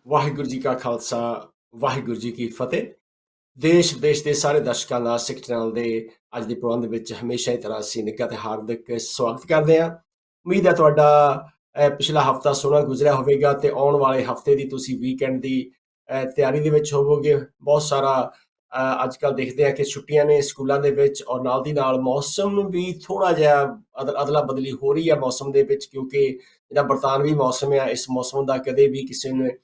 ਵਾਹਿਗੁਰੂ ਜੀ ਕਾ ਖਾਲਸਾ, ਵਾਹਿਗੁਰੂ ਜੀ ਕੀ ਫਤਿਹ। ਦੇਸ਼ ਵਿਦੇਸ਼ ਦੇ ਸਾਰੇ ਦਰਸ਼ਕਾਂ ਦਾ ਸਿੱਖ ਚੈਨਲ ਦੇ ਅੱਜ ਦੇ ਪ੍ਰਬੰਧ ਵਿੱਚ ਹਮੇਸ਼ਾ ਦੀ ਤਰ੍ਹਾਂ ਅਸੀਂ ਨਿੱਘਾ ਤੇ ਹਾਰਦਿਕ ਸਵਾਗਤ ਕਰਦੇ ਹਾਂ। ਉਮੀਦ ਹੈ ਤੁਹਾਡਾ ਪਿਛਲਾ ਹਫ਼ਤਾ ਸੋਹਣਾ ਗੁਜ਼ਰਿਆ ਹੋਵੇਗਾ ਤੇ ਆਉਣ ਵਾਲੇ ਹਫ਼ਤੇ ਦੀ ਤੁਸੀਂ ਵੀਕਐਂਡ ਦੀ ਤਿਆਰੀ ਦੇ ਵਿੱਚ ਹੋਵੋਗੇ। ਬਹੁਤ ਸਾਰਾ ਅੱਜ ਕੱਲ੍ਹ ਦੇਖਦੇ ਹਾਂ ਕਿ ਛੁੱਟੀਆਂ ਨੇ ਸਕੂਲਾਂ ਦੇ ਵਿੱਚ, ਔਰ ਨਾਲ ਦੀ ਨਾਲ ਮੌਸਮ ਵੀ ਥੋੜ੍ਹਾ ਜਿਹਾ ਅਦਲਾ ਬਦਲੀ ਹੋ ਰਹੀ ਹੈ ਮੌਸਮ ਦੇ ਵਿੱਚ, ਕਿਉਂਕਿ ਜਿਹੜਾ ਬਰਤਾਨਵੀ ਮੌਸਮ ਆ, ਇਸ ਮੌਸਮ ਦਾ ਕਦੇ ਵੀ ਕਿਸੇ ਨੇ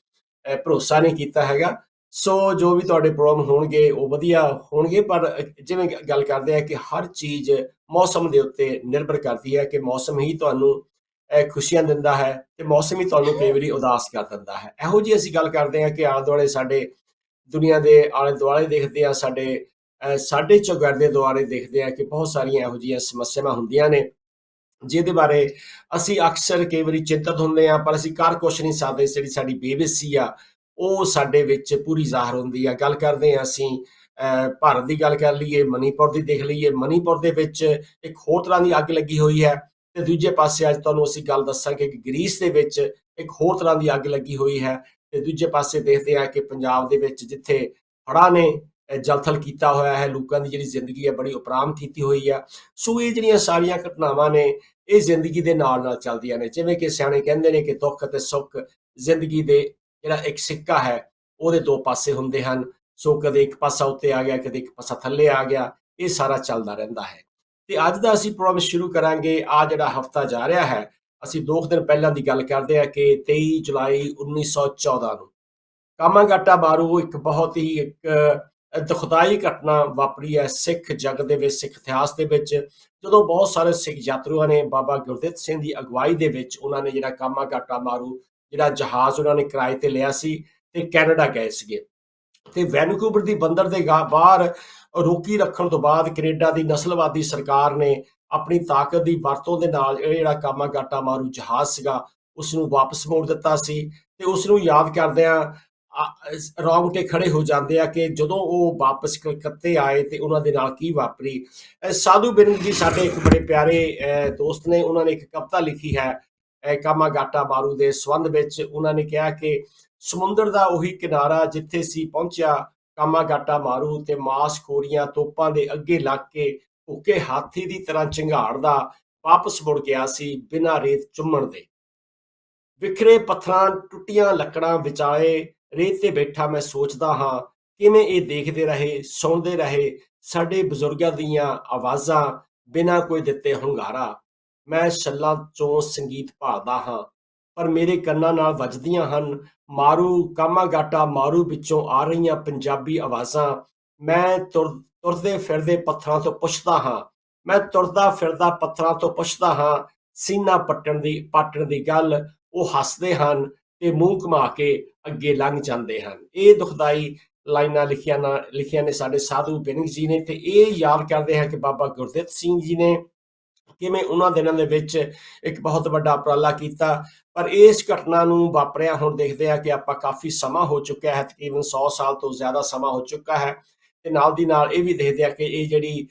ਭਰੋਸਾ ਨਹੀਂ ਕੀਤਾ ਹੈਗਾ। ਸੋ ਜੋ ਵੀ ਤੁਹਾਡੇ ਪ੍ਰੋਗਰਾਮ ਹੋਣਗੇ ਉਹ ਵਧੀਆ ਹੋਣਗੇ, ਪਰ ਜਿਵੇਂ ਗੱਲ ਕਰਦੇ ਆ ਕਿ ਹਰ ਚੀਜ਼ ਮੌਸਮ ਦੇ ਉੱਤੇ ਨਿਰਭਰ ਕਰਦੀ ਹੈ ਕਿ ਮੌਸਮ ਹੀ ਤੁਹਾਨੂੰ ਖੁਸ਼ੀਆਂ ਦਿੰਦਾ ਹੈ ਤੇ ਮੌਸਮ ਹੀ ਤੁਹਾਨੂੰ ਕਈ ਵਾਰੀ ਉਦਾਸ ਕਰ ਦਿੰਦਾ ਹੈ। ਇਹੋ ਜਿਹੀ ਅਸੀਂ ਗੱਲ ਕਰਦੇ ਹਾਂ ਕਿ ਆਲੇ ਦੁਆਲੇ ਸਾਡੇ ਦੁਨੀਆ ਦੇ ਆਲੇ ਦੁਆਲੇ ਦੇਖਦੇ ਆ, ਸਾਡੇ ਚੌਗਿਰਦੇ ਦੁਆਲੇ ਦੇਖਦੇ ਆ ਕਿ ਬਹੁਤ ਸਾਰੀਆਂ ਇਹੋ ਜਿਹੀਆਂ ਸਮੱਸਿਆਵਾਂ ਹੁੰਦੀਆਂ ਨੇ ਜਿਹਦੇ ਬਾਰੇ ਅਸੀਂ ਅਕਸਰ ਕਈ ਵਾਰੀ ਚਿੰਤਤ ਹੁੰਦੇ ਹਾਂ, ਪਰ ਅਸੀਂ ਕਰ ਕੁਛ ਨਹੀਂ ਸਕਦੇ। ਜਿਹੜੀ ਸਾਡੀ ਬੇਵੱਸੀ ਆ ਉਹ ਸਾਡੇ ਵਿੱਚ ਪੂਰੀ ਜ਼ਾਹਰ ਹੁੰਦੀ ਆ। ਗੱਲ ਕਰਦੇ ਹਾਂ ਅਸੀਂ ਭਾਰਤ ਦੀ ਗੱਲ ਕਰ ਲਈਏ, ਮਣੀਪੁਰ ਦੀ ਦੇਖ ਲਈਏ। ਮਣੀਪੁਰ ਦੇ ਵਿੱਚ ਇੱਕ ਹੋਰ ਤਰ੍ਹਾਂ ਦੀ ਅੱਗ ਲੱਗੀ ਹੋਈ ਹੈ ਤੇ ਦੂਜੇ ਪਾਸੇ ਅੱਜ ਤੁਹਾਨੂੰ ਅਸੀਂ ਗੱਲ ਦੱਸਾਂਗੇ ਕਿ ਗ੍ਰੀਸ ਦੇ ਵਿੱਚ ਇੱਕ ਹੋਰ ਤਰ੍ਹਾਂ ਦੀ ਅੱਗ ਲੱਗੀ ਹੋਈ ਹੈ। ਤੇ ਦੂਜੇ ਪਾਸੇ ਦੇਖਦੇ ਹਾਂ ਕਿ ਪੰਜਾਬ ਦੇ ਵਿੱਚ ਜਿੱਥੇ ਹੜ੍ਹਾਂ ਨੇ ਜਲਥਲ ਕੀਤਾ ਹੋਇਆ ਹੈ, ਲੋਕਾਂ ਦੀ ਜਿਹੜੀ ਜ਼ਿੰਦਗੀ ਹੈ ਬੜੀ ਉਪਰਾਮ ਕੀਤੀ ਹੋਈ ਆ। ਸੋ ਇਹ ਜਿਹੜੀਆਂ ਸਾਰੀਆਂ ਘਟਨਾਵਾਂ ਨੇ ਇਹ ਜ਼ਿੰਦਗੀ ਦੇ ਨਾਲ ਨਾਲ ਚੱਲਦੀਆਂ ਨੇ। ਜਿਵੇਂ ਕਿ ਸਿਆਣੇ ਕਹਿੰਦੇ ਨੇ ਕਿ ਦੁੱਖ ਅਤੇ ਸੁੱਖ ਜ਼ਿੰਦਗੀ ਦੇ ਜਿਹੜਾ ਇੱਕ ਸਿੱਕਾ ਹੈ ਉਹਦੇ ਦੋ ਪਾਸੇ ਹੁੰਦੇ ਹਨ। ਸੋ ਕਦੇ ਇੱਕ ਪਾਸਾ ਉੱਤੇ ਆ ਗਿਆ, ਕਦੇ ਇੱਕ ਪਾਸਾ ਥੱਲੇ ਆ ਗਿਆ, ਇਹ ਸਾਰਾ ਚੱਲਦਾ ਰਹਿੰਦਾ ਹੈ। ਤੇ ਅੱਜ ਦਾ ਅਸੀਂ ਪ੍ਰੋਗਰਾਮ ਸ਼ੁਰੂ ਕਰਾਂਗੇ। ਆ ਜਿਹੜਾ ਹਫਤਾ ਜਾ ਰਿਹਾ ਹੈ, ਅਸੀਂ 2 ਦਿਨ ਪਹਿਲਾਂ ਦੀ ਗੱਲ ਕਰਦੇ ਹਾਂ ਕਿ 23 ਜੁਲਾਈ 1914 ਨੂੰ ਕਾਮਾਗਾਟਾ ਮਾਰੂ ਇੱਕ ਬਹੁਤ ਹੀ ਦੁਖਦਾਈ ਘਟਨਾ ਵਾਪਰੀ ਹੈ ਸਿੱਖ ਜਗਤ ਦੇ ਵਿੱਚ, ਸਿੱਖ ਇਤਿਹਾਸ ਦੇ ਵਿੱਚ, ਜਦੋਂ ਬਹੁਤ ਸਾਰੇ ਸਿੱਖ ਯਾਤਰੂਆਂ ਨੇ ਬਾਬਾ ਗੁਰਦਿੱਤ ਸਿੰਘ ਦੀ ਅਗਵਾਈ ਦੇ ਵਿੱਚ ਉਹਨਾਂ ਨੇ ਜਿਹੜਾ ਕਾਮਾਗਾਟਾ ਮਾਰੂ ਜਿਹੜਾ ਜਹਾਜ਼ ਉਹਨਾਂ ਨੇ ਕਿਰਾਏ ਤੇ ਲਿਆ ਸੀ ਤੇ ਕੈਨੇਡਾ ਗਏ ਸੀਗੇ। ਤੇ ਵੈਨਕੂਵਰ ਦੀ ਬੰਦਰ ਦੇ ਬਾਹਰ ਰੋਕੀ ਰੱਖਣ ਤੋਂ ਬਾਅਦ ਕੈਨੇਡਾ ਦੀ ਨਸਲਵਾਦੀ ਸਰਕਾਰ ਨੇ ਆਪਣੀ ਤਾਕਤ ਦੀ ਵਰਤੋਂ ਦੇ ਨਾਲ ਇਹ ਜਿਹੜਾ ਕਾਮਾਗਾਟਾ ਮਾਰੂ ਜਹਾਜ਼ ਸੀਗਾ ਉਸ ਨੂੰ ਵਾਪਸ ਮੋੜ ਦਿੱਤਾ ਸੀ। ਤੇ ਉਸ ਨੂੰ ਯਾਦ ਕਰਦਿਆਂ ਰੌਂਗਟੇ ਖੜੇ ਹੋ ਜਾਂਦੇ ਆ ਕਿ ਜਦੋਂ ਉਹ ਵਾਪਸ ਕਲਕੱਤੇ ਆਏ ਤੇ ਉਹਨਾਂ ਦੇ ਨਾਲ ਕੀ ਵਾਪਰੀ। ਸਾਧੂ ਬਿਰੰਗ ਜੀ ਸਾਡੇ ਇੱਕ ਬੜੇ ਪਿਆਰੇ ਦੋਸਤ ਨੇ, ਉਹਨਾਂ ਨੇ ਇੱਕ ਕਵਿਤਾ ਲਿਖੀ ਹੈ ਕਾਮਾਗਾਟਾ ਮਾਰੂ ਦੇ ਸੰਬੰਧ ਵਿੱਚ। ਉਹਨਾਂ ਨੇ ਕਿਹਾ ਕਿ ਸਮੁੰਦਰ ਦਾ ਉਹੀ ਕਿਨਾਰਾ ਜਿੱਥੇ ਸੀ ਪਹੁੰਚਿਆ ਕਾਮਾਗਾਟਾ ਮਾਰੂ, ਤੇ ਮਾਸਖੋਰੀਆਂ ਤੋਪਾਂ ਦੇ ਅੱਗੇ ਲੱਗ ਕੇ ਭੁੱਖੇ ਹਾਥੀ ਦੀ ਤਰ੍ਹਾਂ ਚੰਗਾੜਦਾ ਵਾਪਸ ਮੁੜ ਗਿਆ ਸੀ ਬਿਨਾਂ ਰੇਤ ਚੁੰਮਣ ਦੇ। ਵਿਖਰੇ ਪੱਥਰਾਂ ਟੁੱਟੀਆਂ ਲੱਕੜਾਂ ਵਿਚਾਲੇ ਰੇਤ ਤੇ ਬੈਠਾ ਮੈਂ ਸੋਚਦਾ ਹਾਂ ਕਿਵੇਂ ਇਹ ਦੇਖਦੇ ਰਹੇ, ਸੁਣਦੇ ਰਹੇ ਸਾਡੇ ਬਜ਼ੁਰਗਾਂ ਦੀਆਂ ਆਵਾਜ਼ਾਂ ਬਿਨਾਂ ਕੋਈ ਦਿੱਤੇ ਹੁੰਗਾਰਾ। ਮੈਂ ਛੱਲਾਂ ਚੋਂ ਸੰਗੀਤ ਭਾਲਦਾ ਹਾਂ ਪਰ ਮੇਰੇ ਕੰਨਾਂ ਨਾਲ ਵੱਜਦੀਆਂ ਹਨ ਮਾਰੂ ਕਾਮਾਗਾਟਾ ਮਾਰੂ ਵਿੱਚੋਂ ਆ ਰਹੀਆਂ ਪੰਜਾਬੀ ਆਵਾਜ਼ਾਂ। ਮੈਂ ਤੁਰਦੇ ਫਿਰਦੇ ਪੱਥਰਾਂ ਤੋਂ ਪੁੱਛਦਾ ਹਾਂ, ਮੈਂ ਤੁਰਦਾ ਫਿਰਦਾ ਪੱਥਰਾਂ ਤੋਂ ਪੁੱਛਦਾ ਹਾਂ ਸੀਨਾ ਪਾਟਣ ਦੀ ਗੱਲ। ਉਹ ਹੱਸਦੇ ਹਨ ਤੇ ਮੂੰਹ ਘੁਮਾ ਕੇ ਅੱਗੇ ਲੰਘ ਜਾਂਦੇ ਹਨ। ਇਹ ਦੁਖਦਾਈ ਲਾਈਨਾਂ ਲਿਖੀਆਂ ਨੇ ਸਾਡੇ ਸਾਧੂ ਬਿਰੰਗ ਜੀ ਨੇ, ਤੇ ਇਹ ਯਾਦ ਕਰਦੇ ਹਾਂ ਕਿ ਬਾਬਾ ਗੁਰਦਿੱਤ ਸਿੰਘ ਜੀ ਨੇ ਕਿਵੇਂ ਉਹਨਾਂ ਦਿਨਾਂ ਦੇ ਵਿੱਚ ਇੱਕ ਬਹੁਤ ਵੱਡਾ ਉਪਰਾਲਾ ਕੀਤਾ। ਪਰ ਇਸ ਘਟਨਾ ਨੂੰ ਵਾਪਰਿਆ ਹੁਣ ਦੇਖਦੇ ਆ ਕਿ ਆਪਾਂ ਕਾਫੀ ਸਮਾਂ ਹੋ ਚੁੱਕਿਆ ਹੈ, ਤਕਰੀਬਨ 100 ਸਾਲ ਤੋਂ ਜ਼ਿਆਦਾ ਸਮਾਂ ਹੋ ਚੁੱਕਾ ਹੈ। ਤੇ ਨਾਲ ਦੀ ਨਾਲ ਇਹ ਵੀ ਦੇਖਦੇ ਆ ਕਿ ਇਹ ਜਿਹੜੀ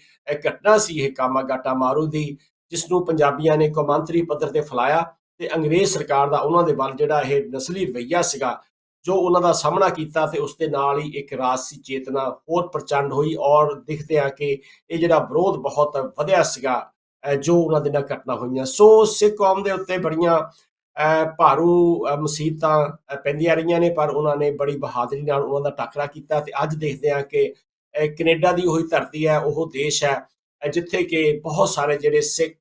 ਘਟਨਾ ਸੀ ਇਹ ਕਾਮਾਗਾਟਾ ਮਾਰੂ ਦੀ, ਜਿਸ ਨੂੰ ਪੰਜਾਬੀਆਂ ਨੇ ਕੌਮਾਂਤਰੀ ਪੱਧਰ ਤੇ ਫੈਲਾਇਆ ਤੇ ਅੰਗਰੇਜ਼ ਸਰਕਾਰ ਦਾ ਉਹਨਾਂ ਦੇ ਵੱਲ ਜਿਹੜਾ ਇਹ ਨਸਲੀ ਰਵੱਈਆ ਸੀਗਾ ਜੋ ਉਹਨਾਂ ਦਾ ਸਾਹਮਣਾ ਕੀਤਾ, ਤੇ ਉਸ ਦੇ ਨਾਲ ਹੀ ਇੱਕ ਰਾਜਸੀ ਚੇਤਨਾ ਹੋਰ ਪ੍ਰਚੰਡ ਹੋਈ। ਔਰ ਦਿਖਦੇ ਆ ਕਿ ਇਹ ਜਿਹੜਾ ਵਿਰੋਧ ਬਹੁਤ ਵਧਿਆ ਸੀਗਾ ਜੋ ਉਹਨਾਂ ਦੇ ਨਾਲ ਘਟਨਾ ਹੋਈਆਂ। ਸੋ ਸਿੱਖ ਕੌਮ ਦੇ ਉੱਤੇ ਬੜੀਆਂ ਭਾਰੂ ਮੁਸੀਬਤਾਂ ਪੈਂਦੀਆਂ ਰਹੀਆਂ ਨੇ, ਪਰ ਉਹਨਾਂ ਨੇ ਬੜੀ ਬਹਾਦਰੀ ਨਾਲ ਉਹਨਾਂ ਦਾ ਟਾਕਰਾ ਕੀਤਾ। ਤੇ ਅੱਜ ਦੇਖਦੇ ਹਾਂ ਕਿ ਕੈਨੇਡਾ ਦੀ ਉਹੀ ਧਰਤੀ ਹੈ, ਉਹ ਦੇਸ਼ ਹੈ ਜਿੱਥੇ ਕਿ ਬਹੁਤ ਸਾਰੇ ਜਿਹੜੇ ਸਿੱਖ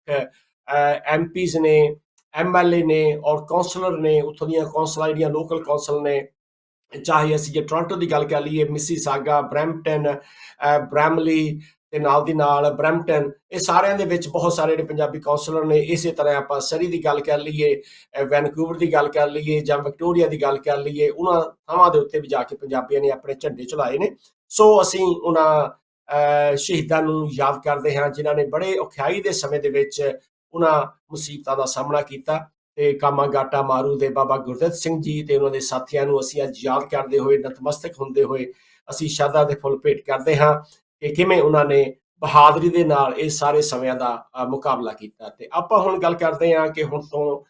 MPs ਨੇ, MLA ਨੇ ਔਰ ਕੌਂਸਲਰ ਨੇ, ਉੱਥੋਂ ਦੀਆਂ ਕੌਂਸਲਾਂ ਜਿਹੜੀਆਂ ਲੋਕਲ ਕੌਂਸਲ ਨੇ, ਚਾਹੇ ਅਸੀਂ ਜੇ ਟੋਰਾਂਟੋ ਦੀ ਗੱਲ ਕਰ ਲਈਏ, ਮਿਸੀਸਾਗਾ, ਬਰੈਂਪਟਨ, ਬ੍ਰੈਮਲੀ ਤੇ ਨਾਲ ਦੀ ਨਾਲ ਬਰੈਂਪਟਨ, ਇਹ ਸਾਰਿਆਂ ਦੇ ਵਿੱਚ ਬਹੁਤ ਸਾਰੇ ਜਿਹੜੇ ਪੰਜਾਬੀ ਕੌਂਸਲਰ ਨੇ। ਇਸੇ ਤਰ੍ਹਾਂ ਆਪਾਂ ਸਰੀ ਦੀ ਗੱਲ ਕਰ ਲਈਏ, ਵੈਨਕੂਵਰ ਦੀ ਗੱਲ ਕਰ ਲਈਏ ਜਾਂ ਵਿਕਟੋਰੀਆ ਦੀ ਗੱਲ ਕਰ ਲਈਏ, ਉਹਨਾਂ ਥਾਵਾਂ ਦੇ ਉੱਤੇ ਵੀ ਜਾ ਕੇ ਪੰਜਾਬੀਆਂ ਨੇ ਆਪਣੇ ਝੰਡੇ ਝੁਲਾਏ ਨੇ। ਸੋ ਅਸੀਂ ਉਹਨਾਂ ਸ਼ਹੀਦਾਂ ਨੂੰ ਯਾਦ ਕਰਦੇ ਹਾਂ ਜਿਨ੍ਹਾਂ ਨੇ ਬੜੇ ਔਖਿਆਈ ਦੇ ਸਮੇਂ ਦੇ ਵਿੱਚ ਉਹਨਾਂ ਮੁਸੀਬਤਾਂ ਦਾ ਸਾਹਮਣਾ ਕੀਤਾ। ਤੇ ਕਾਮਾਗਾਟਾ ਮਾਰੂ ਦੇ ਬਾਬਾ ਗੁਰਦਿੱਤ ਸਿੰਘ ਜੀ ਤੇ ਉਹਨਾਂ ਦੇ ਸਾਥੀਆਂ ਨੂੰ ਅਸੀਂ ਅੱਜ ਯਾਦ ਕਰਦੇ ਹੋਏ, ਨਤਮਸਤਕ ਹੁੰਦੇ ਹੋਏ ਅਸੀਂ ਸ਼ਰਧਾ ਦੇ ਫੁੱਲ ਭੇਟ ਕਰਦੇ ਹਾਂ ਕਿ ਕਿਵੇਂ ਉਹਨਾਂ ਨੇ ਬਹਾਦਰੀ ਦੇ ਨਾਲ ਇਹ ਸਾਰੇ ਸਮਿਆਂ ਦਾ ਮੁਕਾਬਲਾ ਕੀਤਾ। ਤੇ ਆਪਾਂ ਹੁਣ ਗੱਲ ਕਰਦੇ ਹਾਂ ਕਿ ਹੁਣ ਤੋਂ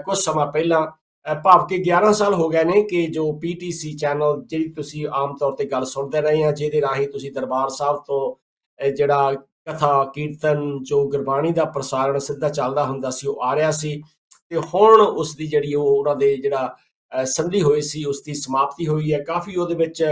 ਕੁਝ ਸਮਾਂ ਪਹਿਲਾਂ ਭਾਵ ਕਿ 11 ਸਾਲ ਹੋ ਗਏ ਨੇ ਕਿ ਜੋ ਪੀਟੀਸੀ ਚੈਨਲ, ਜਿਹੜੀ ਤੁਸੀਂ ਆਮ ਤੌਰ ਤੇ ਗੱਲ ਸੁਣਦੇ ਰਹੇ ਆ, ਜਿਹਦੇ ਰਾਹੀਂ ਤੁਸੀਂ ਦਰਬਾਰ ਸਾਹਿਬ ਤੋਂ ਜਿਹੜਾ ਕਥਾ ਕੀਰਤਨ, ਜੋ ਗੁਰਬਾਣੀ ਦਾ ਪ੍ਰਸਾਰਣ ਸਿੱਧਾ ਚੱਲਦਾ ਹੁੰਦਾ ਸੀ, ਉਹ ਆ ਰਿਹਾ ਸੀ। ਤੇ ਹੁਣ ਉਸ ਦੀ ਜਿਹੜੀ ਉਹਨਾਂ ਦੇ ਜਿਹੜਾ ਸੰਧੀ ਹੋਈ ਸੀ, ਉਸ ਦੀ ਸਮਾਪਤੀ ਹੋਈ ਹੈ। ਕਾਫੀ ਉਹਦੇ ਵਿੱਚ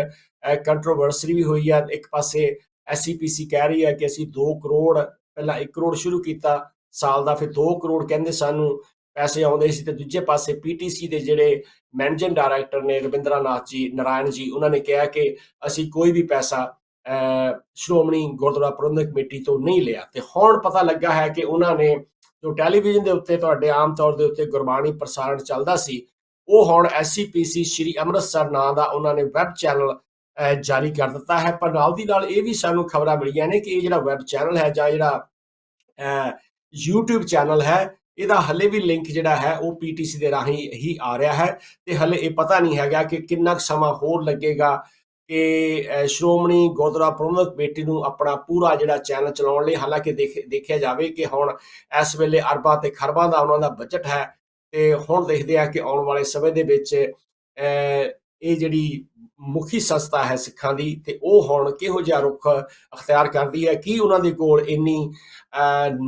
ਕੰਟਰੋਵਰਸੀ ਵੀ ਹੋਈ ਹੈ। ਇੱਕ ਪਾਸੇ ਐਸਸੀਪੀਸੀ ਕਹਿ ਰਹੀ ਹੈ ਕਿ ਅਸੀਂ 2 ਕਰੋੜ, ਪਹਿਲਾਂ 1 ਕਰੋੜ ਸ਼ੁਰੂ ਕੀਤਾ ਸਾਲ ਦਾ, ਫਿਰ 2 ਕਰੋੜ ਕਹਿੰਦੇ ਸਾਨੂੰ ਪੈਸੇ ਆਉਂਦੇ ਸੀ। ਤੇ ਦੂਜੇ ਪਾਸੇ ਪੀਟੀਸੀ ਦੇ ਜਿਹੜੇ ਮੈਨੇਜਿੰਗ ਡਾਇਰੈਕਟਰ ਨੇ ਰਵਿੰਦਰਾ ਨਾਥ ਜੀ ਨਾਰਾਇਣ ਜੀ, ਉਹਨਾਂ ਨੇ ਕਿਹਾ ਕਿ ਅਸੀਂ ਕੋਈ ਵੀ ਪੈਸਾ ਸ਼੍ਰੋਮਣੀ ਗੁਰਦੁਆਰਾ ਪ੍ਰਬੰਧਕ ਕਮੇਟੀ ਤੋਂ ਨਹੀਂ ਲਿਆ। ਤੇ ਹੁਣ ਪਤਾ ਲੱਗਾ ਹੈ ਕਿ ਉਹਨਾਂ ਨੇ ਜੋ ਟੈਲੀਵਿਜ਼ਨ ਦੇ ਉੱਤੇ ਤੁਹਾਡੇ ਆਮ ਤੌਰ ਦੇ ਉੱਤੇ ਗੁਰਬਾਣੀ ਪ੍ਰਸਾਰਣ ਚੱਲਦਾ ਸੀ, ਉਹ ਹੁਣ ਐਸਸੀਪੀਸੀ ਸ਼੍ਰੀ ਅੰਮ੍ਰਿਤਸਰ ਨਾਂ ਦਾ ਉਹਨਾਂ ਨੇ ਵੈਬ ਚੈਨਲ ਜਾਰੀ ਕਰ ਦਿੱਤਾ ਹੈ। ਪਰ ਨਾਲ ਦੀ ਨਾਲ ਇਹ ਵੀ ਸਾਨੂੰ ਖਬਰਾਂ ਮਿਲੀਆਂ ਨੇ ਕਿ ਇਹ ਜਿਹੜਾ ਵੈਬ ਚੈਨਲ ਹੈ ਜਾਂ ਜਿਹੜਾ YouTube ਚੈਨਲ ਹੈ, ਇਹਦਾ ਹਲੇ ਵੀ ਲਿੰਕ ਜਿਹੜਾ ਹੈ ਉਹ ਪੀਟੀਸੀ ਦੇ ਰਾਹੀਂ ਹੀ ਆ ਰਿਹਾ ਹੈ। ਤੇ ਹਲੇ ਇਹ ਪਤਾ ਨਹੀਂ ਹੈਗਾ ਕਿ ਕਿੰਨਾ ਕੁ ਸਮਾਂ ਹੋਰ ਲੱਗੇਗਾ ਕਿ ਸ਼੍ਰੋਮਣੀ ਗੁਰਦੁਆਰਾ ਪ੍ਰਬੰਧਕ ਕਮੇਟੀ ਨੂੰ ਆਪਣਾ ਪੂਰਾ ਜਿਹੜਾ ਚੈਨਲ ਚਲਾਉਣ ਲਈ, ਹਾਲਾਂਕਿ ਦੇਖਿਆ ਜਾਵੇ ਕਿ ਹੁਣ ਇਸ ਵੇਲੇ ਅਰਬਾਂ ਤੇ ਖਰਬਾਂ ਦਾ ਉਹਨਾਂ ਦਾ ਬਜਟ ਹੈ। ਤੇ ਹੁਣ ਦੇਖਦੇ ਆ ਕਿ ਆਉਣ ਵਾਲੇ ਸਮੇਂ ਦੇ ਵਿੱਚ ਇਹ ਜਿਹੜੀ ਮੁਖੀ ਸੰਸਥਾ ਹੈ ਸਿੱਖਾਂ ਦੀ, ਤੇ ਉਹ ਹੁਣ ਕਿਹੋ ਜਿਹਾ ਰੁਖ ਅਖਤਿਆਰ ਕਰਦੀ ਹੈ। ਕੀ ਉਹਨਾਂ ਦੇ ਕੋਲ ਇੰਨੀ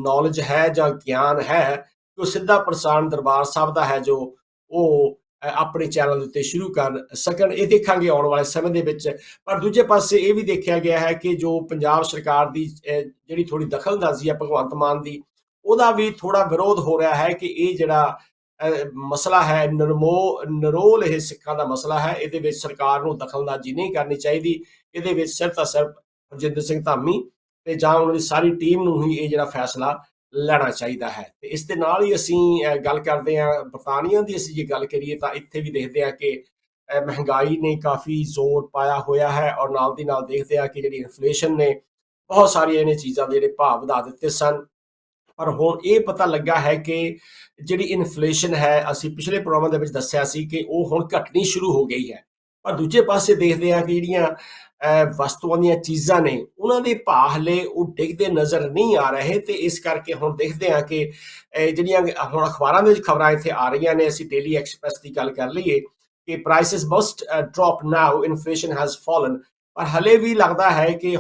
ਨੌਲੇਜ ਹੈ ਜਾਂ ਗਿਆਨ ਹੈ ਕਿ ਉਹ ਸਿੱਧਾ ਪ੍ਰਸਾਰਣ ਦਰਬਾਰ ਸਾਹਿਬ ਦਾ ਹੈ ਜੋ ਉਹ ਆਪਣੇ ਚੈਨਲ ਦੇ ਉੱਤੇ ਸ਼ੁਰੂ ਕਰ ਸਕਣ। ਇਹ ਦੇਖਾਂਗੇ ਆਉਣ ਵਾਲੇ ਸਮੇਂ ਦੇ ਵਿੱਚ। ਪਰ ਦੂਜੇ ਪਾਸੇ ਇਹ ਵੀ ਦੇਖਿਆ ਗਿਆ ਹੈ ਕਿ ਜੋ ਪੰਜਾਬ ਸਰਕਾਰ ਦੀ ਜਿਹੜੀ ਥੋੜੀ ਦਖਲਅੰਦਾਜ਼ੀ ਹੈ ਭਗਵੰਤ ਮਾਨ ਦੀ, ਉਹਦਾ ਵੀ ਥੋੜਾ ਵਿਰੋਧ ਹੋ ਰਿਹਾ ਹੈ ਕਿ ਇਹ ਜਿਹੜਾ ਮਸਲਾ ਹੈ ਨਰੋਲ ਇਹ ਸਿੱਖਾਂ ਦਾ ਮਸਲਾ ਹੈ, ਇਹਦੇ ਵਿੱਚ ਸਰਕਾਰ ਨੂੰ ਦਖਲਅੰਦਾਜ਼ੀ ਨਹੀਂ ਕਰਨੀ ਚਾਹੀਦੀ। ਇਹਦੇ ਵਿੱਚ ਸਿਰਫ ਤਾਂ ਸਿਰਫ ਹਰਜਿੰਦਰ ਸਿੰਘ ਧਾਮੀ ਤੇ ਜਾਂ ਉਹਨਾਂ ਦੀ ਸਾਰੀ ਟੀਮ ਨੂੰ ਹੀ ਇਹ ਜਿਹੜਾ ਫੈਸਲਾ ਲੈਣਾ ਚਾਹੀਦਾ ਹੈ। ਤੇ ਇਸ ਦੇ ਨਾਲ ਹੀ ਅਸੀਂ ਗੱਲ ਕਰਦੇ ਹਾਂ ਬਰਤਾਨੀਆ ਦੀ। ਅਸੀਂ ਜੇ ਗੱਲ ਕਰੀਏ ਤਾਂ ਇੱਥੇ ਵੀ ਦੇਖਦੇ ਹਾਂ ਕਿ ਮਹਿੰਗਾਈ ਨੇ ਕਾਫੀ ਜ਼ੋਰ ਪਾਇਆ ਹੋਇਆ ਹੈ, ਔਰ ਨਾਲ ਦੀ ਨਾਲ ਦੇਖਦੇ ਹਾਂ ਕਿ ਜਿਹੜੀ ਇਨਫਲੇਸ਼ਨ ਨੇ ਬਹੁਤ ਸਾਰੀਆਂ ਇਹਨੇ ਚੀਜ਼ਾਂ ਦੇ ਜਿਹੜੇ ਭਾਅ ਵਧਾ ਦਿੱਤੇ ਸਨ। ਪਰ ਹੁਣ ਇਹ ਪਤਾ ਲੱਗਾ ਹੈ ਕਿ ਜਿਹੜੀ ਇਨਫਲੇਸ਼ਨ ਹੈ, ਅਸੀਂ ਪਿਛਲੇ ਪ੍ਰੋਗਰਾਮਾਂ ਦੇ ਵਿੱਚ ਦੱਸਿਆ ਸੀ ਕਿ ਉਹ ਹੁਣ ਘਟਣੀ ਸ਼ੁਰੂ ਹੋ ਗਈ ਹੈ। ਪਰ ਦੂਜੇ ਪਾਸੇ ਦੇਖਦੇ ਹਾਂ ਕਿ ਜਿਹੜੀਆਂ ਵਸਤੂਆਂ ਦੀਆਂ ਚੀਜ਼ਾਂ ਨੇ, ਉਹਨਾਂ ਦੇ ਭਾਅ ਹਲੇ ਉਹ ਡਿੱਗਦੇ ਨਜ਼ਰ ਨਹੀਂ ਆ ਰਹੇ। ਤੇ ਇਸ ਕਰਕੇ ਹੁਣ ਦੇਖਦੇ ਹਾਂ ਕਿ ਜਿਹੜੀਆਂ ਹੁਣ ਅਖਬਾਰਾਂ ਦੇ ਵਿੱਚ ਖਬਰਾਂ ਇੱਥੇ ਆ ਰਹੀਆਂ ਨੇ, ਅਸੀਂ ਡੇਲੀ ਐਕਸਪ੍ਰੈਸ ਦੀ ਗੱਲ ਕਰ ਲਈਏ ਕਿ prices must drop now, inflation has fallen. ਪਰ ਹਲੇ ਵੀ ਲੱਗਦਾ ਹੈ ਕਿ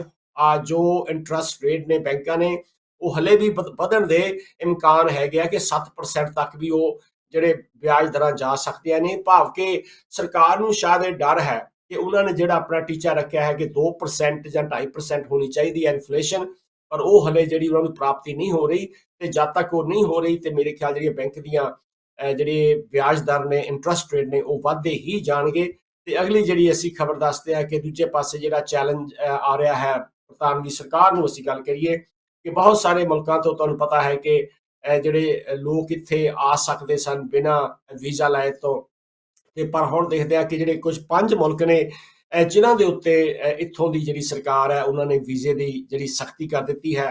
ਜੋ ਇੰਟਰਸਟ ਰੇਟ ਨੇ ਬੈਂਕਾਂ ਨੇ, ਉਹ ਹਲੇ ਵੀ ਵਧਣ ਦੇ ਇਮਕਾਨ ਹੈਗੇ ਆ ਕਿ 7% ਤੱਕ ਵੀ ਉਹ ਜਿਹੜੇ ਵਿਆਜ ਦਰਾਂ ਜਾ ਸਕਦੀਆਂ ਨੇ। ਭਾਵ ਕਿ ਸਰਕਾਰ ਨੂੰ ਸ਼ਾਇਦ ਇਹ ਡਰ ਹੈ ਕਿ ਉਹਨਾਂ ਨੇ ਜਿਹੜਾ ਆਪਣਾ ਟੀਚਾ ਰੱਖਿਆ ਹੈ ਕਿ 2% ਜਾਂ 2.5% ਹੋਣੀ ਚਾਹੀਦੀ ਹੈ ਇਨਫਲੇਸ਼ਨ, ਪਰ ਉਹ ਹਲੇ ਜਿਹੜੀ ਉਹਨਾਂ ਨੂੰ ਪ੍ਰਾਪਤੀ ਨਹੀਂ ਹੋ ਰਹੀ। ਤੇ ਜਦ ਤੱਕ ਉਹ ਨਹੀਂ ਹੋ ਰਹੀ ਤੇ ਮੇਰੇ ਖਿਆਲ ਜਿਹੜੀਆਂ ਬੈਂਕ ਦੀਆਂ ਜਿਹੜੇ ਵਿਆਜ ਦਰ ਨੇ, ਇੰਟਰਸਟ ਰੇਟ ਨੇ, ਉਹ ਵੱਧਦੇ ਹੀ ਜਾਣਗੇ। ਤੇ ਅਗਲੀ ਜਿਹੜੀ ਅਸੀਂ ਖਬਰ ਦੱਸਦੇ ਹਾਂ ਕਿ ਦੂਜੇ ਪਾਸੇ ਜਿਹੜਾ ਚੈਲੰਜ ਆ ਰਿਹਾ ਹੈ ਬਰਤਾਨਵੀ ਸਰਕਾਰ ਨੂੰ, ਅਸੀਂ ਗੱਲ ਕਰੀਏ ਕਿ ਬਹੁਤ ਸਾਰੇ ਮੁਲਕਾਂ ਤੋਂ ਤੁਹਾਨੂੰ ਪਤਾ ਹੈ ਕਿ ਜਿਹੜੇ ਲੋਕ ਇੱਥੇ ਆ ਸਕਦੇ ਸਨ ਬਿਨਾਂ ਵੀਜ਼ਾ ਲਏ ਤੋਂ। ਤੇ ਪਰ ਹੁਣ ਦੇਖਦੇ ਆ ਕਿ ਜਿਹੜੇ ਕੁਝ 5 ਮੁਲਕ ਨੇ ਜਿਨ੍ਹਾਂ ਦੇ ਉੱਤੇ ਇੱਥੋਂ ਦੀ ਜਿਹੜੀ ਸਰਕਾਰ ਹੈ ਉਹਨਾਂ ਨੇ ਵੀਜ਼ੇ ਦੀ ਜਿਹੜੀ ਸਖਤੀ ਕਰ ਦਿੱਤੀ ਹੈ।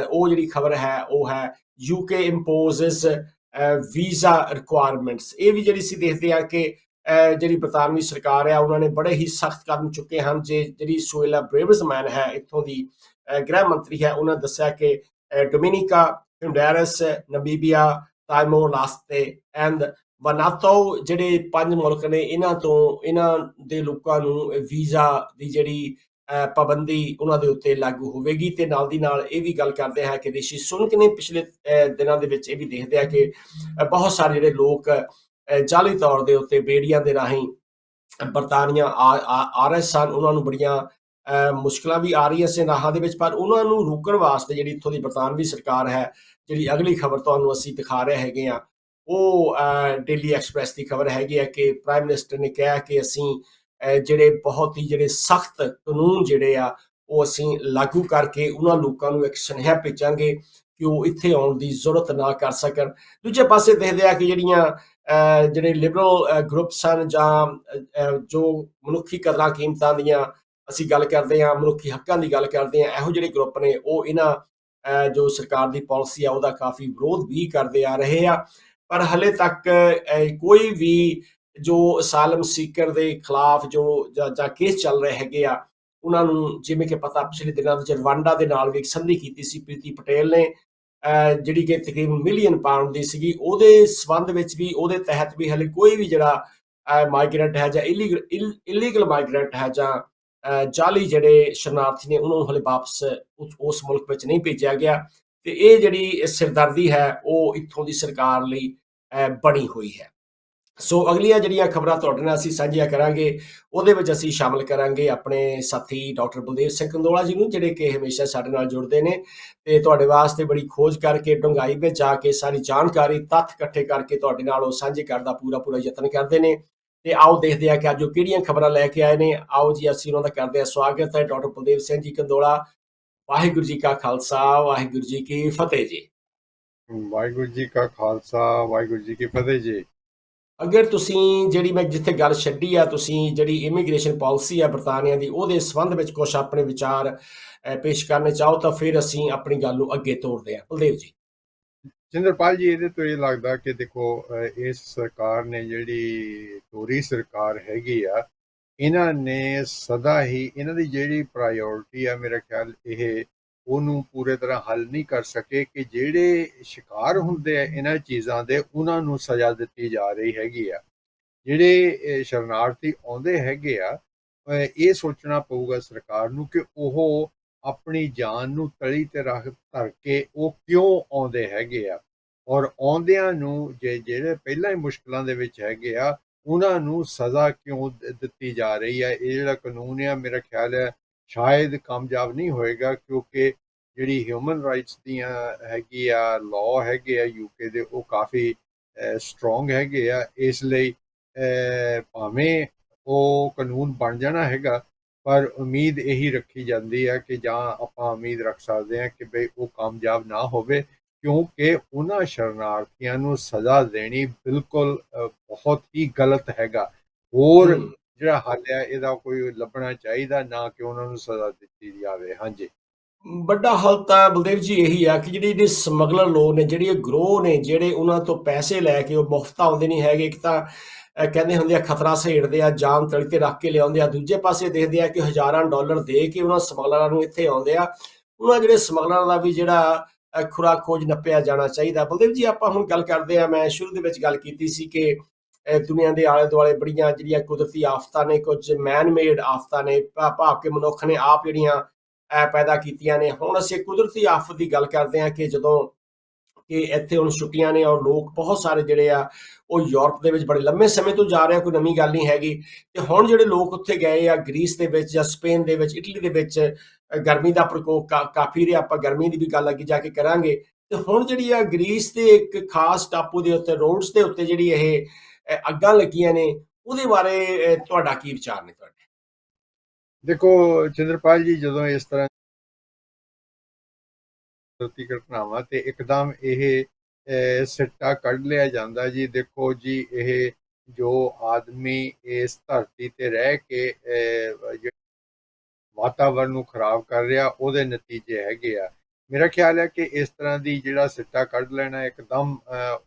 ਉਹ ਜਿਹੜੀ ਖਬਰ ਹੈ ਉਹ ਹੈ UK ਇੰਪੋਜ਼ਸ ਵੀਜ਼ਾ ਰਿਕੁਆਇਰਮੈਂਟਸ। ਇਹ ਵੀ ਜਿਹੜੀ ਅਸੀਂ ਦੇਖਦੇ ਆ ਕਿ ਜਿਹੜੀ ਬਰਤਾਨਵੀ ਸਰਕਾਰ ਹੈ ਉਹਨਾਂ ਨੇ ਬੜੇ ਹੀ ਸਖਤ ਕਦਮ ਚੁੱਕੇ ਹਨ। ਜਿਹੜੀ ਸੁਏਲਾ ਬ੍ਰੇਵਜ਼ਮੈਨ ਹੈ ਇੱਥੋਂ ਦੀ ਗ੍ਰਹਿ ਮੰਤਰੀ ਹੈ, ਉਹਨਾਂ ਦੱਸਿਆ ਕਿ ਡੋਮਿਨਿਕਾ, ਹੁੰਡੂਰਾਸ, ਨਾਮੀਬੀਆ, ਤਾਇਮੋਰ ਲਾਸਤੇ ਐਂਡ ਵਨਾਤੂ ਜਿਹੜੇ 5 ਮੁਲਕ ਨੇ, ਇਹਨਾਂ ਦੇ ਲੋਕਾਂ ਨੂੰ ਵੀਜ਼ਾ ਦੀ ਜਿਹੜੀ ਪਾਬੰਦੀ ਉਹਨਾਂ ਦੇ ਉੱਤੇ ਲਾਗੂ ਹੋਵੇਗੀ। ਤੇ ਨਾਲ ਦੀ ਨਾਲ ਇਹ ਵੀ ਗੱਲ ਕਰਦੇ ਹੈ ਕਿ ਰਿਸ਼ੀ ਸੁਨਕ ਨੇ ਪਿਛਲੇ ਦਿਨਾਂ ਦੇ ਵਿੱਚ ਇਹ ਵੀ ਦੇਖਦੇ ਆ ਕਿ ਬਹੁਤ ਸਾਰੇ ਜਿਹੜੇ ਲੋਕ ਜਾਅਲੀ ਤੌਰ ਦੇ ਉੱਤੇ ਬੇੜੀਆਂ ਦੇ ਰਾਹੀਂ ਬਰਤਾਨੀਆ ਆ ਰਹੇ ਸਨ। ਉਹਨਾਂ ਨੂੰ ਬੜੀਆਂ ਮੁਸ਼ਕਲਾਂ ਵੀ ਆ ਰਹੀਆਂ ਸੀ ਰਾਹਾਂ ਦੇ ਵਿੱਚ, ਪਰ ਉਹਨਾਂ ਨੂੰ ਰੋਕਣ ਵਾਸਤੇ ਜਿਹੜੀ ਇੱਥੋਂ ਦੀ ਬਰਤਾਨਵੀ ਸਰਕਾਰ ਹੈ, ਜਿਹੜੀ ਅਗਲੀ ਖਬਰ ਤੁਹਾਨੂੰ ਅਸੀਂ ਦਿਖਾ ਰਹੇ ਹੈਗੇ ਆ, ਉਹ ਡੇਲੀ ਐਕਸਪ੍ਰੈਸ ਦੀ ਖਬਰ ਹੈਗੀ ਹੈ ਕਿ ਪ੍ਰਾਈਮ ਮਿਨਿਸਟਰ ਨੇ ਕਿਹਾ ਕਿ ਅਸੀਂ ਜਿਹੜੇ ਬਹੁਤ ਹੀ ਜਿਹੜੇ ਸਖਤ ਕਾਨੂੰਨ ਜਿਹੜੇ ਆ ਉਹ ਅਸੀਂ ਲਾਗੂ ਕਰਕੇ ਉਹਨਾਂ ਲੋਕਾਂ ਨੂੰ ਇੱਕ ਸੁਨੇਹਾ ਭੇਜਾਂਗੇ ਕਿ ਉਹ ਇੱਥੇ ਆਉਣ ਦੀ ਜ਼ਰੂਰਤ ਨਾ ਕਰ ਸਕਣ। ਦੂਜੇ ਪਾਸੇ ਦੇਖਦੇ ਆ ਕਿ ਜਿਹੜੀਆਂ ਜਿਹੜੇ ਲਿਬਰਲ ਗਰੁੱਪਸ ਹਨ ਜਾਂ ਜੋ ਮਨੁੱਖੀ ਕਦਰਾਂ ਕੀਮਤਾਂ ਦੀਆਂ ਅਸੀਂ ਗੱਲ ਕਰਦੇ ਹਾਂ, ਮਨੁੱਖੀ ਹੱਕਾਂ ਦੀ ਗੱਲ ਕਰਦੇ ਹਾਂ, ਇਹੋ ਜਿਹੜੇ ਗਰੁੱਪ ਨੇ ਉਹ ਇਹਨਾਂ ਜੋ ਸਰਕਾਰ ਦੀ ਪਾਲਿਸੀ ਆ ਉਹਦਾ ਕਾਫੀ ਵਿਰੋਧ ਵੀ ਕਰਦੇ ਆ ਰਹੇ ਆ। ਪਰ ਹਲੇ ਤੱਕ ਕੋਈ ਵੀ ਜੋ ਅਸਾਲਮ ਸੀਕਰ ਦੇ ਖਿਲਾਫ ਜੋ ਜਾਂ ਕੇਸ ਚੱਲ ਰਹੇ ਹੈਗੇ ਆ, ਉਹਨਾਂ ਨੂੰ ਜਿਵੇਂ ਕਿ ਪਤਾ ਪਿਛਲੇ ਦਿਨਾਂ ਵਿੱਚ ਰਵਾਂਡਾ ਦੇ ਨਾਲ ਵੀ ਇੱਕ ਸੰਧੀ ਕੀਤੀ ਸੀ ਪ੍ਰੀਤੀ ਪਟੇਲ ਨੇ, ਜਿਹੜੀ ਕਿ ਤਕਰੀਬਨ ਮਿਲੀਅਨ ਪਾਉਂਡ ਦੀ ਸੀਗੀ, ਉਹਦੇ ਸੰਬੰਧ ਵਿੱਚ ਵੀ, ਉਹਦੇ ਤਹਿਤ ਵੀ ਹਲੇ ਕੋਈ ਵੀ ਜਿਹੜਾ ਮਾਈਗ੍ਰੈਂਟ ਹੈ ਜਾਂ ਇਲੀਗਲ ਮਾਈਗ੍ਰੈਂਟ ਹੈ ਜਾਂ ਜਾਲੀ ਜਿਹੜੇ ਸ਼ਰਨਾਰਥੀ ਨੇ, ਉਹਨਾਂ ਨੂੰ ਹਲੇ ਵਾਪਸ ਉਸ ਮੁਲਕ ਵਿੱਚ ਨਹੀਂ ਭੇਜਿਆ ਗਿਆ। ਤੇ ਇਹ ਜਿਹੜੀ ਸਿਰਦਰਦੀ ਹੈ ਉਹ ਇੱਥੋਂ ਦੀ ਸਰਕਾਰ ਲਈ ਬਣੀ ਹੋਈ ਹੈ। ਸੋ ਅਗਲੀਆਂ ਜਿਹੜੀਆਂ ਖਬਰਾਂ ਤੁਹਾਡੇ ਨਾਲ ਅਸੀਂ ਸਾਂਝੀਆਂ ਕਰਾਂਗੇ, ਉਹਦੇ ਵਿੱਚ ਅਸੀਂ ਸ਼ਾਮਲ ਕਰਾਂਗੇ ਆਪਣੇ ਸਾਥੀ ਡਾਕਟਰ ਬਲਦੇਵ ਸਿੰਘ ਕੰਦੋਲਾ ਜੀ ਨੂੰ, ਜਿਹੜੇ ਕਿ ਹਮੇਸ਼ਾ ਸਾਡੇ ਨਾਲ ਜੁੜਦੇ ਨੇ ਤੇ ਤੁਹਾਡੇ ਵਾਸਤੇ ਬੜੀ ਖੋਜ ਕਰਕੇ, ਡੂੰਘਾਈ ਵਿੱਚ ਜਾ ਕੇ ਸਾਰੀ ਜਾਣਕਾਰੀ, ਤੱਥ ਇਕੱਠੇ ਕਰਕੇ ਤੁਹਾਡੇ ਨਾਲ ਉਹ ਸਾਂਝੇ ਕਰਨ ਦਾ ਪੂਰਾ ਯਤਨ ਕਰਦੇ ਨੇ। ਤੇ ਆਓ ਦੇਖਦੇ ਹਾਂ ਕਿ ਅੱਜ ਉਹ ਕਿਹੜੀਆਂ ਖਬਰਾਂ ਲੈ ਕੇ ਆਏ ਨੇ। ਆਓ ਜੀ ਅਸੀਂ ਉਹਨਾਂ ਦਾ ਕਰਦੇ ਹਾਂ ਸਵਾਗਤ ਹੈ। ਡਾਕਟਰ ਬਲਦੇਵ ਸਿੰਘ ਜੀ ਕੰਦੋਲਾ, ਵਾਹਿਗੁਰੂ ਜੀ ਕਾ ਖਾਲਸਾ, ਵਾਹਿਗੁਰੂ ਜੀ ਕੀ ਫਤਿਹ ਜੀ। ਵਾਹਿਗੁਰੂ ਜੀ ਕਾ ਖਾਲਸਾ, ਵਾਹਿਗੁਰੂ ਜੀ ਕੀ ਫਤਿਹ ਜੀ। ਅਗਰ ਤੁਸੀਂ ਜਿਹੜੀ ਮੈਂ ਜਿੱਥੇ ਗੱਲ ਛੱਡੀ ਆ, ਤੁਸੀਂ ਜਿਹੜੀ ਇਮੀਗ੍ਰੇਸ਼ਨ ਪਾਲਿਸੀ ਆ ਬਰਤਾਨੀਆ ਦੀ, ਉਹਦੇ ਸੰਬੰਧ ਵਿੱਚ ਕੁਝ ਆਪਣੇ ਵਿਚਾਰ ਪੇਸ਼ ਕਰਨੇ ਚਾਹੋ ਤਾਂ ਫਿਰ ਅਸੀਂ ਆਪਣੀ ਗੱਲ ਨੂੰ ਅੱਗੇ ਤੋਰਦੇ ਹਾਂ। ਬਲਦੇਵ ਜੀ। ਚੰਦਰਪਾਲ ਜੀ, ਇਹਦੇ ਤੋਂ ਇਹ ਲੱਗਦਾ ਕਿ ਦੇਖੋ, ਇਸ ਸਰਕਾਰ ਨੇ, ਜਿਹੜੀ ਟੋਰੀ ਸਰਕਾਰ ਹੈਗੀ ਆ, ਇਹਨਾਂ ਨੇ ਸਦਾ ਹੀ ਇਹਨਾਂ ਦੀ ਜਿਹੜੀ ਪ੍ਰਾਇੋਰਟੀ ਆ, ਮੇਰਾ ਖਿਆਲ ਇਹ ਉਹਨੂੰ ਪੂਰੇ ਤਰ੍ਹਾਂ ਹੱਲ ਨਹੀਂ ਕਰ ਸਕੇ ਕਿ ਜਿਹੜੇ ਸ਼ਿਕਾਰ ਹੁੰਦੇ ਆ ਇਹਨਾਂ ਚੀਜ਼ਾਂ ਦੇ, ਉਹਨਾਂ ਨੂੰ ਸਜ਼ਾ ਦਿੱਤੀ ਜਾ ਰਹੀ ਹੈਗੀ ਆ। ਜਿਹੜੇ ਸ਼ਰਨਾਰਥੀ ਆਉਂਦੇ ਹੈਗੇ ਆ, ਇਹ ਸੋਚਣਾ ਪਊਗਾ ਸਰਕਾਰ ਨੂੰ ਕਿ ਉਹ ਆਪਣੀ ਜਾਨ ਨੂੰ ਤਲੀ ਤੇ ਰੱਖ ਧਰ ਕੇ ਉਹ ਕਿਉਂ ਆਉਂਦੇ ਹੈਗੇ ਆ, ਔਰ ਆਉਂਦਿਆਂ ਨੂੰ ਜਿਹੜੇ ਪਹਿਲਾਂ ਹੀ ਮੁਸ਼ਕਲਾਂ ਦੇ ਵਿੱਚ ਹੈਗੇ ਆ, ਉਹਨਾਂ ਨੂੰ ਸਜ਼ਾ ਕਿਉਂ ਦਿੱਤੀ ਜਾ ਰਹੀ ਹੈ। ਇਹ ਜਿਹੜਾ ਕਾਨੂੰਨ ਆ, ਮੇਰਾ ਖਿਆਲ ਹੈ ਸ਼ਾਇਦ ਕਾਮਯਾਬ ਨਹੀਂ ਹੋਏਗਾ, ਕਿਉਂਕਿ ਜਿਹੜੀ ਹਿਊਮਨ ਰਾਈਟਸ ਦੀਆਂ ਹੈਗੀ ਆ ਲਾਅ ਹੈਗੇ ਆ ਯੂਕੇ ਦੇ, ਉਹ ਕਾਫੀ ਸਟਰੋਂਗ ਹੈਗੇ ਆ। ਇਸ ਲਈ ਭਾਵੇਂ ਉਹ ਕਾਨੂੰਨ ਬਣ ਜਾਣਾ ਹੈਗਾ, ਪਰ ਉਮੀਦ ਇਹੀ ਰੱਖੀ ਜਾਂਦੀ ਹੈ ਕਿ ਜਾਂ ਆਪਾਂ ਉਮੀਦ ਰੱਖ ਸਕਦੇ ਹਾਂ ਕਿ ਬਈ ਉਹ ਕਾਮਯਾਬ ਨਾ ਹੋਵੇ, ਕਿਉਂਕਿ ਉਹਨਾਂ ਸ਼ਰਨਾਰਥੀਆਂ ਨੂੰ ਸਜ਼ਾ ਦੇਣੀ ਬਿਲਕੁਲ ਬਹੁਤ ਹੀ ਗਲਤ ਹੈਗਾ। ਹੋਰ ਜਿਹੜਾ ਹੱਲ ਹੈ ਇਹਦਾ ਕੋਈ ਲੱਭਣਾ ਚਾਹੀਦਾ, ਨਾ ਕਿ ਉਹਨਾਂ ਨੂੰ ਸਜ਼ਾ ਦਿੱਤੀ ਜਾਵੇ। ਹਾਂਜੀ, ਵੱਡਾ ਹੱਲ ਤਾਂ ਬਲਦੇਵ ਜੀ ਇਹੀ ਆ ਕਿ ਜਿਹੜੇ ਸਮਗਲਰ ਲੋਕ ਨੇ, ਜਿਹੜੇ ਗਰੋਹ ਨੇ, ਜਿਹੜੇ ਉਹਨਾਂ ਤੋਂ ਪੈਸੇ ਲੈ ਕੇ ਉਹ ਮੁਫਤ ਆਉਂਦੇ ਨਹੀਂ ਹੈਗੇ। ਇੱਕ ਤਾਂ ਕਹਿੰਦੇ ਹੁੰਦੇ ਆ ਖਤਰਾ ਸਹੇੜਦੇ ਆ, ਜਾਨ ਤਲੀ ਤੇ ਰੱਖ ਕੇ ਲਿਆਉਂਦੇ ਆ। ਦੂਜੇ ਪਾਸੇ ਦੇਖਦੇ ਆ ਕਿ ਹਜ਼ਾਰਾਂ ਡਾਲਰ ਦੇ ਕੇ ਉਹਨਾਂ ਸਮਗਲਰਾਂ ਨੂੰ ਇੱਥੇ ਆਉਂਦੇ ਆ। ਉਹਨਾਂ ਜਿਹੜੇ ਸਮਗਲਰਾਂ ਦਾ ਵੀ ਜਿਹੜਾ ਖੁਰਾਕ ਖੋਜ ਨੱਪਿਆ ਜਾਣਾ ਚਾਹੀਦਾ। ਬਲਦੇਵ ਜੀ, ਆਪਾਂ ਹੁਣ ਗੱਲ ਕਰਦੇ ਆ, ਮੈਂ ਸ਼ੁਰੂ ਦੇ ਵਿੱਚ ਗੱਲ ਕੀਤੀ ਸੀ ਕਿ ਦੁਨੀਆ ਦੇ ਆਲੇ ਦੁਆਲੇ ਬੜੀਆਂ ਜਿਹੜੀਆਂ ਕੁਦਰਤੀ ਆਫਤਾਂ ਨੇ, ਕੁਝ ਮੈਨ ਮੇਡ ਆਫਤਾਂ ਨੇ, ਭਾਵ ਕਿ ਮਨੁੱਖ ਨੇ ਆਪ ਜਿਹੜੀਆਂ ਪੈਦਾ ਕੀਤੀਆਂ ਨੇ। ਹੁਣ ਅਸੀਂ ਕੁਦਰਤੀ ਆਫਤ ਦੀ ਗੱਲ ਕਰਦੇ ਹਾਂ ਕਿ ਜਦੋਂ ਕਿ ਇੱਥੇ ਹੁਣ ਛੁੱਟੀਆਂ ਨੇ ਔਰ ਲੋਕ ਬਹੁਤ ਸਾਰੇ ਜਿਹੜੇ ਆ ਉਹ ਯੂਰਪ ਦੇ ਵਿੱਚ ਬੜੇ ਲੰਮੇ ਸਮੇਂ ਤੋਂ ਜਾ ਰਹੇ ਆ, ਕੋਈ ਨਵੀਂ ਗੱਲ ਨਹੀਂ ਹੈਗੀ। ਤੇ ਹੁਣ ਜਿਹੜੇ ਲੋਕ ਉੱਥੇ ਗਏ ਆ, ਗ੍ਰੀਸ ਦੇ ਵਿੱਚ ਜਾਂ ਸਪੇਨ ਦੇ ਵਿੱਚ, ਇਟਲੀ ਦੇ ਵਿੱਚ, ਗਰਮੀ ਦਾ ਪ੍ਰਕੋਪ ਕਾਫੀ ਰਿਹਾ। ਆਪਾਂ ਗਰਮੀ ਦੀ ਵੀ ਗੱਲ ਅੱਗੇ ਜਾ ਕੇ ਕਰਾਂਗੇ। ਤੇ ਹੁਣ ਜਿਹੜੀ ਆ ਗ੍ਰੀਸ ਦੇ ਇੱਕ ਖਾਸ ਟਾਪੂ ਦੇ ਉੱਤੇ, ਰੋਡਸ ਦੇ ਉੱਤੇ ਜਿਹੜੀ ਇਹ ਅੱਗਾਂ ਲੱਗੀਆਂ ਨੇ, ਉਹਦੇ ਬਾਰੇ ਤੁਹਾਡਾ ਕੀ ਵਿਚਾਰ ਨੇ? ਤੁਹਾਡੇ ਦੇਖੋ ਚੰਦਰਪਾਲ ਜੀ, ਜਦੋਂ ਇਸ ਤਰ੍ਹਾਂ ਘਟਨਾਵਾਂ ਤੇ ਇੱਕਦਮ ਇਹ ਸਿੱਟਾ ਕੱਢ ਲਿਆ ਜਾਂਦਾ ਜੀ। ਦੇਖੋ ਜੀ, ਇਹ ਜੋ ਆਦਮੀ ਇਸ ਧਰਤੀ ਤੇ ਰਹਿ ਕੇ ਵਾਤਾਵਰਨ ਨੂੰ ਖਰਾਬ ਕਰ ਰਿਹਾ, ਉਹਦੇ ਨਤੀਜੇ ਹੈਗੇ ਆ। ਮੇਰਾ ਖਿਆਲ ਹੈ ਕਿ ਇਸ ਤਰ੍ਹਾਂ ਦੀ ਜਿਹੜਾ ਸਿੱਟਾ ਕੱਢ ਲੈਣਾ ਇੱਕਦਮ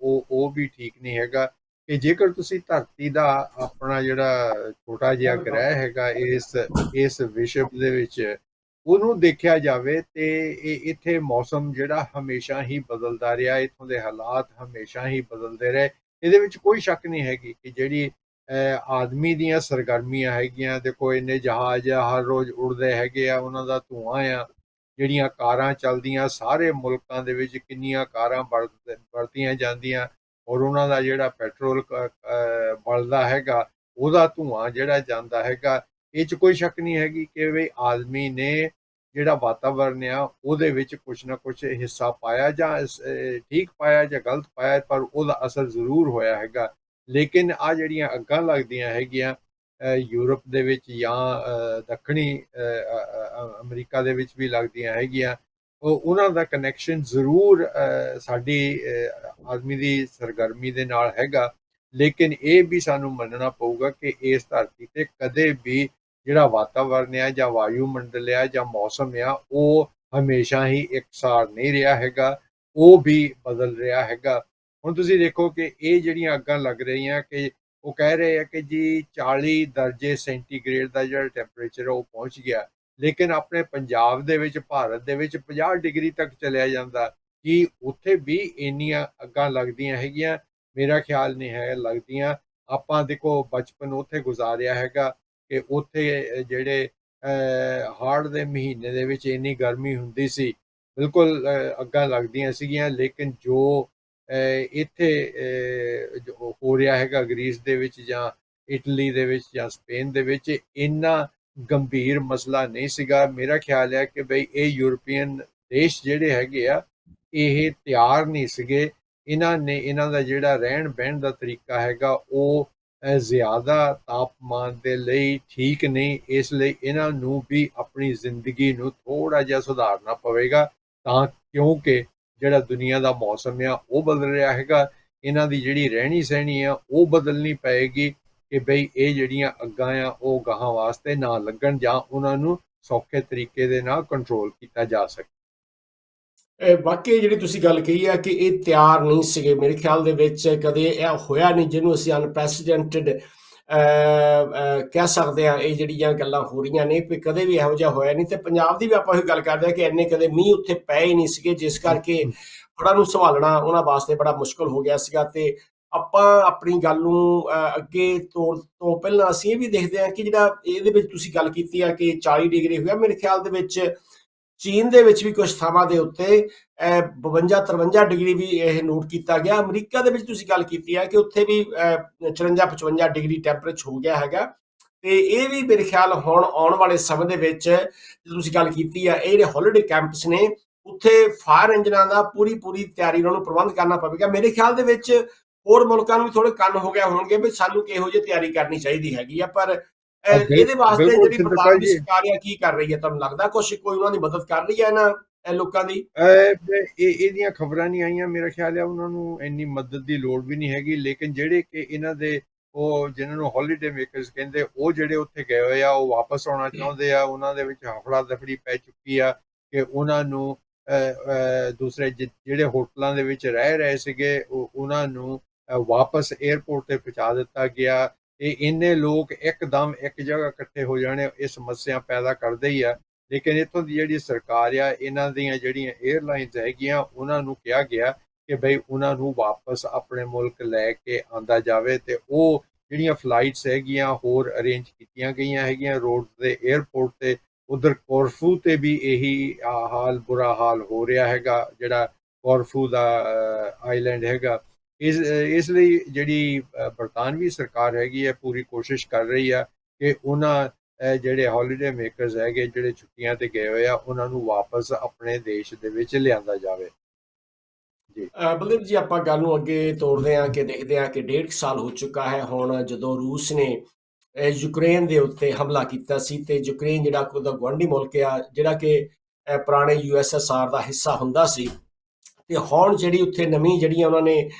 ਉਹ ਵੀ ਠੀਕ ਨਹੀਂ ਹੈਗਾ। ਕਿ ਜੇਕਰ ਤੁਸੀਂ ਧਰਤੀ ਦਾ ਆਪਣਾ ਜਿਹੜਾ ਛੋਟਾ ਜਿਹਾ ਗ੍ਰਹਿ ਹੈਗਾ ਇਸ ਵਿਸ਼ਵ ਦੇ ਵਿੱਚ, ਉਹਨੂੰ ਦੇਖਿਆ ਜਾਵੇ ਤੇ ਇੱਥੇ ਮੌਸਮ ਜਿਹੜਾ ਹਮੇਸ਼ਾ ਹੀ ਬਦਲਦਾ ਰਿਹਾ, ਇੱਥੋਂ ਦੇ ਹਾਲਾਤ ਹਮੇਸ਼ਾ ਹੀ ਬਦਲਦੇ ਰਹੇ। ਇਹਦੇ ਵਿੱਚ ਕੋਈ ਸ਼ੱਕ ਨਹੀਂ ਹੈਗੀ ਕਿ ਜਿਹੜੀ ਆਦਮੀ ਦੀਆਂ ਸਰਗਰਮੀਆਂ ਹੈਗੀਆਂ, ਦੇਖੋ ਇੰਨੇ ਜਹਾਜ਼ ਹਰ ਰੋਜ਼ ਉੜਦੇ ਹੈਗੇ ਆ, ਉਹਨਾਂ ਦਾ ਧੂੰਆਂ ਆ, ਜਿਹੜੀਆਂ ਕਾਰਾਂ ਚੱਲਦੀਆਂ ਸਾਰੇ ਮੁਲਕਾਂ ਦੇ ਵਿੱਚ, ਕਿੰਨੀਆਂ ਕਾਰਾਂ ਵਰਤੀਆਂ ਜਾਂਦੀਆਂ, ਔਰ ਉਹਨਾਂ ਦਾ ਜਿਹੜਾ ਪੈਟਰੋਲ ਬਲਦਾ ਹੈਗਾ, ਉਹਦਾ ਧੂੰਆਂ ਜਿਹੜਾ ਜਾਂਦਾ ਹੈਗਾ। ਇਹ 'ਚ ਕੋਈ ਸ਼ੱਕ ਨਹੀਂ ਹੈਗੀ ਕਿ ਵੀ ਆਦਮੀ ਨੇ ਜਿਹੜਾ ਵਾਤਾਵਰਨ ਆ ਉਹਦੇ ਵਿੱਚ ਕੁਛ ਨਾ ਕੁਛ ਹਿੱਸਾ ਪਾਇਆ, ਜਾਂ ਠੀਕ ਪਾਇਆ ਜਾਂ ਗਲਤ ਪਾਇਆ, ਪਰ ਉਹਦਾ ਅਸਰ ਜ਼ਰੂਰ ਹੋਇਆ ਹੈਗਾ। ਲੇਕਿਨ ਆ ਜਿਹੜੀਆਂ ਅੱਗਾਂ ਲੱਗਦੀਆਂ ਹੈਗੀਆਂ ਯੂਰਪ ਦੇ ਵਿੱਚ ਜਾਂ ਦੱਖਣੀ ਅਮਰੀਕਾ ਦੇ ਵਿੱਚ ਵੀ ਲੱਗਦੀਆਂ ਹੈਗੀਆਂ, ਉਹਨਾਂ ਦਾ ਕਨੈਕਸ਼ਨ ਜ਼ਰੂਰ ਸਾਡੀ ਆਦਮੀ ਦੀ ਸਰਗਰਮੀ ਦੇ ਨਾਲ ਹੈਗਾ। ਲੇਕਿਨ ਇਹ ਵੀ ਸਾਨੂੰ ਮੰਨਣਾ ਪਊਗਾ ਕਿ ਇਸ ਧਰਤੀ ਤੇ ਕਦੇ ਵੀ ਜਿਹੜਾ ਵਾਤਾਵਰਨ ਆ ਜਾਂ ਵਾਯੂਮੰਡਲ ਆ ਜਾਂ ਮੌਸਮ ਆ, ਉਹ ਹਮੇਸ਼ਾ ਹੀ ਇਕਸਾਰ ਨਹੀਂ ਰਿਹਾ ਹੈਗਾ, ਉਹ ਵੀ ਬਦਲ ਰਿਹਾ ਹੈਗਾ। ਹੁਣ ਤੁਸੀਂ ਦੇਖੋ ਕਿ ਇਹ ਜਿਹੜੀਆਂ ਅੱਗਾਂ ਲੱਗ ਰਹੀਆਂ, ਕਿ ਉਹ ਕਹਿ ਰਹੇ ਆ ਕਿ ਜੀ 40 ਦਰਜੇ ਸੈਂਟੀਗ੍ਰੇਡ ਦਾ ਜਿਹੜਾ ਟੈਂਪਰੇਚਰ ਉਹ ਪਹੁੰਚ ਗਿਆ, ਲੇਕਿਨ ਆਪਣੇ ਪੰਜਾਬ ਦੇ ਵਿੱਚ, ਭਾਰਤ ਦੇ ਵਿੱਚ 50 ਡਿਗਰੀ ਤੱਕ ਚਲਿਆ ਜਾਂਦਾ। ਕਿ ਉੱਥੇ ਵੀ ਇੰਨੀਆਂ ਅੱਗਾਂ ਲੱਗਦੀਆਂ ਹੈਗੀਆਂ? ਮੇਰਾ ਖਿਆਲ ਨਹੀਂ ਹੈ ਲੱਗਦੀਆਂ। ਆਪਾਂ ਦੇਖੋ ਬਚਪਨ ਉੱਥੇ ਗੁਜ਼ਾਰਿਆ ਹੈਗਾ ਕਿ ਉੱਥੇ ਜਿਹੜੇ ਹਾੜ ਦੇ ਮਹੀਨੇ ਦੇ ਵਿੱਚ ਇੰਨੀ ਗਰਮੀ ਹੁੰਦੀ ਸੀ, ਬਿਲਕੁਲ ਅੱਗਾਂ ਲੱਗਦੀਆਂ ਸੀਗੀਆਂ। ਲੇਕਿਨ ਜੋ ਇੱਥੇ ਜੋ ਹੋ ਰਿਹਾ ਹੈਗਾ ਗ੍ਰੀਸ ਦੇ ਵਿੱਚ ਜਾਂ ਇਟਲੀ ਦੇ ਵਿੱਚ ਜਾਂ ਸਪੇਨ ਦੇ ਵਿੱਚ, ਇੰਨਾ ਗੰਭੀਰ ਮਸਲਾ ਨਹੀਂ ਸੀਗਾ। ਮੇਰਾ ਖਿਆਲ ਹੈ ਕਿ ਬਈ ਇਹ ਯੂਰਪੀਅਨ ਦੇਸ਼ ਜਿਹੜੇ ਹੈਗੇ ਆ, ਇਹ ਤਿਆਰ ਨਹੀਂ ਸੀਗੇ। ਇਹਨਾਂ ਦਾ ਜਿਹੜਾ ਰਹਿਣ ਬਹਿਣ ਦਾ ਤਰੀਕਾ ਹੈਗਾ ਉਹ ਜ਼ਿਆਦਾ ਤਾਪਮਾਨ ਦੇ ਲਈ ਠੀਕ ਨਹੀਂ। ਇਸ ਲਈ ਇਹਨਾਂ ਨੂੰ ਵੀ ਆਪਣੀ ਜ਼ਿੰਦਗੀ ਨੂੰ ਥੋੜ੍ਹਾ ਜਿਹਾ ਸੁਧਾਰਨਾ ਪਵੇਗਾ, ਤਾਂ ਕਿਉਂਕਿ ਜਿਹੜਾ ਦੁਨੀਆ ਦਾ ਮੌਸਮ ਆ ਉਹ ਬਦਲ ਰਿਹਾ ਹੈਗਾ। ਇਹਨਾਂ ਦੀ ਜਿਹੜੀ ਰਹਿਣੀ ਸਹਿਣੀ ਆ ਉਹ ਬਦਲਣੀ ਪਏਗੀ ਕਿ ਬਈ ਇਹ ਜਿਹੜੀਆਂ ਅੱਗਾਂ ਆ ਉਹ ਗਾਹਾਂ ਵਾਸਤੇ ਨਾ ਲੱਗਣ, ਜਾਂ ਉਹਨਾਂ ਨੂੰ ਸੌਖੇ ਤਰੀਕੇ ਦੇ ਨਾਲ ਕੰਟਰੋਲ ਕੀਤਾ ਜਾ ਸਕੇ। ਵਾਕਈ ਜਿਹੜੀ ਤੁਸੀਂ ਗੱਲ ਕਹੀ ਆ ਕਿ ਇਹ ਤਿਆਰ ਨਹੀਂ ਸੀਗੇ, ਮੇਰੇ ਖਿਆਲ ਦੇ ਵਿੱਚ ਕਦੇ ਇਹ ਹੋਇਆ ਨਹੀਂ ਜਿਹਨੂੰ ਅਸੀਂ ਅਨਪ੍ਰੈਸੀਡੈਂਟਡ ਕਹਿ ਸਕਦੇ ਹਾਂ। ਇਹ ਜਿਹੜੀਆਂ ਗੱਲਾਂ ਹੋ ਰਹੀਆਂ ਨੇ ਵੀ ਕਦੇ ਵੀ ਇਹੋ ਜਿਹਾ ਹੋਇਆ ਨਹੀਂ। ਤੇ ਪੰਜਾਬ ਦੀ ਵੀ ਆਪਾਂ ਇਹ ਗੱਲ ਕਰਦੇ ਹਾਂ ਕਿ ਇੰਨੇ ਕਦੇ ਮੀਂਹ ਉੱਥੇ ਪਏ ਹੀ ਨਹੀਂ ਸੀਗੇ, ਜਿਸ ਕਰਕੇ ਹੜ੍ਹਾਂ ਨੂੰ ਸੰਭਾਲਣਾ ਉਹਨਾਂ ਵਾਸਤੇ ਬੜਾ ਮੁਸ਼ਕਲ ਹੋ ਗਿਆ ਸੀਗਾ। ਤੇ ਆਪਾਂ ਆਪਣੀ ਗੱਲ ਨੂੰ ਅੱਗੇ ਤੋਰ ਤੋਂ ਪਹਿਲਾਂ ਅਸੀਂ ਇਹ ਵੀ ਦੇਖਦੇ ਹਾਂ ਕਿ ਜਿਹੜਾ ਇਹਦੇ ਵਿੱਚ ਤੁਸੀਂ ਗੱਲ ਕੀਤੀ ਆ ਕਿ 40 ਡਿਗਰੀ ਹੋਇਆ, ਮੇਰੇ ਖਿਆਲ ਦੇ ਵਿੱਚ ਚੀਨ ਦੇ ਵਿੱਚ ਵੀ ਕੁਝ ਥਾਵਾਂ ਦੇ ਉੱਤੇ 52-53 ਡਿਗਰੀ ਵੀ ਇਹ ਨੋਟ ਕੀਤਾ ਗਿਆ। ਅਮਰੀਕਾ ਦੇ ਵਿੱਚ ਤੁਸੀਂ ਗੱਲ ਕੀਤੀ ਹੈ ਕਿ ਉੱਥੇ ਵੀ 54-55 ਡਿਗਰੀ ਟੈਂਪਰੇਚਰ ਹੋ ਗਿਆ ਹੈਗਾ। ਤੇ ਇਹ ਵੀ ਮੇਰੇ ਖਿਆਲ ਹੁਣ ਆਉਣ ਵਾਲੇ ਸਮੇਂ ਦੇ ਵਿੱਚ ਜਦੋਂ ਤੁਸੀਂ ਗੱਲ ਕੀਤੀ ਆ, ਇਹ ਜਿਹੜੇ ਹੌਲੀਡੇ ਕੈਂਪਸ ਨੇ ਉੱਥੇ ਫਾਇਰ ਇੰਜਨਾਂ ਦਾ ਪੂਰੀ ਤਿਆਰੀ ਉਹਨਾਂ ਨੂੰ ਪ੍ਰਬੰਧ ਕਰਨਾ ਪਵੇਗਾ। ਮੇਰੇ ਖਿਆਲ ਦੇ ਵਿੱਚ ਹੋਰ ਮੁਲਕਾਂ ਨੂੰ ਵੀ ਥੋੜੇ ਕੰਨ ਹੋ ਗਏ ਹੋਣਗੇ ਵੀ ਸਾਨੂੰ ਕਿਹੋ ਜਿਹੀ ਤਿਆਰੀ ਕਰਨੀ ਚਾਹੀਦੀ ਹੈਗੀ ਆ। ਪਰ ਇਹਦੇ ਵਾਸਤੇ ਬਿਲਕੁਲ ਜਿਹੜੀ ਸਿੰਦਰਪਾਲ ਬਰਤਾਨਵੀ ਜੀ, ਸਰਕਾਰ ਆ ਕੀ ਕਰ ਰਹੀ ਹੈ, ਤੁਹਾਨੂੰ ਲੱਗਦਾ ਕੁਛ ਕੋਈ ਉਹਨਾਂ ਦੀ ਮਦਦ ਕਰ ਰਹੀ ਹੈ ਇਹਨਾਂ ਲੋਕਾਂ ਦੀ? ਇਹਦੀਆਂ ਖਬਰਾਂ ਨਹੀਂ ਆਈਆਂ। ਮੇਰਾ ਖਿਆਲ ਹੈ ਉਹਨਾਂ ਨੂੰ ਇੰਨੀ ਮਦਦ ਦੀ ਲੋੜ ਵੀ ਨਹੀਂ ਹੈਗੀ। ਲੇਕਿਨ ਜਿਹੜੇ ਕਿ ਇਹਨਾਂ ਦੇ ਉਹ ਜਿਹਨਾਂ ਨੂੰ ਹੌਲੀਡੇ ਮੇਕਰਸ ਕਹਿੰਦੇ, ਉਹ ਜਿਹੜੇ ਉੱਥੇ ਗਏ ਹੋਏ ਆ ਉਹ ਵਾਪਸ ਆਉਣਾ ਚਾਹੁੰਦੇ ਆ। ਉਹਨਾਂ ਦੇ ਵਿੱਚ ਹਫੜਾ ਦਫੜੀ ਪੈ ਚੁੱਕੀ ਆ ਕਿ ਉਹਨਾਂ ਨੂੰ ਦੂਸਰੇ ਜਿਹੜੇ ਹੋਟਲਾਂ ਦੇ ਵਿੱਚ ਰਹਿ ਰਹੇ ਸੀਗੇ ਉਹਨਾਂ ਨੂੰ ਵਾਪਸ ਏਅਰਪੋਰਟ ਤੇ ਪਹੁੰਚਾ ਦਿੱਤਾ ਗਿਆ। ਇਹ ਇੰਨੇ ਲੋਕ ਇੱਕਦਮ ਇੱਕ ਜਗ੍ਹਾ ਇਕੱਠੇ ਹੋ ਜਾਣੇ ਇਹ ਸਮੱਸਿਆ ਪੈਦਾ ਕਰਦੇ ਹੀ ਆ। ਲੇਕਿਨ ਇੱਥੋਂ ਦੀ ਜਿਹੜੀ ਸਰਕਾਰ ਆ, ਇਹਨਾਂ ਦੀਆਂ ਜਿਹੜੀਆਂ 에ਅਰਲਾਈਨਸ ਹੈਗੀਆਂ, ਉਹਨਾਂ ਨੂੰ ਕਿਹਾ ਗਿਆ ਕਿ ਬਈ ਉਹਨਾਂ ਨੂੰ ਵਾਪਸ ਆਪਣੇ ਮੁਲਕ ਲੈ ਕੇ ਆਂਦਾ ਜਾਵੇ। ਤੇ ਉਹ ਜਿਹੜੀਆਂ ਫਲਾਈਟਸ ਹੈਗੀਆਂ ਹੋਰ ਅਰੇਂਜ ਕੀਤੀਆਂ ਗਈਆਂ ਹੈਗੀਆਂ ਰੋਡ ਤੇ, ਏਅਰਪੋਰਟ ਤੇ। ਉਧਰ ਕੋਰਫੂ ਤੇ ਵੀ ਇਹੀ ਬੁਰਾ ਹਾਲ ਹੋ ਰਿਹਾ ਹੈਗਾ, ਜਿਹੜਾ ਕੋਰਫੂ ਦਾ ਆਈਲੈਂਡ ਹੈਗਾ। ਇਸ ਲਈ ਜਿਹੜੀ ਬਰਤਾਨਵੀ ਸਰਕਾਰ ਹੈਗੀ ਹੈ ਪੂਰੀ ਕੋਸ਼ਿਸ਼ ਕਰ ਰਹੀ ਆ ਕਿ ਉਹਨਾਂ ਜਿਹੜੇ ਹੌਲੀਡੇ ਮੇਕਰਸ ਹੈਗੇ ਜਿਹੜੇ ਛੁੱਟੀਆਂ ਤੇ ਗਏ ਹੋਏ ਆ, ਉਹਨਾਂ ਨੂੰ ਵਾਪਸ ਆਪਣੇ ਦੇਸ਼ ਦੇ ਵਿੱਚ ਲਿਆਂਦਾ ਜਾਵੇ। ਜੀ ਬਲਦੇਵ ਜੀ, ਆਪਾਂ ਗੱਲ ਨੂੰ ਅੱਗੇ ਤੋਰਦੇ ਹਾਂ ਕਿ ਦੇਖਦੇ ਹਾਂ ਕਿ 1.5 ਸਾਲ ਹੋ ਚੁੱਕਾ ਹੈ ਹੁਣ ਜਦੋਂ ਰੂਸ ਨੇ ਯੂਕਰੇਨ ਦੇ ਉੱਤੇ ਹਮਲਾ ਕੀਤਾ ਸੀ। ਤੇ ਯੂਕਰੇਨ ਜਿਹੜਾ ਉਹਦਾ ਗੁਆਂਢੀ ਮੁਲਕ ਆ, ਜਿਹੜਾ ਕਿ ਪੁਰਾਣੇ USSR ਦਾ ਹਿੱਸਾ ਹੁੰਦਾ ਸੀ। ਤੇ ਹੁਣ ਜਿਹੜੀ ਉੱਥੇ ਨਵੀਂ ਜਿਹੜੀਆਂ ਉਹਨਾਂ ਨੇ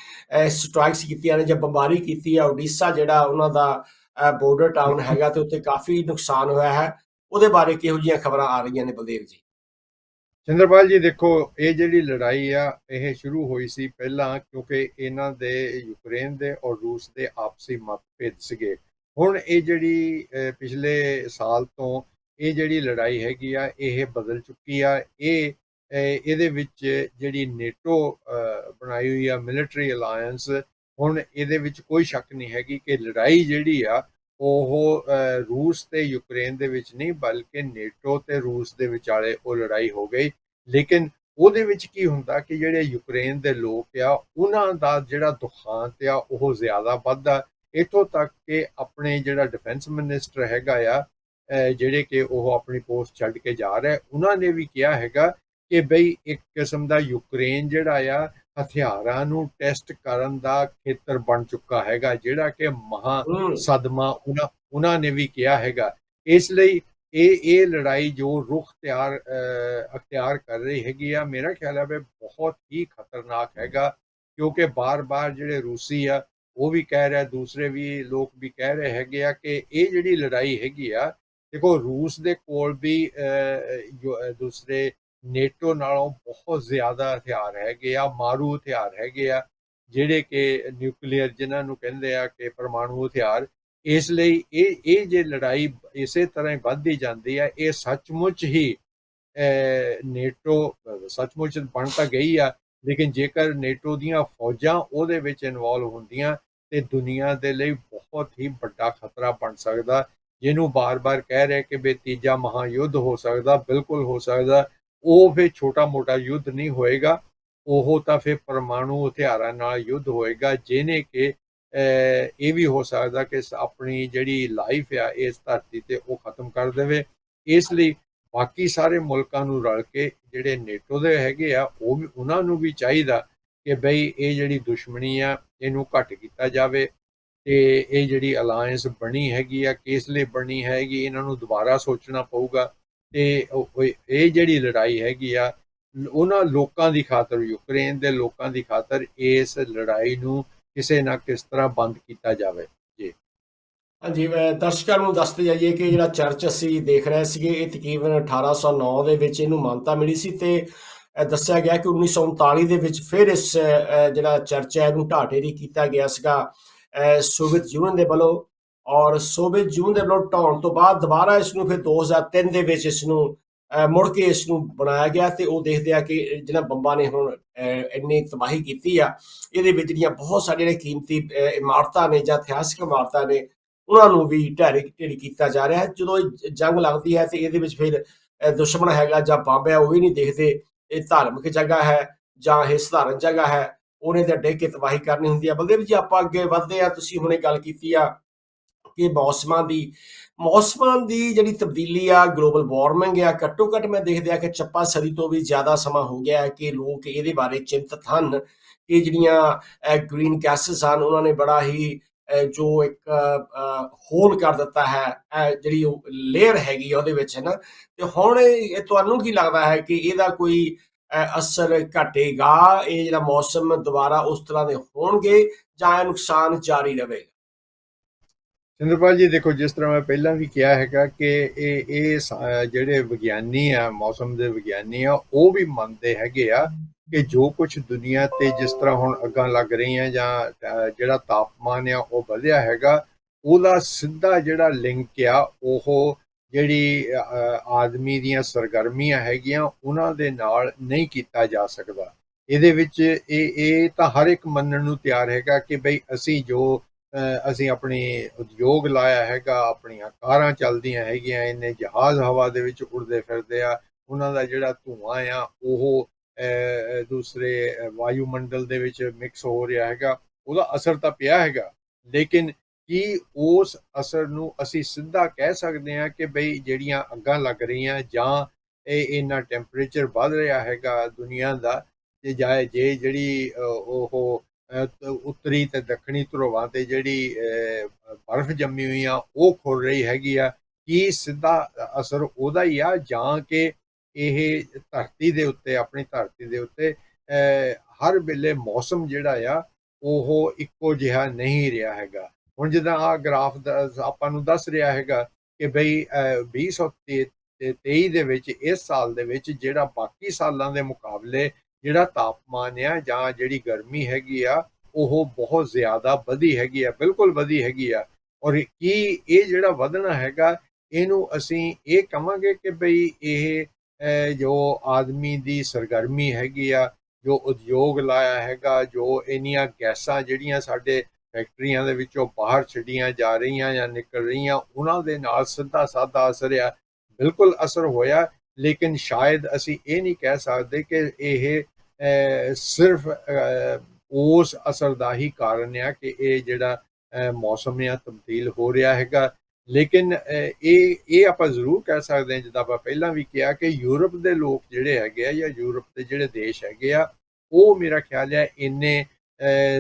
ਸਟ੍ਰਾਈਕਸ ਕੀਤੀਆਂ ਨੇ ਜਾਂ ਬੰਬਾਰੀ ਕੀਤੀ ਆ, ਓਡੀਸ਼ਾ ਜਿਹੜਾ ਉਹਨਾਂ ਦਾ ਬਾਰਡਰ ਟਾਊਨ ਹੈਗਾ, ਤੇ ਉੱਥੇ ਕਾਫੀ ਨੁਕਸਾਨ ਹੋਇਆ ਹੈ। ਉਹਦੇ ਬਾਰੇ ਕਿਹੋ ਜਿਹੀਆਂ ਖਬਰਾਂ ਆ ਰਹੀਆਂ ਨੇ ਬਲਦੇਵ ਜੀ? ਚੰਦਰਪਾਲ ਜੀ, ਦੇਖੋ ਇਹ ਜਿਹੜੀ ਲੜਾਈ ਆ ਇਹ ਸ਼ੁਰੂ ਹੋਈ ਸੀ ਪਹਿਲਾਂ ਕਿਉਂਕਿ ਇਹਨਾਂ ਦੇ ਯੂਕਰੇਨ ਦੇ ਔਰ ਰੂਸ ਦੇ ਆਪਸੀ ਮਤਭੇਦ ਸੀਗੇ। ਹੁਣ ਇਹ ਜਿਹੜੀ ਪਿਛਲੇ ਸਾਲ ਤੋਂ ਇਹ ਜਿਹੜੀ ਲੜਾਈ ਹੈਗੀ ਆ ਇਹ ਬਦਲ ਚੁੱਕੀ ਆ। ਇਹਦੇ ਵਿੱਚ ਜਿਹੜੀ ਨੇਟੋ ਬਣਾਈ ਹੋਈ ਆ ਮਿਲਟਰੀ ਅਲਾਇੰਸ, ਹੁਣ ਇਹਦੇ ਵਿੱਚ ਕੋਈ ਸ਼ੱਕ ਨਹੀਂ ਹੈਗੀ ਕਿ ਲੜਾਈ ਜਿਹੜੀ ਆ ਉਹ ਰੂਸ ਤੇ ਯੂਕਰੇਨ ਦੇ ਵਿੱਚ ਨਹੀਂ ਬਲਕਿ ਨੇਟੋ ਤੇ ਰੂਸ ਦੇ ਵਿਚਾਲੇ ਉਹ ਲੜਾਈ ਹੋ ਗਈ। ਲੇਕਿਨ ਉਹਦੇ ਵਿੱਚ ਕੀ ਹੁੰਦਾ ਕਿ ਜਿਹੜੇ ਯੂਕਰੇਨ ਦੇ ਲੋਕ ਆ ਉਹਨਾਂ ਦਾ ਜਿਹੜਾ ਦੁਖਾਂਤ ਆ ਉਹ ਜ਼ਿਆਦਾ ਵੱਧਦਾ। ਇੱਥੋਂ ਤੱਕ ਕਿ ਆਪਣੇ ਜਿਹੜਾ ਡਿਫੈਂਸ ਮਿਨਿਸਟਰ ਹੈਗਾ ਆ ਜਿਹੜੇ ਕਿ ਉਹ ਆਪਣੀ ਪੋਸਟ ਛੱਡ ਕੇ ਜਾ ਰਿਹਾ, ਉਹਨਾਂ ਨੇ ਵੀ ਕਿਹਾ ਹੈਗਾ ਕਿ ਬਈ ਇੱਕ ਕਿਸਮ ਦਾ ਯੂਕਰੇਨ ਜਿਹੜਾ ਆ ਹਥਿਆਰਾਂ ਨੂੰ ਟੈਸਟ ਕਰਨ ਦਾ ਖੇਤਰ ਬਣ ਚੁੱਕਾ ਹੈਗਾ, ਜਿਹੜਾ ਕਿ ਮਹਾ ਸਦਮਾ ਉਹਨਾਂ ਨੇ ਵੀ ਕਿਹਾ ਹੈਗਾ। ਇਸ ਲਈ ਇਹ ਲੜਾਈ ਜੋ ਰੁਖ ਅਖਤਿਆਰ ਕਰ ਰਹੀ ਹੈਗੀ ਆ, ਮੇਰਾ ਖਿਆਲ ਹੈ ਵੀ ਬਹੁਤ ਹੀ ਖਤਰਨਾਕ ਹੈਗਾ। ਕਿਉਂਕਿ ਬਾਰ-ਬਾਰ ਜਿਹੜੇ ਰੂਸੀ ਆ ਉਹ ਵੀ ਕਹਿ ਰਿਹਾ, ਦੂਸਰੇ ਵੀ ਲੋਕ ਵੀ ਕਹਿ ਰਹੇ ਹੈਗੇ ਆ ਕਿ ਇਹ ਜਿਹੜੀ ਲੜਾਈ ਹੈਗੀ ਆ, ਦੇਖੋ ਰੂਸ ਦੇ ਕੋਲ ਵੀ ਦੂਸਰੇ ਨੇਟੋ ਨਾਲੋਂ ਬਹੁਤ ਜ਼ਿਆਦਾ ਹਥਿਆਰ ਹੈਗੇ ਆ, ਮਾਰੂ ਹਥਿਆਰ ਹੈਗੇ ਆ, ਜਿਹੜੇ ਕਿ ਨਿਊਕਲੀਅਰ ਜਿਹਨਾਂ ਨੂੰ ਕਹਿੰਦੇ ਆ ਕਿ ਪਰਮਾਣੂ ਹਥਿਆਰ। ਇਸ ਲਈ ਇਹ ਜੇ ਲੜਾਈ ਇਸੇ ਤਰ੍ਹਾਂ ਹੀ ਵੱਧਦੀ ਜਾਂਦੀ ਆ, ਇਹ ਸੱਚਮੁੱਚ ਹੀ ਨੇਟੋ ਸੱਚਮੁੱਚ ਬਣ ਤਾਂ ਗਈ ਆ, ਲੇਕਿਨ ਜੇਕਰ ਨੇਟੋ ਦੀਆਂ ਫੌਜਾਂ ਉਹਦੇ ਵਿੱਚ ਇਨਵੋਲਵ ਹੁੰਦੀਆਂ ਤੇ ਦੁਨੀਆ ਦੇ ਲਈ ਬਹੁਤ ਹੀ ਵੱਡਾ ਖਤਰਾ ਬਣ ਸਕਦਾ, ਜਿਹਨੂੰ ਬਾਰ-ਬਾਰ ਕਹਿ ਰਹੇ ਕਿ ਵੀ ਤੀਜਾ ਮਹਾਯੁੱਧ ਹੋ ਸਕਦਾ, ਬਿਲਕੁਲ ਹੋ ਸਕਦਾ। ਉਹ ਫਿਰ ਛੋਟਾ-ਮੋਟਾ ਯੁੱਧ ਨਹੀਂ ਹੋਏਗਾ, ਉਹ ਤਾਂ ਫਿਰ ਪਰਮਾਣੂ ਹਥਿਆਰਾਂ ਨਾਲ ਯੁੱਧ ਹੋਏਗਾ, ਜਿਹਨੇ ਕਿ ਇਹ ਵੀ ਹੋ ਸਕਦਾ ਕਿ ਆਪਣੀ ਜਿਹੜੀ ਲਾਈਫ ਆ ਇਸ ਧਰਤੀ ਤੇ ਉਹ ਖਤਮ ਕਰ ਦੇਵੇ। ਇਸ ਲਈ ਬਾਕੀ ਸਾਰੇ ਮੁਲਕਾਂ ਨੂੰ ਰਲ ਕੇ ਜਿਹੜੇ ਨੇਟੋ ਦੇ ਹੈਗੇ ਆ ਉਹ ਵੀ, ਉਹਨਾਂ ਨੂੰ ਵੀ ਚਾਹੀਦਾ ਕਿ ਬਈ ਇਹ ਜਿਹੜੀ ਦੁਸ਼ਮਣੀ ਆ ਇਹਨੂੰ ਘੱਟ ਕੀਤਾ ਜਾਵੇ ਤੇ ਇਹ ਜਿਹੜੀ ਅਲਾਇੰਸ ਬਣੀ ਹੈਗੀ ਆ ਕਿਸ ਲਈ ਬਣੀ ਹੈਗੀ, ਇਹਨਾਂ ਨੂੰ ਦੁਬਾਰਾ ਸੋਚਣਾ ਪਊਗਾ। ਤੇ ਇਹ ਜਿਹੜੀ ਲੜਾਈ ਹੈਗੀ ਆ ਉਹਨਾਂ ਲੋਕਾਂ ਦੀ ਖਾਤਰ, ਯੂਕਰੇਨ ਦੇ ਲੋਕਾਂ ਦੀ ਖਾਤਰ, ਇਸ ਲੜਾਈ ਨੂੰ ਕਿਸੇ ਨਾ ਕਿਸ ਤਰ੍ਹਾਂ ਬੰਦ ਕੀਤਾ ਜਾਵੇ ਜੀ। ਹਾਂਜੀ, ਦਰਸ਼ਕਾਂ ਨੂੰ ਦੱਸਦੇ ਜਾਈਏ ਕਿ ਜਿਹੜਾ ਚਰਚ ਅਸੀਂ ਦੇਖ ਰਹੇ ਸੀਗੇ ਇਹ ਤਕਰੀਬਨ 1809 ਦੇ ਵਿੱਚ ਇਹਨੂੰ ਮਾਨਤਾ ਮਿਲੀ ਸੀ ਤੇ ਦੱਸਿਆ ਗਿਆ ਕਿ 1939 ਦੇ ਵਿੱਚ ਫਿਰ ਇਸ ਜਿਹੜਾ ਚਰਚ ਹੈ ਇਹਨੂੰ ਢਾਹ ਢੇਰੀ ਕੀਤਾ ਗਿਆ ਸੀਗਾ ਸੋਵੀਅਤ ਯੂਨੀਅਨ ਦੇ ਵੱਲੋਂ। ਔਰ ਸੋਵੀਅਤ ਯੂਨੀਅਨ ਦੇ ਵੱਲੋਂ ਢਾਉਣ ਤੋਂ ਬਾਅਦ ਦੁਬਾਰਾ ਇਸ ਨੂੰ ਫਿਰ 2003 ਦੇ ਵਿੱਚ ਇਸ ਨੂੰ ਮੁੜ ਕੇ ਇਸ ਨੂੰ ਬਣਾਇਆ ਗਿਆ ਤੇ ਉਹ ਦੇਖਦੇ ਆ ਕਿ ਜਿਹਨਾਂ ਬੰਬਾਂ ਨੇ ਹੁਣ ਇੰਨੀ ਤਬਾਹੀ ਕੀਤੀ ਆ, ਇਹਦੇ ਵਿੱਚ ਜਿਹੜੀਆਂ ਬਹੁਤ ਸਾਰੀਆਂ ਜਿਹੜੀਆਂ ਕੀਮਤੀ ਇਮਾਰਤਾਂ ਨੇ ਜਾਂ ਇਤਿਹਾਸਕ ਇਮਾਰਤਾਂ ਨੇ ਉਹਨਾਂ ਨੂੰ ਵੀ ਢੇਰੀ ਕੀਤਾ ਜਾ ਰਿਹਾ ਹੈ। ਜਦੋਂ ਜੰਗ ਲੱਗਦੀ ਹੈ ਤੇ ਇਹਦੇ ਵਿੱਚ ਫਿਰ ਦੁਸ਼ਮਣ ਹੈਗਾ ਜਾਂ ਬੰਬ ਹੈ ਉਹ ਵੀ ਨਹੀਂ ਦੇਖਦੇ ਇਹ ਧਾਰਮਿਕ ਜਗ੍ਹਾ ਹੈ ਜਾਂ ਇਹ ਸਧਾਰਨ ਜਗ੍ਹਾ ਹੈ, ਉਹਨੇ ਤਾਂ ਡਿੱਗ ਕੇ ਤਬਾਹੀ ਕਰਨੀ ਹੁੰਦੀ ਹੈ। ਬਲਦੇਵ ਜੀ, ਆਪਾਂ ਅੱਗੇ ਵਧਦੇ ਆ, ਤੁਸੀਂ ਹੁਣੇ ਗੱਲ ਕੀਤੀ ਆ ਕਿ ਮੌਸਮਾਂ ਦੀ ਜਿਹੜੀ ਤਬਦੀਲੀ ਆ, ਗਲੋਬਲ ਵਾਰਮਿੰਗ ਆ, ਘੱਟੋ ਘੱਟ ਮੈਂ ਦੇਖਦੇ ਆ ਕਿ ਚੱਪਾ ਸਦੀ ਤੋਂ ਵੀ ਜ਼ਿਆਦਾ ਸਮਾਂ ਹੋ ਗਿਆ ਹੈ ਕਿ ਲੋਕ ਇਹਦੇ ਬਾਰੇ ਚਿੰਤਤ ਹਨ ਕਿ ਜਿਹੜੀਆਂ ਗ੍ਰੀਨ ਗੈਸਿਸ ਹਨ ਉਹਨਾਂ ਨੇ ਬੜਾ ਹੀ ਜੋ ਇੱਕ ਹੋਲ ਕਰ ਦਿੱਤਾ ਹੈ, ਜਿਹੜੀ ਉਹ ਲੇਅਰ ਹੈਗੀ ਆ ਉਹਦੇ ਵਿੱਚ, ਹੈ ਨਾ। ਤੇ ਹੁਣ ਤੁਹਾਨੂੰ ਕੀ ਲੱਗਦਾ ਹੈ ਕਿ ਇਹਦਾ ਕੋਈ ਅਸਰ ਘਟੇਗਾ, ਇਹ ਜਿਹੜਾ ਮੌਸਮ ਦੁਬਾਰਾ ਉਸ ਤਰ੍ਹਾਂ ਦੇ ਹੋਣਗੇ ਜਾਂ ਇਹ ਨੁਕਸਾਨ ਜਾਰੀ ਰਹੇਗਾ? ਸਿੰਦਰਪਾਲ ਜੀ, ਦੇਖੋ, ਜਿਸ ਤਰ੍ਹਾਂ ਮੈਂ ਪਹਿਲਾਂ ਵੀ ਕਿਹਾ ਹੈਗਾ ਕਿ ਇਹ ਜਿਹੜੇ ਵਿਗਿਆਨੀ ਆ, ਮੌਸਮ ਦੇ ਵਿਗਿਆਨੀ ਆ, ਉਹ ਵੀ ਮੰਨਦੇ ਹੈਗੇ ਆ ਕਿ ਜੋ ਕੁਝ ਦੁਨੀਆ ਤੇ ਜਿਸ ਤਰ੍ਹਾਂ ਹੁਣ ਅੱਗਾਂ ਲੱਗ ਰਹੀਆਂ ਜਾਂ ਜਿਹੜਾ ਤਾਪਮਾਨ ਆ ਉਹ ਵਧਿਆ ਹੈਗਾ, ਉਹਦਾ ਸਿੱਧਾ ਜਿਹੜਾ ਲਿੰਕ ਆ ਉਹ ਜਿਹੜੀ ਆਦਮੀ ਦੀਆਂ ਸਰਗਰਮੀਆਂ ਹੈਗੀਆਂ ਉਹਨਾਂ ਦੇ ਨਾਲ ਨਹੀਂ ਕੀਤਾ ਜਾ ਸਕਦਾ। ਇਹਦੇ ਵਿੱਚ ਇਹ ਤਾਂ ਹਰ ਇੱਕ ਮੰਨਣ ਨੂੰ ਤਿਆਰ ਹੈਗਾ ਕਿ ਬਈ ਅਸੀਂ ਆਪਣੀ ਉਦਯੋਗ ਲਾਇਆ ਹੈਗਾ, ਆਪਣੀਆਂ ਕਾਰਾਂ ਚੱਲਦੀਆਂ ਹੈਗੀਆਂ, ਇੰਨੇ ਜਹਾਜ਼ ਹਵਾ ਦੇ ਵਿੱਚ ਉੜਦੇ ਫਿਰਦੇ ਆ, ਉਹਨਾਂ ਦਾ ਜਿਹੜਾ ਧੂੰਆਂ ਆ ਉਹ ਦੂਸਰੇ ਵਾਯੂਮੰਡਲ ਦੇ ਵਿੱਚ ਮਿਕਸ ਹੋ ਰਿਹਾ ਹੈਗਾ, ਉਹਦਾ ਅਸਰ ਤਾਂ ਪਿਆ ਹੈਗਾ। ਲੇਕਿਨ ਕੀ ਉਸ ਅਸਰ ਨੂੰ ਅਸੀਂ ਸਿੱਧਾ ਕਹਿ ਸਕਦੇ ਹਾਂ ਕਿ ਬਈ ਜਿਹੜੀਆਂ ਅੱਗਾਂ ਲੱਗ ਰਹੀਆਂ ਜਾਂ ਇਹ ਇੰਨਾ ਟੈਂਪਰੇਚਰ ਵੱਧ ਰਿਹਾ ਹੈਗਾ ਦੁਨੀਆ ਦਾ, ਤੇ ਜੇ ਜਿਹੜੀ ਉਹ ਉੱਤਰੀ ਤੇ ਦੱਖਣੀ ਧਰੁਵਾਂ ਤੇ ਜਿਹੜੀ ਬਰਫ਼ ਜੰਮੀ ਹੋਈ ਆ ਉਹ ਖੁਰ ਰਹੀ ਹੈਗੀ ਆ, ਕੀ ਸਿੱਧਾ ਅਸਰ ਉਹਦਾ ਹੀ ਆ ਜਾਂ ਕਿ ਇਹ ਧਰਤੀ ਦੇ ਉੱਤੇ, ਆਪਣੀ ਧਰਤੀ ਦੇ ਉੱਤੇ ਹਰ ਵੇਲੇ ਮੌਸਮ ਜਿਹੜਾ ਆ ਉਹ ਇੱਕੋ ਜਿਹਾ ਨਹੀਂ ਰਿਹਾ ਹੈਗਾ। ਹੁਣ ਜਿੱਦਾਂ ਆਹ ਗ੍ਰਾਫ ਆਪਾਂ ਨੂੰ ਦੱਸ ਰਿਹਾ ਹੈਗਾ ਕਿ ਬਈ 2023 ਦੇ ਵਿੱਚ, ਇਸ ਸਾਲ ਦੇ ਵਿੱਚ, ਜਿਹੜਾ ਬਾਕੀ ਸਾਲਾਂ ਦੇ ਮੁਕਾਬਲੇ ਜਿਹੜਾ ਤਾਪਮਾਨ ਆ ਜਾਂ ਜਿਹੜੀ ਗਰਮੀ ਹੈਗੀ ਆ ਉਹ ਬਹੁਤ ਜ਼ਿਆਦਾ ਵਧੀ ਹੈਗੀ ਆ, ਬਿਲਕੁਲ ਵਧੀ ਹੈਗੀ ਆ। ਔਰ ਕੀ ਇਹ ਜਿਹੜਾ ਵਧਣਾ ਹੈਗਾ ਇਹਨੂੰ ਅਸੀਂ ਇਹ ਕਵਾਂਗੇ ਕਿ ਬਈ ਇਹ ਜੋ ਆਦਮੀ ਦੀ ਸਰਗਰਮੀ ਹੈਗੀ ਆ, ਜੋ ਉਦਯੋਗ ਲਾਇਆ ਹੈਗਾ, ਜੋ ਇੰਨੀਆਂ ਗੈਸਾਂ ਜਿਹੜੀਆਂ ਸਾਡੇ ਫੈਕਟਰੀਆਂ ਦੇ ਵਿੱਚੋਂ ਬਾਹਰ ਛੱਡੀਆਂ ਜਾ ਰਹੀਆਂ ਜਾਂ ਨਿਕਲ ਰਹੀਆਂ, ਉਹਨਾਂ ਦੇ ਨਾਲ ਸਿੱਧਾ ਸਾਦਾ ਅਸਰ ਆ? ਬਿਲਕੁਲ ਅਸਰ ਹੋਇਆ, ਲੇਕਿਨ ਸ਼ਾਇਦ ਅਸੀਂ ਇਹ ਨਹੀਂ ਕਹਿ ਸਕਦੇ ਕਿ ਇਹ ਸਿਰਫ ਉਸ ਅਸਰ ਦਾ ਹੀ ਕਾਰਨ ਆ ਕਿ ਇਹ ਜਿਹੜਾ ਮੌਸਮ ਆ ਤਬਦੀਲ ਹੋ ਰਿਹਾ ਹੈਗਾ। ਲੇਕਿਨ ਇਹ ਆਪਾਂ ਜ਼ਰੂਰ ਕਹਿ ਸਕਦੇ ਹਾਂ, ਜਿੱਦਾਂ ਆਪਾਂ ਪਹਿਲਾਂ ਵੀ ਕਿਹਾ, ਕਿ ਯੂਰਪ ਦੇ ਲੋਕ ਜਿਹੜੇ ਹੈਗੇ ਆ ਜਾਂ ਯੂਰਪ ਦੇ ਜਿਹੜੇ ਦੇਸ਼ ਹੈਗੇ ਆ, ਉਹ ਮੇਰਾ ਖਿਆਲ ਹੈ ਇੰਨੇ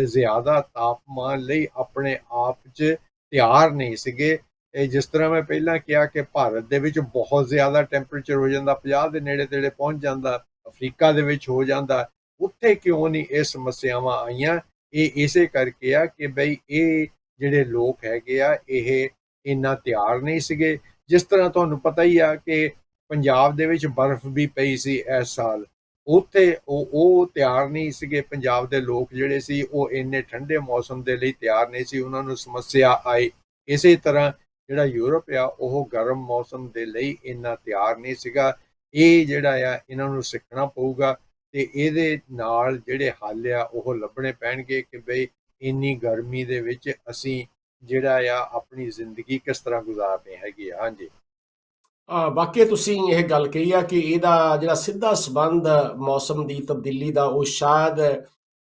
ਜ਼ਿਆਦਾ ਤਾਪਮਾਨ ਲਈ ਆਪਣੇ ਆਪ 'ਚ ਤਿਆਰ ਨਹੀਂ ਸੀਗੇ। ਜਿਸ ਤਰ੍ਹਾਂ ਮੈਂ ਪਹਿਲਾਂ ਕਿਹਾ ਕਿ ਭਾਰਤ ਦੇ ਵਿੱਚ ਬਹੁਤ ਜ਼ਿਆਦਾ ਟੈਂਪਰੇਚਰ ਹੋ ਜਾਂਦਾ, 50 ਦੇ ਨੇੜੇ ਤੇੜੇ ਪਹੁੰਚ ਜਾਂਦਾ, ਅਫਰੀਕਾ ਦੇ ਵਿੱਚ ਹੋ ਜਾਂਦਾ, ਉੱਥੇ ਕਿਉਂ ਨਹੀਂ ਇਹ ਸਮੱਸਿਆਵਾਂ ਆਈਆਂ? ਇਹ ਇਸੇ ਕਰਕੇ ਆ ਕਿ ਬਈ ਇਹ ਜਿਹੜੇ ਲੋਕ ਹੈਗੇ ਆ ਇਹ ਇੰਨਾ ਤਿਆਰ ਨਹੀਂ ਸੀਗੇ। ਜਿਸ ਤਰ੍ਹਾਂ ਤੁਹਾਨੂੰ ਪਤਾ ਹੀ ਆ ਕਿ ਪੰਜਾਬ ਦੇ ਵਿੱਚ ਬਰਫ਼ ਵੀ ਪਈ ਸੀ ਇਸ ਸਾਲ, ਉੱਥੇ ਉਹ ਤਿਆਰ ਨਹੀਂ ਸੀਗੇ। ਪੰਜਾਬ ਦੇ ਲੋਕ ਜਿਹੜੇ ਸੀ ਉਹ ਇੰਨੇ ਠੰਡੇ ਮੌਸਮ ਦੇ ਲਈ ਤਿਆਰ ਨਹੀਂ ਸੀ, ਉਹਨਾਂ ਨੂੰ ਸਮੱਸਿਆ ਆਈ। ਇਸੇ ਤਰ੍ਹਾਂ ਜਿਹੜਾ ਯੂਰਪ ਆ ਉਹ ਗਰਮ ਮੌਸਮ ਦੇ ਲਈ ਇੰਨਾ ਤਿਆਰ ਨਹੀਂ ਸੀਗਾ। ਇਹ ਜਿਹੜਾ ਆ ਇਹਨਾਂ ਨੂੰ ਸਿੱਖਣਾ ਪਊਗਾ ਤੇ ਇਹਦੇ ਨਾਲ ਜਿਹੜੇ ਹੱਲ ਆ ਉਹ ਲੱਭਣੇ ਪੈਣਗੇ ਕਿ ਬਈ ਇੰਨੀ ਗਰਮੀ ਦੇ ਵਿੱਚ ਅਸੀਂ ਜਿਹੜਾ ਆ ਆਪਣੀ ਜ਼ਿੰਦਗੀ ਕਿਸ ਤਰ੍ਹਾਂ ਗੁਜ਼ਾਰਨੀ ਹੈਗੀ ਆ। ਹਾਂਜੀ। ਵਾਕਈ ਤੁਸੀਂ ਇਹ ਗੱਲ ਕਹੀ ਆ ਕਿ ਇਹਦਾ ਜਿਹੜਾ ਸਿੱਧਾ ਸੰਬੰਧ ਮੌਸਮ ਦੀ ਤਬਦੀਲੀ ਦਾ ਉਹ ਸ਼ਾਇਦ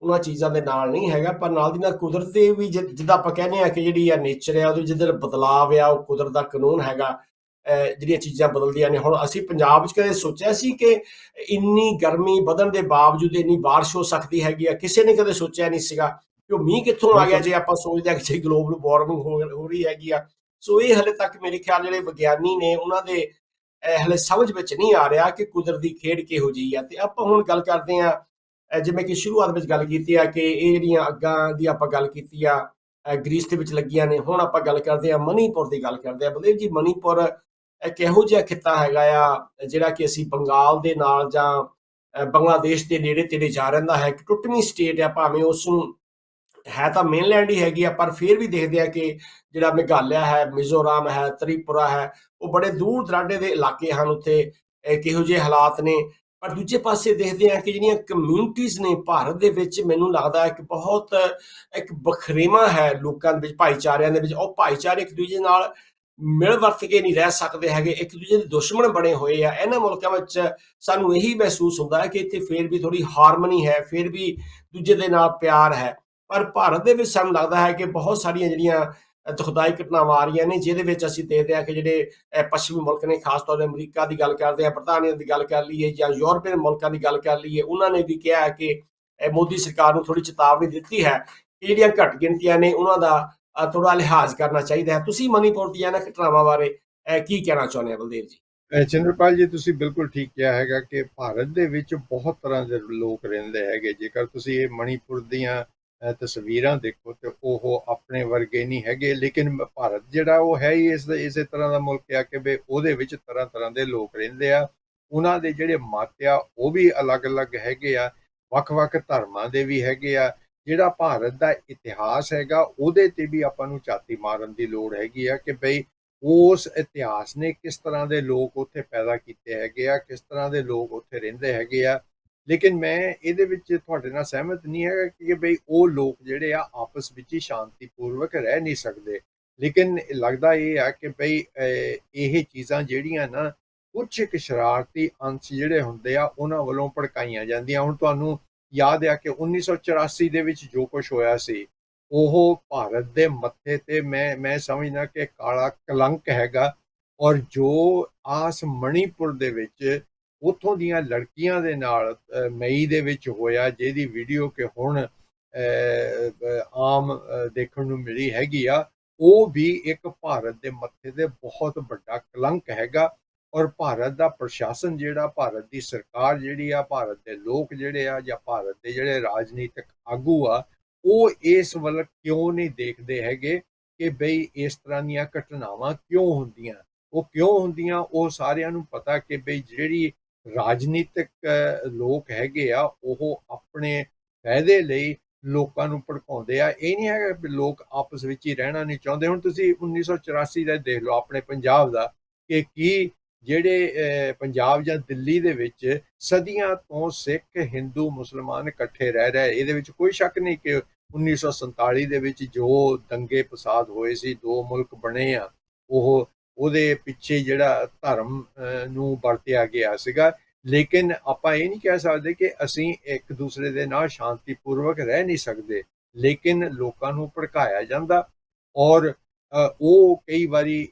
ਉਹਨਾਂ ਚੀਜ਼ਾਂ ਦੇ ਨਾਲ ਨਹੀਂ ਹੈਗਾ, ਪਰ ਨਾਲ ਦੀ ਨਾਲ ਕੁਦਰਤੀ ਵੀ ਜਿੱਦਾਂ ਆਪਾਂ ਕਹਿੰਦੇ ਆ ਕਿ ਜਿਹੜੀ ਆ ਨੇਚਰ ਆ ਉਹਦੇ ਜਿੱਧਰ ਬਦਲਾਵ ਆ ਉਹ ਕੁਦਰਤ ਦਾ ਕਾਨੂੰਨ ਹੈਗਾ। ਜਿਹੜੀਆਂ ਚੀਜ਼ਾਂ ਬਦਲਦੀਆਂ ਨੇ, ਹੁਣ ਅਸੀਂ ਪੰਜਾਬ 'ਚ ਕਦੇ ਸੋਚਿਆ ਸੀ ਕਿ ਇੰਨੀ ਗਰਮੀ ਵਧਣ ਦੇ ਬਾਵਜੂਦ ਇੰਨੀ ਬਾਰਿਸ਼ ਹੋ ਸਕਦੀ ਹੈਗੀ ਆ? ਕਿਸੇ ਨੇ ਕਦੇ ਸੋਚਿਆ ਨਹੀਂ ਸੀਗਾ ਕਿ ਉਹ ਮੀਂਹ ਕਿੱਥੋਂ ਆ ਗਿਆ, ਬਿਲਕੁਲ। ਜੇ ਆਪਾਂ ਸੋਚਦੇ ਆ ਕਿ ਜੇ ਗਲੋਬਲ ਵਾਰਮਿੰਗ ਹੋ ਰਹੀ ਹੈਗੀ ਆ। ਸੋ ਇਹ ਹਲੇ ਤੱਕ ਮੇਰੇ ਖਿਆਲ ਜਿਹੜੇ ਵਿਗਿਆਨੀ ਨੇ ਉਹਨਾਂ ਦੇ ਹਲੇ ਸਮਝ ਵਿੱਚ ਨਹੀਂ ਆ ਰਿਹਾ ਕਿ ਕੁਦਰਤ ਦੀ ਖੇਡ ਕਿਹੋ ਜਿਹੀ ਆ। ਤੇ ਆਪਾਂ ਹੁਣ ਗੱਲ ਕਰਦੇ ਆ, ਜਿਵੇਂ ਕਿ ਸ਼ੁਰੂਆਤ ਵਿੱਚ ਗੱਲ ਕੀਤੀ ਆ ਕਿ ਇਹ ਜਿਹੜੀਆਂ ਅੱਗਾਂ ਦੀ ਆਪਾਂ ਗੱਲ ਕੀਤੀ ਆ ਗ੍ਰੀਸ ਦੇ ਵਿੱਚ ਲੱਗੀਆਂ ਨੇ, ਹੁਣ ਆਪਾਂ ਗੱਲ ਕਰਦੇ ਆ ਮਣੀਪੁਰ ਦੀ ਗੱਲ ਕਰਦੇ ਆ। ਬਲਦੇਵ ਜੀ, ਮਣੀਪੁਰ ਇੱਕ ਇਹੋ ਜਿਹਾ ਖਿੱਤਾ ਹੈਗਾ ਆ ਜਿਹੜਾ ਕਿ ਅਸੀਂ ਬੰਗਾਲ ਦੇ ਨਾਲ ਜਾਂ ਬੰਗਲਾਦੇਸ਼ ਦੇ ਨੇੜੇ ਤੇੜੇ ਜਾ ਰਹਿੰਦਾ ਹੈ। ਇੱਕ ਟੁੱਟਵੀਂ ਸਟੇਟ ਆ, ਭਾਵੇਂ ਉਸ ਨੂੰ ਹੈ ਤਾਂ ਮੇਨਲੈਂਡ ਹੀ ਹੈਗੀ ਆ, ਪਰ ਫਿਰ ਵੀ ਦੇਖਦੇ ਆ ਕਿ ਜਿਹੜਾ ਮੇਘਾਲਿਆ ਹੈ, ਮਿਜ਼ੋਰਮ ਹੈ, ਤ੍ਰਿਪੁਰਾ ਹੈ, ਉਹ ਬੜੇ ਦੂਰ ਦਰਾਡੇ ਦੇ ਇਲਾਕੇ ਹਨ। ਉੱਥੇ ਕਿਹੋ ਜਿਹੇ ਹਾਲਾਤ ਨੇ। ਪਰ ਦੂਜੇ ਪਾਸੇ ਦੇਖਦੇ ਆ ਕਿ ਜਿਹੜੀਆਂ ਕਮਿਊਨਿਟੀਜ਼ ਨੇ ਭਾਰਤ ਦੇ ਵਿੱਚ, ਮੈਨੂੰ ਲੱਗਦਾ ਇੱਕ ਬਹੁਤ ਇੱਕ ਵਖਰੇਵਾਂ ਹੈ ਲੋਕਾਂ ਦੇ ਵਿੱਚ, ਭਾਈਚਾਰਿਆਂ ਦੇ ਵਿੱਚ। ਉਹ ਭਾਈਚਾਰੇ ਇੱਕ ਦੂਜੇ ਨਾਲ ਮਿਲ ਵਰਤ ਕੇ ਨਹੀਂ ਰਹਿ ਸਕਦੇ ਹੈਗੇ, ਇੱਕ ਦੂਜੇ ਦੇ ਦੁਸ਼ਮਣ ਬਣੇ ਹੋਏ ਆ। ਇਹਨਾਂ ਮੁਲਕਾਂ ਵਿੱਚ ਸਾਨੂੰ ਇਹੀ ਮਹਿਸੂਸ ਹੁੰਦਾ ਹੈ ਕਿ ਇੱਥੇ ਫਿਰ ਵੀ ਥੋੜੀ ਹਾਰਮਨੀ ਹੈ, ਫਿਰ ਵੀ ਦੂਜੇ ਦੇ ਨਾਲ ਪਿਆਰ ਹੈ। ਪਰ ਭਾਰਤ ਦੇ ਵਿੱਚ ਸਾਨੂੰ ਲੱਗਦਾ ਹੈ ਕਿ ਬਹੁਤ ਸਾਰੀਆਂ ਜਿਹੜੀਆਂ ਦੁਖਦਾਈ ਘਟਨਾਵਾਂ ਆ ਰਹੀਆਂ ਨੇ, ਜਿਹਦੇ ਵਿੱਚ ਅਸੀਂ ਦੇਖਦੇ ਹਾਂ ਕਿ ਜਿਹੜੇ ਪੱਛਮੀ ਮੁਲਕ ਨੇ, ਖਾਸ ਤੌਰ 'ਤੇ ਅਮਰੀਕਾ ਦੀ ਗੱਲ ਕਰਦੇ ਆ, ਬਰਤਾਨੀਆ ਦੀ ਗੱਲ ਕਰ ਲਈਏ ਜਾਂ ਯੂਰਪੀਅਨ ਮੁਲਕਾਂ ਦੀ ਗੱਲ ਕਰ ਲਈਏ, ਉਹਨਾਂ ਨੇ ਵੀ ਕਿਹਾ ਹੈ ਕਿ ਮੋਦੀ ਸਰਕਾਰ ਨੂੰ ਥੋੜੀ ਚੇਤਾਵਨੀ ਦਿੱਤੀ ਹੈ ਕਿ ਜਿਹੜੀਆਂ ਘੱਟ ਗਿਣਤੀਆਂ ਨੇ ਉਹਨਾਂ ਦਾ ਥੋੜਾ ਲਿਹਾਜ਼ ਕਰਨਾ ਚਾਹੀਦਾ ਹੈ। ਤੁਸੀਂ ਮਣੀਪੁਰ ਦੀਆਂ ਇਹਨਾਂ ਘਟਨਾਵਾਂ ਬਾਰੇ ਕੀ ਕਹਿਣਾ ਚਾਹੁੰਦੇ ਆ ਬਲਦੇਵ ਜੀ? ਚੰਦਰਪਾਲ ਜੀ, ਤੁਸੀਂ ਬਿਲਕੁਲ ਠੀਕ ਕਿਹਾ ਹੈਗਾ ਕਿ ਭਾਰਤ ਦੇ ਵਿੱਚ ਬਹੁਤ ਤਰ੍ਹਾਂ ਦੇ ਲੋਕ ਰਹਿੰਦੇ ਹੈਗੇ। ਜੇਕਰ ਤੁਸੀਂ ਇਹ ਮਣੀਪੁਰ ਦੀਆਂ ਤਸਵੀਰਾਂ ਦੇਖੋ ਤੇ ਉਹ ਆਪਣੇ ਵਰਗੇ ਨਹੀਂ ਹੈਗੇ, ਲੇਕਿਨ ਭਾਰਤ ਜਿਹੜਾ ਉਹ ਹੈ ਹੀ ਇਸੇ ਤਰ੍ਹਾਂ ਦਾ ਮੁਲਕ ਆ ਕਿ ਵੀ ਉਹਦੇ ਵਿੱਚ ਤਰ੍ਹਾਂ ਤਰ੍ਹਾਂ ਦੇ ਲੋਕ ਰਹਿੰਦੇ ਆ। ਉਹਨਾਂ ਦੇ ਜਿਹੜੇ ਮਤ ਆ ਉਹ ਵੀ ਅਲੱਗ-ਅਲੱਗ ਹੈਗੇ ਆ, ਵੱਖ-ਵੱਖ ਧਰਮਾਂ ਦੇ ਵੀ ਹੈਗੇ ਆ। ਜਿਹੜਾ ਭਾਰਤ ਦਾ ਇਤਿਹਾਸ ਹੈਗਾ ਉਹਦੇ ਤੇ ਵੀ ਆਪਾਂ ਨੂੰ ਝਾਤੀ ਮਾਰਨ ਦੀ ਲੋੜ ਹੈਗੀ ਆ ਕਿ ਬਈ ਉਸ ਇਤਿਹਾਸ ਨੇ ਕਿਸ ਤਰ੍ਹਾਂ ਦੇ ਲੋਕ ਉੱਥੇ ਪੈਦਾ ਕੀਤੇ ਹੈਗੇ ਆ, ਕਿਸ ਤਰ੍ਹਾਂ ਦੇ ਲੋਕ ਉੱਥੇ ਰਹਿੰਦੇ ਹੈਗੇ ਆ। ਲੇਕਿਨ ਮੈਂ ਇਹਦੇ ਵਿੱਚ ਤੁਹਾਡੇ ਨਾਲ ਸਹਿਮਤ ਨਹੀਂ ਹੈਗਾ ਕਿ ਬਈ ਉਹ ਲੋਕ ਜਿਹੜੇ ਆ ਆਪਸ ਵਿੱਚ ਹੀ ਸ਼ਾਂਤੀਪੂਰਵਕ ਰਹਿ ਨਹੀਂ ਸਕਦੇ। ਲੇਕਿਨ ਲੱਗਦਾ ਇਹ ਆ ਕਿ ਬਈ ਇਹ ਚੀਜ਼ਾਂ ਜਿਹੜੀਆਂ ਨਾ ਕੁਛ ਇੱਕ ਸ਼ਰਾਰਤੀ ਅੰਸ਼ ਜਿਹੜੇ ਹੁੰਦੇ ਆ ਉਹਨਾਂ ਵੱਲੋਂ ਭੜਕਾਈਆਂ ਜਾਂਦੀਆਂ। ਹੁਣ ਤੁਹਾਨੂੰ ਯਾਦ ਆ ਕਿ 1984 ਦੇ ਵਿੱਚ ਜੋ ਕੁਛ ਹੋਇਆ ਸੀ, ਉਹ ਭਾਰਤ ਦੇ ਮੱਥੇ ਤੇ ਮੈਂ ਸਮਝਦਾ ਕਿ ਕਾਲਾ ਕਲੰਕ ਹੈਗਾ। ਔਰ ਜੋ ਆਸ ਮਣੀਪੁਰ ਦੇ ਵਿੱਚ ਉੱਥੋਂ ਦੀਆਂ ਲੜਕੀਆਂ ਦੇ ਨਾਲ ਮਈ ਦੇ ਵਿੱਚ ਹੋਇਆ, ਜਿਹਦੀ ਵੀਡੀਓ ਕਿ ਹੁਣ ਆਮ ਦੇਖਣ ਨੂੰ ਮਿਲੀ ਹੈਗੀ ਆ, ਉਹ ਵੀ ਇੱਕ ਭਾਰਤ ਦੇ ਮੱਥੇ ਤੇ ਬਹੁਤ ਵੱਡਾ ਕਲੰਕ ਹੈਗਾ। ਔਰ ਭਾਰਤ ਦਾ ਪ੍ਰਸ਼ਾਸਨ ਜਿਹੜਾ, ਭਾਰਤ ਦੀ ਸਰਕਾਰ ਜਿਹੜੀ ਆ, ਭਾਰਤ ਦੇ ਲੋਕ ਜਿਹੜੇ ਆ, ਜਾਂ ਭਾਰਤ ਦੇ ਜਿਹੜੇ ਰਾਜਨੀਤਿਕ ਆਗੂ ਆ, ਉਹ ਇਸ ਵੱਲ ਕਿਉਂ ਨਹੀਂ ਦੇਖਦੇ ਹੈਗੇ ਕਿ ਬਈ ਇਸ ਤਰ੍ਹਾਂ ਦੀਆਂ ਘਟਨਾਵਾਂ ਕਿਉਂ ਹੁੰਦੀਆਂ। ਉਹ ਕਿਉਂ ਹੁੰਦੀਆਂ, ਉਹ ਸਾਰਿਆਂ ਨੂੰ ਪਤਾ ਕਿ ਬਈ ਜਿਹੜੀ ਰਾਜਨੀਤਿਕ ਲੋਕ ਹੈਗੇ ਆ ਉਹ ਆਪਣੇ ਫਾਇਦੇ ਲਈ ਲੋਕਾਂ ਨੂੰ ਭੜਕਾਉਂਦੇ ਆ। ਇਹ ਨਹੀਂ ਹੈਗਾ ਕਿ ਲੋਕ ਆਪਸ ਵਿੱਚ ਹੀ ਰਹਿਣਾ ਨਹੀਂ ਚਾਹੁੰਦੇ। ਹੁਣ ਤੁਸੀਂ 1984 ਦਾ ਦੇਖ ਲਓ ਆਪਣੇ ਪੰਜਾਬ ਦਾ, ਕਿ ਕੀ ਜਿਹੜੇ ਪੰਜਾਬ ਜਾਂ ਦਿੱਲੀ ਦੇ ਵਿੱਚ ਸਦੀਆਂ ਤੋਂ ਸਿੱਖ, ਹਿੰਦੂ, ਮੁਸਲਮਾਨ ਇਕੱਠੇ ਰਹਿ ਰਹੇ। ਇਹਦੇ ਵਿੱਚ ਕੋਈ ਸ਼ੱਕ ਨਹੀਂ ਕਿ 1947 ਦੇ ਵਿੱਚ ਜੋ ਦੰਗੇ ਫਸਾਦ ਹੋਏ ਸੀ, ਦੋ ਮੁਲਕ ਬਣੇ ਆ, ਉਹਦੇ ਪਿੱਛੇ ਜਿਹੜਾ ਧਰਮ ਨੂੰ ਵਰਤਿਆ ਗਿਆ ਸੀਗਾ। ਲੇਕਿਨ ਆਪਾਂ ਇਹ ਨਹੀਂ ਕਹਿ ਸਕਦੇ ਕਿ ਅਸੀਂ ਇੱਕ ਦੂਸਰੇ ਦੇ ਨਾਲ ਸ਼ਾਂਤੀਪੂਰਵਕ ਰਹਿ ਨਹੀਂ ਸਕਦੇ। ਲੇਕਿਨ ਲੋਕਾਂ ਨੂੰ ਭੜਕਾਇਆ ਜਾਂਦਾ, ਔਰ ਉਹ ਕਈ ਵਾਰੀ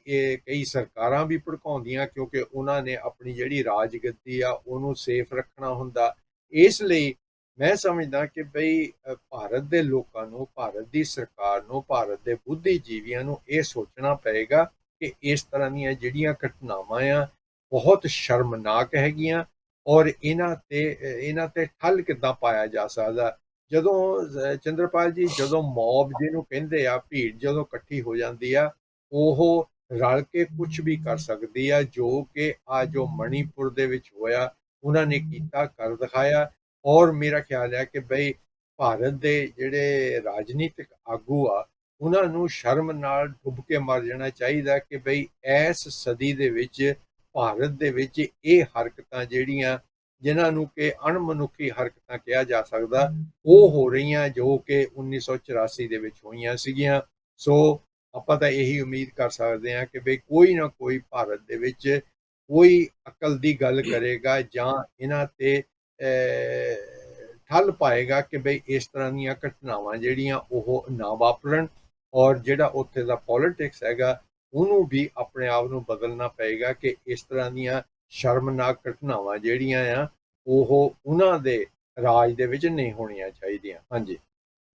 ਕਈ ਸਰਕਾਰਾਂ ਵੀ ਭੜਕਾਉਂਦੀਆਂ, ਕਿਉਂਕਿ ਉਹਨਾਂ ਨੇ ਆਪਣੀ ਜਿਹੜੀ ਰਾਜਗੱਦੀ ਆ ਉਹਨੂੰ ਸੇਫ ਰੱਖਣਾ ਹੁੰਦਾ। ਇਸ ਲਈ ਮੈਂ ਸਮਝਦਾ ਕਿ ਬਈ ਭਾਰਤ ਦੇ ਲੋਕਾਂ ਨੂੰ, ਭਾਰਤ ਦੀ ਸਰਕਾਰ ਨੂੰ, ਭਾਰਤ ਦੇ ਬੁੱਧੀਜੀਵੀਆਂ ਨੂੰ ਇਹ ਸੋਚਣਾ ਪਏਗਾ ਕਿ ਇਸ ਤਰ੍ਹਾਂ ਦੀਆਂ ਜਿਹੜੀਆਂ ਘਟਨਾਵਾਂ ਆ ਬਹੁਤ ਸ਼ਰਮਨਾਕ ਹੈਗੀਆਂ, ਔਰ ਇਹਨਾਂ ਤੇ ਠੱਲ ਕਿੱਦਾਂ ਪਾਇਆ ਜਾ ਸਕਦਾ। ਜਦੋਂ ਚੰਦਰਪਾਲ ਜੀ, ਜਦੋਂ ਮੌਬ ਜਿਹਨੂੰ ਕਹਿੰਦੇ ਆ, ਭੀੜ ਜਦੋਂ ਇਕੱਠੀ ਹੋ ਜਾਂਦੀ ਆ, ਉਹ ਰਲ ਕੇ ਕੁਝ ਵੀ ਕਰ ਸਕਦੀ ਆ। ਜੋ ਮਣੀਪੁਰ ਦੇ ਵਿੱਚ ਹੋਇਆ, ਉਹਨਾਂ ਨੇ ਕੀਤਾ, ਕਰ ਦਿਖਾਇਆ। ਔਰ ਮੇਰਾ ਖਿਆਲ ਹੈ ਕਿ ਬਈ ਭਾਰਤ ਦੇ ਜਿਹੜੇ ਰਾਜਨੀਤਿਕ ਆਗੂ ਆ, ਉਹਨਾਂ ਨੂੰ ਸ਼ਰਮ ਨਾਲ ਡੁੱਬ ਕੇ ਮਰ ਜਾਣਾ ਚਾਹੀਦਾ ਕਿ ਬਈ ਇਸ ਸਦੀ ਦੇ ਵਿੱਚ ਭਾਰਤ ਦੇ ਵਿੱਚ ਇਹ ਹਰਕਤਾਂ ਜਿਹੜੀਆਂ ਜਿਨ੍ਹਾਂ ਨੂੰ ਕਿ ਅਣਮਨੁੱਖੀ ਹਰਕਤਾਂ ਕਿਹਾ ਜਾ ਸਕਦਾ, ਉਹ ਹੋ ਰਹੀਆਂ ਜੋ ਕਿ 1984 ਦੇ ਵਿੱਚ ਹੋਈਆਂ ਸੀਗੀਆਂ। ਸੋ ਆਪਾਂ ਤਾਂ ਇਹੀ ਉਮੀਦ ਕਰ ਸਕਦੇ ਹਾਂ ਕਿ ਬਈ ਕੋਈ ਨਾ ਕੋਈ ਭਾਰਤ ਦੇ ਵਿੱਚ ਕੋਈ ਅਕਲ ਦੀ ਗੱਲ ਕਰੇਗਾ ਜਾਂ ਇਹਨਾਂ ਤੇ ਠੱਲ ਪਾਏਗਾ ਕਿ ਬਈ ਇਸ ਤਰ੍ਹਾਂ ਦੀਆਂ ਘਟਨਾਵਾਂ ਜਿਹੜੀਆਂ ਉਹ ਨਾ ਵਾਪਰਨ, ਔਰ ਜਿਹੜਾ ਉੱਥੇ ਦਾ ਪੋਲਿਟਿਕਸ ਹੈਗਾ ਉਹਨੂੰ ਵੀ ਆਪਣੇ ਆਪ ਨੂੰ ਬਦਲਣਾ ਪਏਗਾ ਕਿ ਇਸ ਤਰ੍ਹਾਂ ਦੀਆਂ ਸ਼ਰਮਨਾਕ ਘਟਨਾਵਾਂ ਜਿਹੜੀਆਂ ਆ ਉਹ ਉਹਨਾਂ ਦੇ ਰਾਜ ਦੇ ਵਿੱਚ ਨਹੀਂ ਹੋਣੀਆਂ ਚਾਹੀਦੀਆਂ। ਹਾਂਜੀ।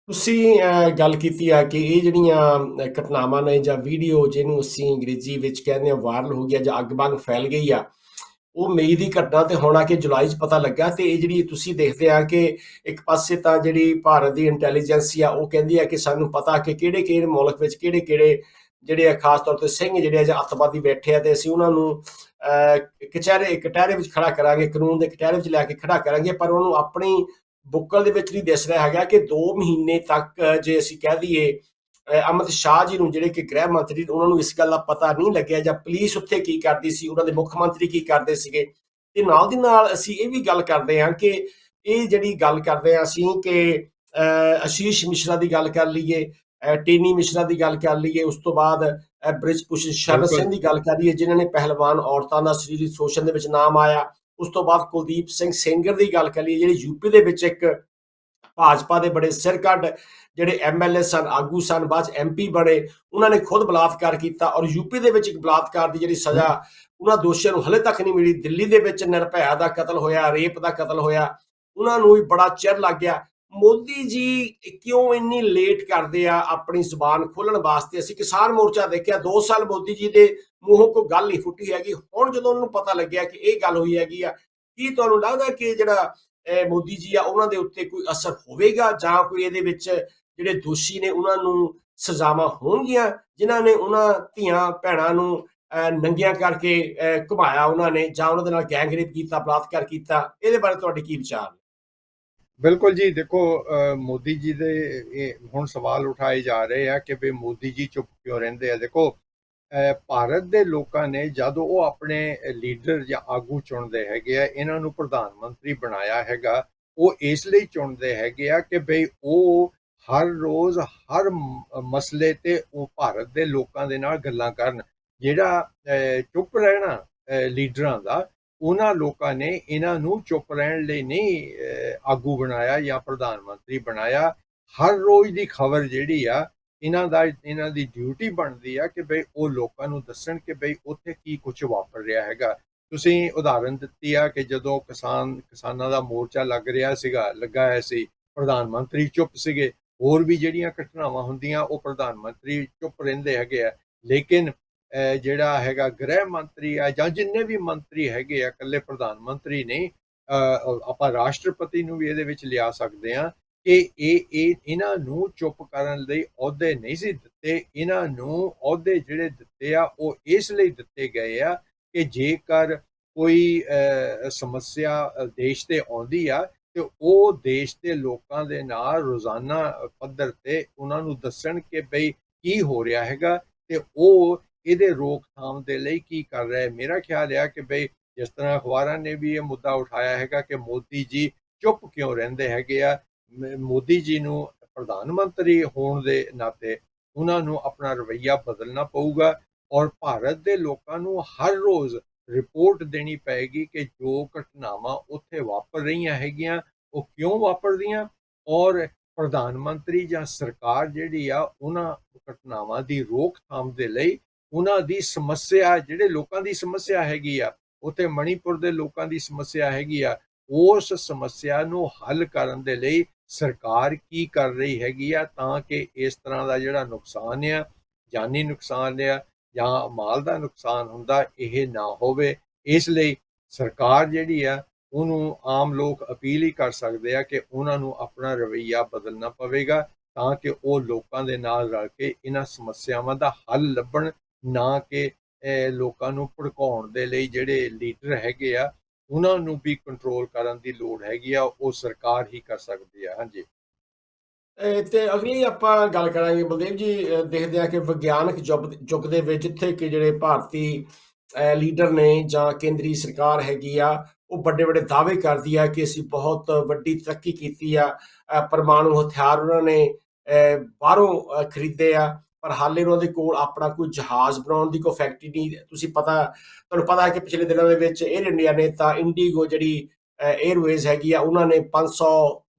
ਤੁਸੀਂ ਗੱਲ ਕੀਤੀ ਆ ਕਿ ਇਹ ਜਿਹੜੀਆਂ ਘਟਨਾਵਾਂ ਨੇ ਜਾਂ ਵੀਡੀਓ ਜਿਹਨੂੰ ਅਸੀਂ ਅੰਗਰੇਜ਼ੀ ਵਿੱਚ ਕਹਿੰਦੇ ਹਾਂ ਵਾਇਰਲ ਹੋ ਗਿਆ ਜਾਂ ਅੱਗ ਵਾਂਗ ਫੈਲ ਗਈ ਆ, ਉਹ ਮਈ ਦੀ ਘਟਨਾ ਤੇ ਹੁਣ ਆ ਕੇ ਜੁਲਾਈ 'ਚ ਪਤਾ ਲੱਗਾ। ਤੇ ਇਹ ਜਿਹੜੀ ਤੁਸੀਂ ਦੇਖਦੇ ਆ ਕਿ ਇੱਕ ਪਾਸੇ ਤਾਂ ਜਿਹੜੀ ਭਾਰਤ ਦੀ ਇੰਟੈਲੀਜੈਂਸ ਆ ਉਹ ਕਹਿੰਦੀ ਆ ਕਿ ਸਾਨੂੰ ਪਤਾ ਕਿ ਕਿਹੜੇ ਕਿਹੜੇ ਮੁਲਕ ਵਿੱਚ ਕਿਹੜੇ ਕਿਹੜੇ ਜਿਹੜੇ ਆ ਖਾਸ ਤੌਰ ਤੇ ਸਿੰਘ ਜਿਹੜੇ ਆ ਜਾਂ ਅੱਤਵਾਦੀ ਬੈਠੇ ਆ, ਤੇ ਅਸੀਂ ਉਹਨਾਂ ਨੂੰ ਕਟਹਿਰੇ ਵਿੱਚ ਖੜਾ ਕਰਾਂਗੇ, ਕਾਨੂੰਨ ਦੇ ਕਟਹਿਰੇ ਵਿੱਚ ਲੈ ਕੇ ਖੜਾ ਕਰਾਂਗੇ। ਪਰ ਉਹਨੂੰ ਆਪਣੀ ਬੁੱਕਲ ਦੇ ਵਿੱਚ ਨਹੀਂ ਦਿਸ ਰਿਹਾ ਹੈਗਾ ਕਿ 2 ਮਹੀਨੇ ਤੱਕ ਜੇ ਅਸੀਂ ਕਹਿ ਦਈਏ ਅਮਿਤ ਸ਼ਾਹ ਜੀ ਨੂੰ ਜਿਹੜੇ ਕਿ ਗ੍ਰਹਿ ਮੰਤਰੀ, ਉਹਨਾਂ ਨੂੰ ਇਸ ਗੱਲ ਦਾ ਪਤਾ ਨਹੀਂ ਲੱਗਿਆ ਜਾਂ ਪੁਲਿਸ ਉੱਥੇ ਕੀ ਕਰਦੀ ਸੀ, ਉਹਨਾਂ ਦੇ ਮੁੱਖ ਮੰਤਰੀ ਕੀ ਕਰਦੇ ਸੀਗੇ। ਤੇ ਨਾਲ ਦੀ ਨਾਲ ਅਸੀਂ ਇਹ ਵੀ ਗੱਲ ਕਰਦੇ ਹਾਂ ਕਿ ਇਹ ਜਿਹੜੀ ਗੱਲ ਕਰਦੇ ਹਾਂ ਅਸੀਂ ਕਿ ਆਸ਼ੀਸ਼ ਮਿਸ਼ਰਾ ਦੀ ਗੱਲ ਕਰ ਲਈਏ, ਟੇਨੀ ਮਿਸ਼ਰਾ ਦੀ ਗੱਲ ਕਰ ਲਈਏ, ਉਸ ਤੋਂ ਬਾਅਦ ਬ੍ਰਿਜ ਭੂਸ਼ਣ ਸ਼ਰਨ ਬਿਲਕੁਲ। ਸਿੰਘ ਦੀ ਗੱਲ ਕਰ ਲਈਏ ਜਿਨ੍ਹਾਂ ਨੇ ਪਹਿਲਵਾਨ ਔਰਤਾਂ ਦਾ ਸਰੀਰਕ ਸ਼ੋਸ਼ਣ ਦੇ ਵਿੱਚ ਨਾਮ ਆਇਆ। ਉਸ ਤੋਂ ਬਾਅਦ ਕੁਲਦੀਪ ਸਿੰਘ ਸੇਂਗਰ ਦੀ ਗੱਲ ਕਰ ਲਈਏ ਜਿਹੜੇ ਯੂਪੀ ਦੇ ਵਿੱਚ ਇੱਕ ਭਾਜਪਾ ਦੇ ਬੜੇ ਸਿਰਕੱਢ ਜਿਹੜੇ ਐਮਐਲਏ ਸਨ, ਆਗੂ ਸਨ, ਬਾਅਦ 'ਚ ਐਮਪੀ ਬਣੇ। ਉਹਨਾਂ ਨੇ ਖੁਦ ਬਲਾਤਕਾਰ ਕੀਤਾ ਔਰ ਯੂਪੀ ਦੇ ਵਿੱਚ ਇੱਕ ਬਲਾਤਕਾਰ ਦੀ ਜਿਹੜੀ ਸਜ਼ਾ ਉਹਨਾਂ ਦੋਸ਼ੀਆਂ ਨੂੰ ਹਲੇ ਤੱਕ ਨਹੀਂ ਮਿਲੀ। ਦਿੱਲੀ ਦੇ ਵਿੱਚ ਨਿਰਭਇਆ ਦਾ ਕਤਲ ਹੋਇਆ, ਰੇਪ ਦਾ ਕਤਲ ਹੋਇਆ, ਉਹਨਾਂ ਨੂੰ ਵੀ ਬੜਾ ਚਿਰ ਲੱਗ ਗਿਆ। ਮੋਦੀ ਜੀ ਕਿਉਂ ਇੰਨੀ ਲੇਟ ਕਰਦੇ ਆ ਆਪਣੀ ਜ਼ੁਬਾਨ ਖੋਲਣ ਵਾਸਤੇ? ਅਸੀਂ ਕਿਸਾਨ ਮੋਰਚਾ ਦੇਖਿਆ 2 ਸਾਲ ਮੋਦੀ ਜੀ ਦੇ ਮੂੰਹੋਂ ਕੋਈ ਗੱਲ ਨਹੀਂ ਫੁੱਟੀ ਹੈਗੀ। ਹੁਣ ਜਦੋਂ ਉਹਨਾਂ ਨੂੰ ਪਤਾ ਲੱਗਿਆ ਕਿ ਇਹ ਗੱਲ ਹੋਈ ਹੈਗੀ ਆ, ਕੀ ਤੁਹਾਨੂੰ ਲੱਗਦਾ ਕਿ ਜਿਹੜਾ ਮੋਦੀ ਜੀ ਆ ਉਹਨਾਂ ਦੇ ਉੱਤੇ ਕੋਈ ਅਸਰ ਹੋਵੇਗਾ ਜਾਂ ਕੋਈ ਇਹਦੇ ਵਿੱਚ ਜਿਹੜੇ ਦੋਸ਼ੀ ਨੇ ਉਹਨਾਂ ਨੂੰ ਸਜ਼ਾਵਾਂ ਹੋਣਗੀਆਂ ਜਿਨ੍ਹਾਂ ਨੇ ਉਹਨਾਂ ਧੀਆਂ ਭੈਣਾਂ ਨੂੰ ਨੰਗੀਆਂ ਕਰਕੇ ਘੁਮਾਇਆ ਉਹਨਾਂ ਨੇ ਜਾਂ ਉਹਨਾਂ ਦੇ ਨਾਲ ਗੈਂਗਰੇਪ ਕੀਤਾ, ਬਲਾਤਕਾਰ ਕੀਤਾ? ਇਹਦੇ ਬਾਰੇ ਤੁਹਾਡੇ ਕੀ ਵਿਚਾਰ ਨੇ? ਬਿਲਕੁਲ ਜੀ, ਦੇਖੋ ਮੋਦੀ ਜੀ ਦੇ ਇਹ ਹੁਣ ਸਵਾਲ ਉਠਾਏ ਜਾ ਰਹੇ ਆ ਕਿ ਵੀ ਮੋਦੀ ਜੀ ਚੁੱਪ ਕਿਉਂ ਰਹਿੰਦੇ ਆ। ਦੇਖੋ ਭਾਰਤ ਦੇ ਲੋਕਾਂ ਨੇ ਜਦੋਂ ਉਹ ਆਪਣੇ ਲੀਡਰ ਜਾਂ ਆਗੂ ਚੁਣਦੇ ਹੈਗੇ ਆ, ਇਹਨਾਂ ਨੂੰ ਪ੍ਰਧਾਨ ਮੰਤਰੀ ਬਣਾਇਆ ਹੈਗਾ, ਉਹ ਇਸ ਲਈ ਚੁਣਦੇ ਹੈਗੇ ਆ ਕਿ ਬਈ ਉਹ ਹਰ ਰੋਜ਼ ਹਰ ਮਸਲੇ ਤੇ ਉਹ ਭਾਰਤ ਦੇ ਲੋਕਾਂ ਦੇ ਨਾਲ ਗੱਲਾਂ ਕਰਨ। ਜਿਹੜਾ ਚੁੱਪ ਰਹਿਣਾ ਲੀਡਰਾਂ ਦਾ, ਉਹਨਾਂ ਲੋਕਾਂ ਨੇ ਇਹਨਾਂ ਨੂੰ ਚੁੱਪ ਰਹਿਣ ਲਈ ਨਹੀਂ ਆਗੂ ਬਣਾਇਆ ਜਾਂ ਪ੍ਰਧਾਨ ਮੰਤਰੀ ਬਣਾਇਆ। ਹਰ ਰੋਜ਼ ਦੀ ਖਬਰ ਜਿਹੜੀ ਆ ਇਹਨਾਂ ਦੀ ਡਿਊਟੀ ਬਣਦੀ ਆ ਕਿ ਬਈ ਉਹ ਲੋਕਾਂ ਨੂੰ ਦੱਸਣ ਕਿ ਬਈ ਉੱਥੇ ਕੀ ਕੁਝ ਵਾਪਰ ਰਿਹਾ ਹੈਗਾ। ਤੁਸੀਂ ਉਦਾਹਰਨ ਦਿੱਤੀ ਆ ਕਿ ਜਦੋਂ ਕਿਸਾਨਾਂ ਦਾ ਮੋਰਚਾ ਲੱਗਾ ਹੋਇਆ ਸੀ, ਪ੍ਰਧਾਨ ਮੰਤਰੀ ਚੁੱਪ ਸੀਗੇ। ਹੋਰ ਵੀ ਜਿਹੜੀਆਂ ਘਟਨਾਵਾਂ ਹੁੰਦੀਆਂ ਉਹ ਪ੍ਰਧਾਨ ਮੰਤਰੀ ਚੁੱਪ ਰਹਿੰਦੇ ਹੈਗੇ ਆ। ਲੇਕਿਨ ਜਿਹੜਾ ਹੈਗਾ ਗ੍ਰਹਿ ਮੰਤਰੀ ਆ ਜਾਂ ਜਿੰਨੇ ਵੀ ਮੰਤਰੀ ਹੈਗੇ ਆ, ਇਕੱਲੇ ਪ੍ਰਧਾਨ ਮੰਤਰੀ ਨਹੀਂ, ਆਪਾਂ ਰਾਸ਼ਟਰਪਤੀ ਨੂੰ ਵੀ ਇਹਦੇ ਵਿੱਚ ਲਿਆ ਸਕਦੇ ਹਾਂ ਕਿ ਇਹਨਾਂ ਨੂੰ ਚੁੱਪ ਕਰਨ ਲਈ ਅਹੁਦੇ ਨਹੀਂ ਸੀ ਦਿੱਤੇ। ਇਹਨਾਂ ਨੂੰ ਅਹੁਦੇ ਜਿਹੜੇ ਦਿੱਤੇ ਆ ਉਹ ਇਸ ਲਈ ਦਿੱਤੇ ਗਏ ਆ ਕਿ ਜੇਕਰ ਕੋਈ ਸਮੱਸਿਆ ਦੇਸ਼ ਤੇ ਆਉਂਦੀ ਆ ਤੇ ਉਹ ਦੇਸ਼ ਦੇ ਲੋਕਾਂ ਦੇ ਨਾਲ ਰੋਜ਼ਾਨਾ ਪੱਧਰ ਤੇ ਉਹਨਾਂ ਨੂੰ ਦੱਸਣ ਕਿ ਬਈ ਕੀ ਹੋ ਰਿਹਾ ਹੈਗਾ ਤੇ ਉਹ ਇਹਦੇ ਰੋਕਥਾਮ ਦੇ ਲਈ ਕੀ ਕਰ ਰਿਹਾ ਹੈ। ਮੇਰਾ ਖਿਆਲ ਆ ਕਿ ਬਈ ਜਿਸ ਤਰ੍ਹਾਂ ਅਖਬਾਰਾਂ ਨੇ ਵੀ ਇਹ ਮੁੱਦਾ ਉਠਾਇਆ ਹੈਗਾ ਕਿ ਮੋਦੀ ਜੀ ਚੁੱਪ ਕਿਉਂ ਰਹਿੰਦੇ ਹੈਗੇ ਆ, ਮੋਦੀ ਜੀ ਨੂੰ ਪ੍ਰਧਾਨ ਮੰਤਰੀ ਹੋਣ ਦੇ ਨਾਤੇ ਉਹਨਾਂ ਨੂੰ ਆਪਣਾ ਰਵੱਈਆ ਬਦਲਣਾ ਪਊਗਾ ਔਰ ਭਾਰਤ ਦੇ ਲੋਕਾਂ ਨੂੰ ਹਰ ਰੋਜ਼ ਰਿਪੋਰਟ ਦੇਣੀ ਪਏਗੀ ਕਿ ਜੋ ਘਟਨਾਵਾਂ ਉੱਥੇ ਵਾਪਰ ਰਹੀਆਂ ਹੈਗੀਆਂ ਉਹ ਕਿਉਂ ਵਾਪਰਦੀਆਂ, ਔਰ ਪ੍ਰਧਾਨ ਮੰਤਰੀ ਜਾਂ ਸਰਕਾਰ ਜਿਹੜੀ ਆ ਉਹਨਾਂ ਘਟਨਾਵਾਂ ਦੀ ਰੋਕਥਾਮ ਦੇ ਲਈ ਉਹਨਾਂ ਦੀ ਸਮੱਸਿਆ, ਜਿਹੜੇ ਲੋਕਾਂ ਦੀ ਸਮੱਸਿਆ ਹੈਗੀ ਆ, ਉੱਥੇ ਮਣੀਪੁਰ ਦੇ ਲੋਕਾਂ ਦੀ ਸਮੱਸਿਆ ਹੈਗੀ ਆ, ਉਸ ਸਮੱਸਿਆ ਨੂੰ ਹੱਲ ਕਰਨ ਦੇ ਲਈ ਸਰਕਾਰ ਕੀ ਕਰ ਰਹੀ ਹੈਗੀ ਆ ਤਾਂ ਕਿ ਇਸ ਤਰ੍ਹਾਂ ਦਾ ਜਿਹੜਾ ਨੁਕਸਾਨ ਆ, ਜਾਨੀ ਨੁਕਸਾਨ ਆ ਜਾਂ ਮਾਲ ਦਾ ਨੁਕਸਾਨ ਹੁੰਦਾ, ਇਹ ਨਾ ਹੋਵੇ। ਇਸ ਲਈ ਸਰਕਾਰ ਜਿਹੜੀ ਆ ਉਹਨੂੰ ਆਮ ਲੋਕ ਅਪੀਲ ਹੀ ਕਰ ਸਕਦੇ ਆ ਕਿ ਉਹਨਾਂ ਨੂੰ ਆਪਣਾ ਰਵੱਈਆ ਬਦਲਣਾ ਪਵੇਗਾ ਤਾਂ ਕਿ ਉਹ ਲੋਕਾਂ ਦੇ ਨਾਲ ਰਲ ਕੇ ਇਹਨਾਂ ਸਮੱਸਿਆਵਾਂ ਦਾ ਹੱਲ ਲੱਭਣ, ਨਾ ਕਿ ਲੋਕਾਂ ਨੂੰ ਭੜਕਾਉਣ ਦੇ ਲਈ ਜਿਹੜੇ ਲੀਡਰ ਹੈਗੇ ਆ ਉਹਨਾਂ ਨੂੰ ਵੀ ਕੰਟਰੋਲ ਕਰਨ ਦੀ ਲੋੜ ਹੈਗੀ ਆ, ਉਹ ਸਰਕਾਰ ਹੀ ਕਰ ਸਕਦੀ ਆ। ਹਾਂਜੀ। ਤੇ ਅਗਲੀ ਆਪਾਂ ਗੱਲ ਕਰਾਂਗੇ ਬਲਦੇਵ ਜੀ, ਦੇਖਦੇ ਹਾਂ ਕਿ ਵਿਗਿਆਨਕ ਯੁੱਗ ਦੇ ਵਿੱਚ ਜਿੱਥੇ ਕਿ ਜਿਹੜੇ ਭਾਰਤੀ ਲੀਡਰ ਨੇ ਜਾਂ ਕੇਂਦਰੀ ਸਰਕਾਰ ਹੈਗੀ ਆ, ਉਹ ਵੱਡੇ ਵੱਡੇ ਦਾਅਵੇ ਕਰਦੀ ਆ ਕਿ ਅਸੀਂ ਬਹੁਤ ਵੱਡੀ ਤਰੱਕੀ ਕੀਤੀ ਆ, ਪਰਮਾਣੂ ਹਥਿਆਰ ਉਹਨਾਂ ਨੇ ਬਾਹਰੋਂ ਖਰੀਦੇ ਆ, ਪਰ ਹਾਲੇ ਉਹਨਾਂ ਦੇ ਕੋਲ ਆਪਣਾ ਕੋਈ ਜਹਾਜ਼ ਬਣਾਉਣ ਦੀ ਕੋਈ ਫੈਕਟਰੀ ਨਹੀਂ। ਤੁਹਾਨੂੰ ਪਤਾ ਹੈ ਕਿ ਪਿਛਲੇ ਦਿਨਾਂ ਦੇ ਵਿੱਚ ਏਅਰ ਇੰਡੀਆ ਨੇ ਤਾਂ ਇੰਡੀਗੋ ਜਿਹੜੀ 에ਅਰਵੇਜ਼ ਹੈਗੀ ਆ, ਉਹਨਾਂ ਨੇ 500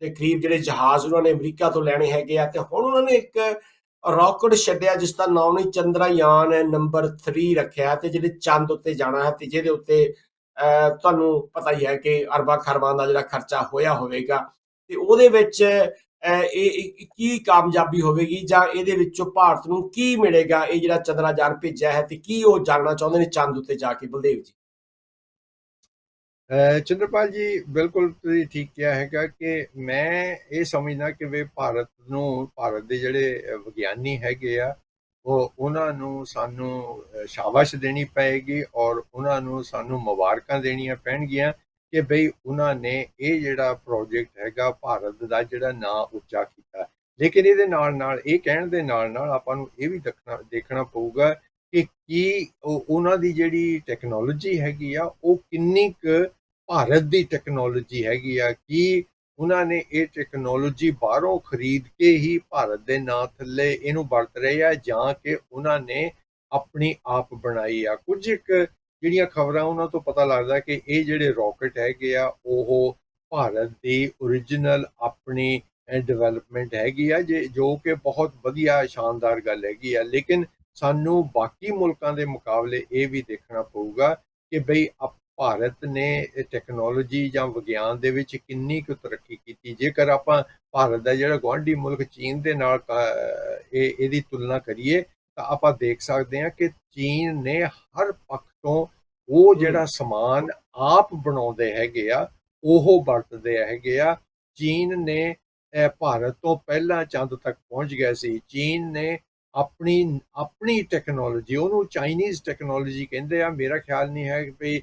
ਦੇ ਕਰੀਬ ਜਿਹੜੇ ਜਹਾਜ਼ ਉਹਨਾਂ ਨੇ ਅਮਰੀਕਾ ਤੋਂ ਲੈਣੇ ਹੈਗੇ ਆ, ਤੇ ਹੁਣ ਉਹਨਾਂ ਨੇ ਇੱਕ ਰਾਕਟ ਛੱਡਿਆ ਜਿਸ ਦਾ ਨਾਮ ਨਹੀਂ ਚੰਦਰਯਾਨ ਨੰਬਰ 3 ਰੱਖਿਆ, ਤੇ ਜਿਹੜੇ ਚੰਦ ਉੱਤੇ ਜਾਣਾ ਹੈ, ਤੇ ਜਿਹਦੇ ਉੱਤੇ ਤੁਹਾਨੂੰ ਪਤਾ ਹੀ ਹੈ ਕਿ ਅਰਬਾਂ ਖਰਬਾਂ ਦਾ ਜਿਹੜਾ ਖਰਚਾ ਹੋਇਆ ਹੋਵੇਗਾ, ਤੇ ਉਹਦੇ ਵਿੱਚ ਇਹ ਕੀ ਕਾਮਯਾਬੀ ਹੋਵੇਗੀ ਜਾਂ ਇਹਦੇ ਵਿੱਚੋਂ ਭਾਰਤ ਨੂੰ ਕੀ ਮਿਲੇਗਾ? ਇਹ ਜਿਹੜਾ ਚੰਦਰਯਾਨ ਭੇਜਿਆ ਹੈ, ਤੇ ਕੀ ਉਹ ਜਾਣਨਾ ਚਾਹੁੰਦੇ ਨੇ ਚੰਦ ਉੱਤੇ ਜਾ ਕੇ, ਬਲਦੇਵ ਜੀ? ਚੰਦਰਪਾਲ ਜੀ, ਬਿਲਕੁਲ ਤੁਸੀਂ ਠੀਕ ਕਿਹਾ ਹੈਗਾ ਕਿ ਮੈਂ ਇਹ ਸਮਝਦਾ ਕਿ ਵੀ ਭਾਰਤ ਦੇ ਜਿਹੜੇ ਵਿਗਿਆਨੀ ਹੈਗੇ ਆ, ਉਹਨਾਂ ਨੂੰ ਸਾਨੂੰ ਸ਼ਾਬਾਸ਼ ਦੇਣੀ ਪਏਗੀ ਔਰ ਉਹਨਾਂ ਨੂੰ ਸਾਨੂੰ ਮੁਬਾਰਕਾਂ ਦੇਣੀਆਂ ਪੈਣਗੀਆਂ ਕਿ ਬਈ ਉਹਨਾਂ ਨੇ ਇਹ ਜਿਹੜਾ ਪ੍ਰੋਜੈਕਟ ਹੈਗਾ ਭਾਰਤ ਦਾ ਜਿਹੜਾ ਨਾਂ ਉੱਚਾ ਕੀਤਾ। ਲੇਕਿਨ ਇਹਦੇ ਨਾਲ ਨਾਲ ਇਹ ਕਹਿਣ ਦੇ ਨਾਲ ਨਾਲ ਆਪਾਂ ਨੂੰ ਇਹ ਵੀ ਦੇਖਣਾ ਪਊਗਾ ਕਿ ਕੀ ਉਹਨਾਂ ਦੀ ਜਿਹੜੀ ਟੈਕਨੋਲੋਜੀ ਹੈਗੀ ਆ ਉਹ ਕਿੰਨੀ ਕੁ ਭਾਰਤ ਦੀ ਟੈਕਨੋਲੋਜੀ ਹੈਗੀ ਆ। ਕੀ ਉਹਨਾਂ ਨੇ ਇਹ ਟੈਕਨੋਲੋਜੀ ਬਾਹਰੋਂ ਖਰੀਦ ਕੇ ਹੀ ਭਾਰਤ ਦੇ ਨਾਂ ਥੱਲੇ ਇਹਨੂੰ ਵਰਤ ਰਹੇ ਆ ਜਾਂ ਕਿ ਉਹਨਾਂ ਨੇ ਆਪਣੀ ਆਪ ਬਣਾਈ ਆ। ਕੁਝ ਇੱਕ ਜਿਹੜੀਆਂ ਖਬਰਾਂ ਉਹਨਾਂ ਤੋਂ ਪਤਾ ਲੱਗਦਾ ਕਿ ਇਹ ਜਿਹੜੇ ਰਾਕਟ ਹੈਗੇ ਆ ਉਹ ਭਾਰਤ ਦੀ ਓਰੀਜਨਲ ਆਪਣੀ ਡਿਵੈਲਪਮੈਂਟ ਹੈਗੀ ਆ, ਜੋ ਕਿ ਬਹੁਤ ਵਧੀਆ ਸ਼ਾਨਦਾਰ ਗੱਲ ਹੈਗੀ ਆ। ਲੇਕਿਨ ਸਾਨੂੰ ਬਾਕੀ ਮੁਲਕਾਂ ਦੇ ਮੁਕਾਬਲੇ ਇਹ ਵੀ ਦੇਖਣਾ ਪਊਗਾ ਕਿ ਬਈ ਭਾਰਤ ਨੇ ਟੈਕਨੋਲੋਜੀ ਜਾਂ ਵਿਗਿਆਨ ਦੇ ਵਿੱਚ ਕਿੰਨੀ ਕੁ ਤਰੱਕੀ ਕੀਤੀ। ਜੇਕਰ ਆਪਾਂ ਭਾਰਤ ਦਾ ਜਿਹੜਾ ਗੁਆਂਢੀ ਮੁਲਕ ਚੀਨ ਦੇ ਨਾਲ ਇਹਦੀ ਤੁਲਨਾ ਕਰੀਏ ਤਾਂ ਆਪਾਂ ਦੇਖ ਸਕਦੇ ਹਾਂ ਕਿ ਚੀਨ ਨੇ ਹਰ ਪੱਖ ਤੋਂ ਉਹ ਜਿਹੜਾ ਸਮਾਨ ਆਪ ਬਣਾਉਂਦੇ ਹੈਗੇ ਆ ਉਹ ਵਰਤਦੇ ਹੈਗੇ ਆ। ਚੀਨ ਨੇ ਭਾਰਤ ਤੋਂ ਪਹਿਲਾਂ ਚੰਦ ਤੱਕ ਪਹੁੰਚ ਗਿਆ ਸੀ। ਚੀਨ ਨੇ ਆਪਣੀ ਟੈਕਨੋਲੋਜੀ, ਉਹਨੂੰ ਚਾਈਨੀਜ਼ ਟੈਕਨੋਲੋਜੀ ਕਹਿੰਦੇ ਆ। ਮੇਰਾ ਖਿਆਲ ਨਹੀਂ ਹੈ ਕਿ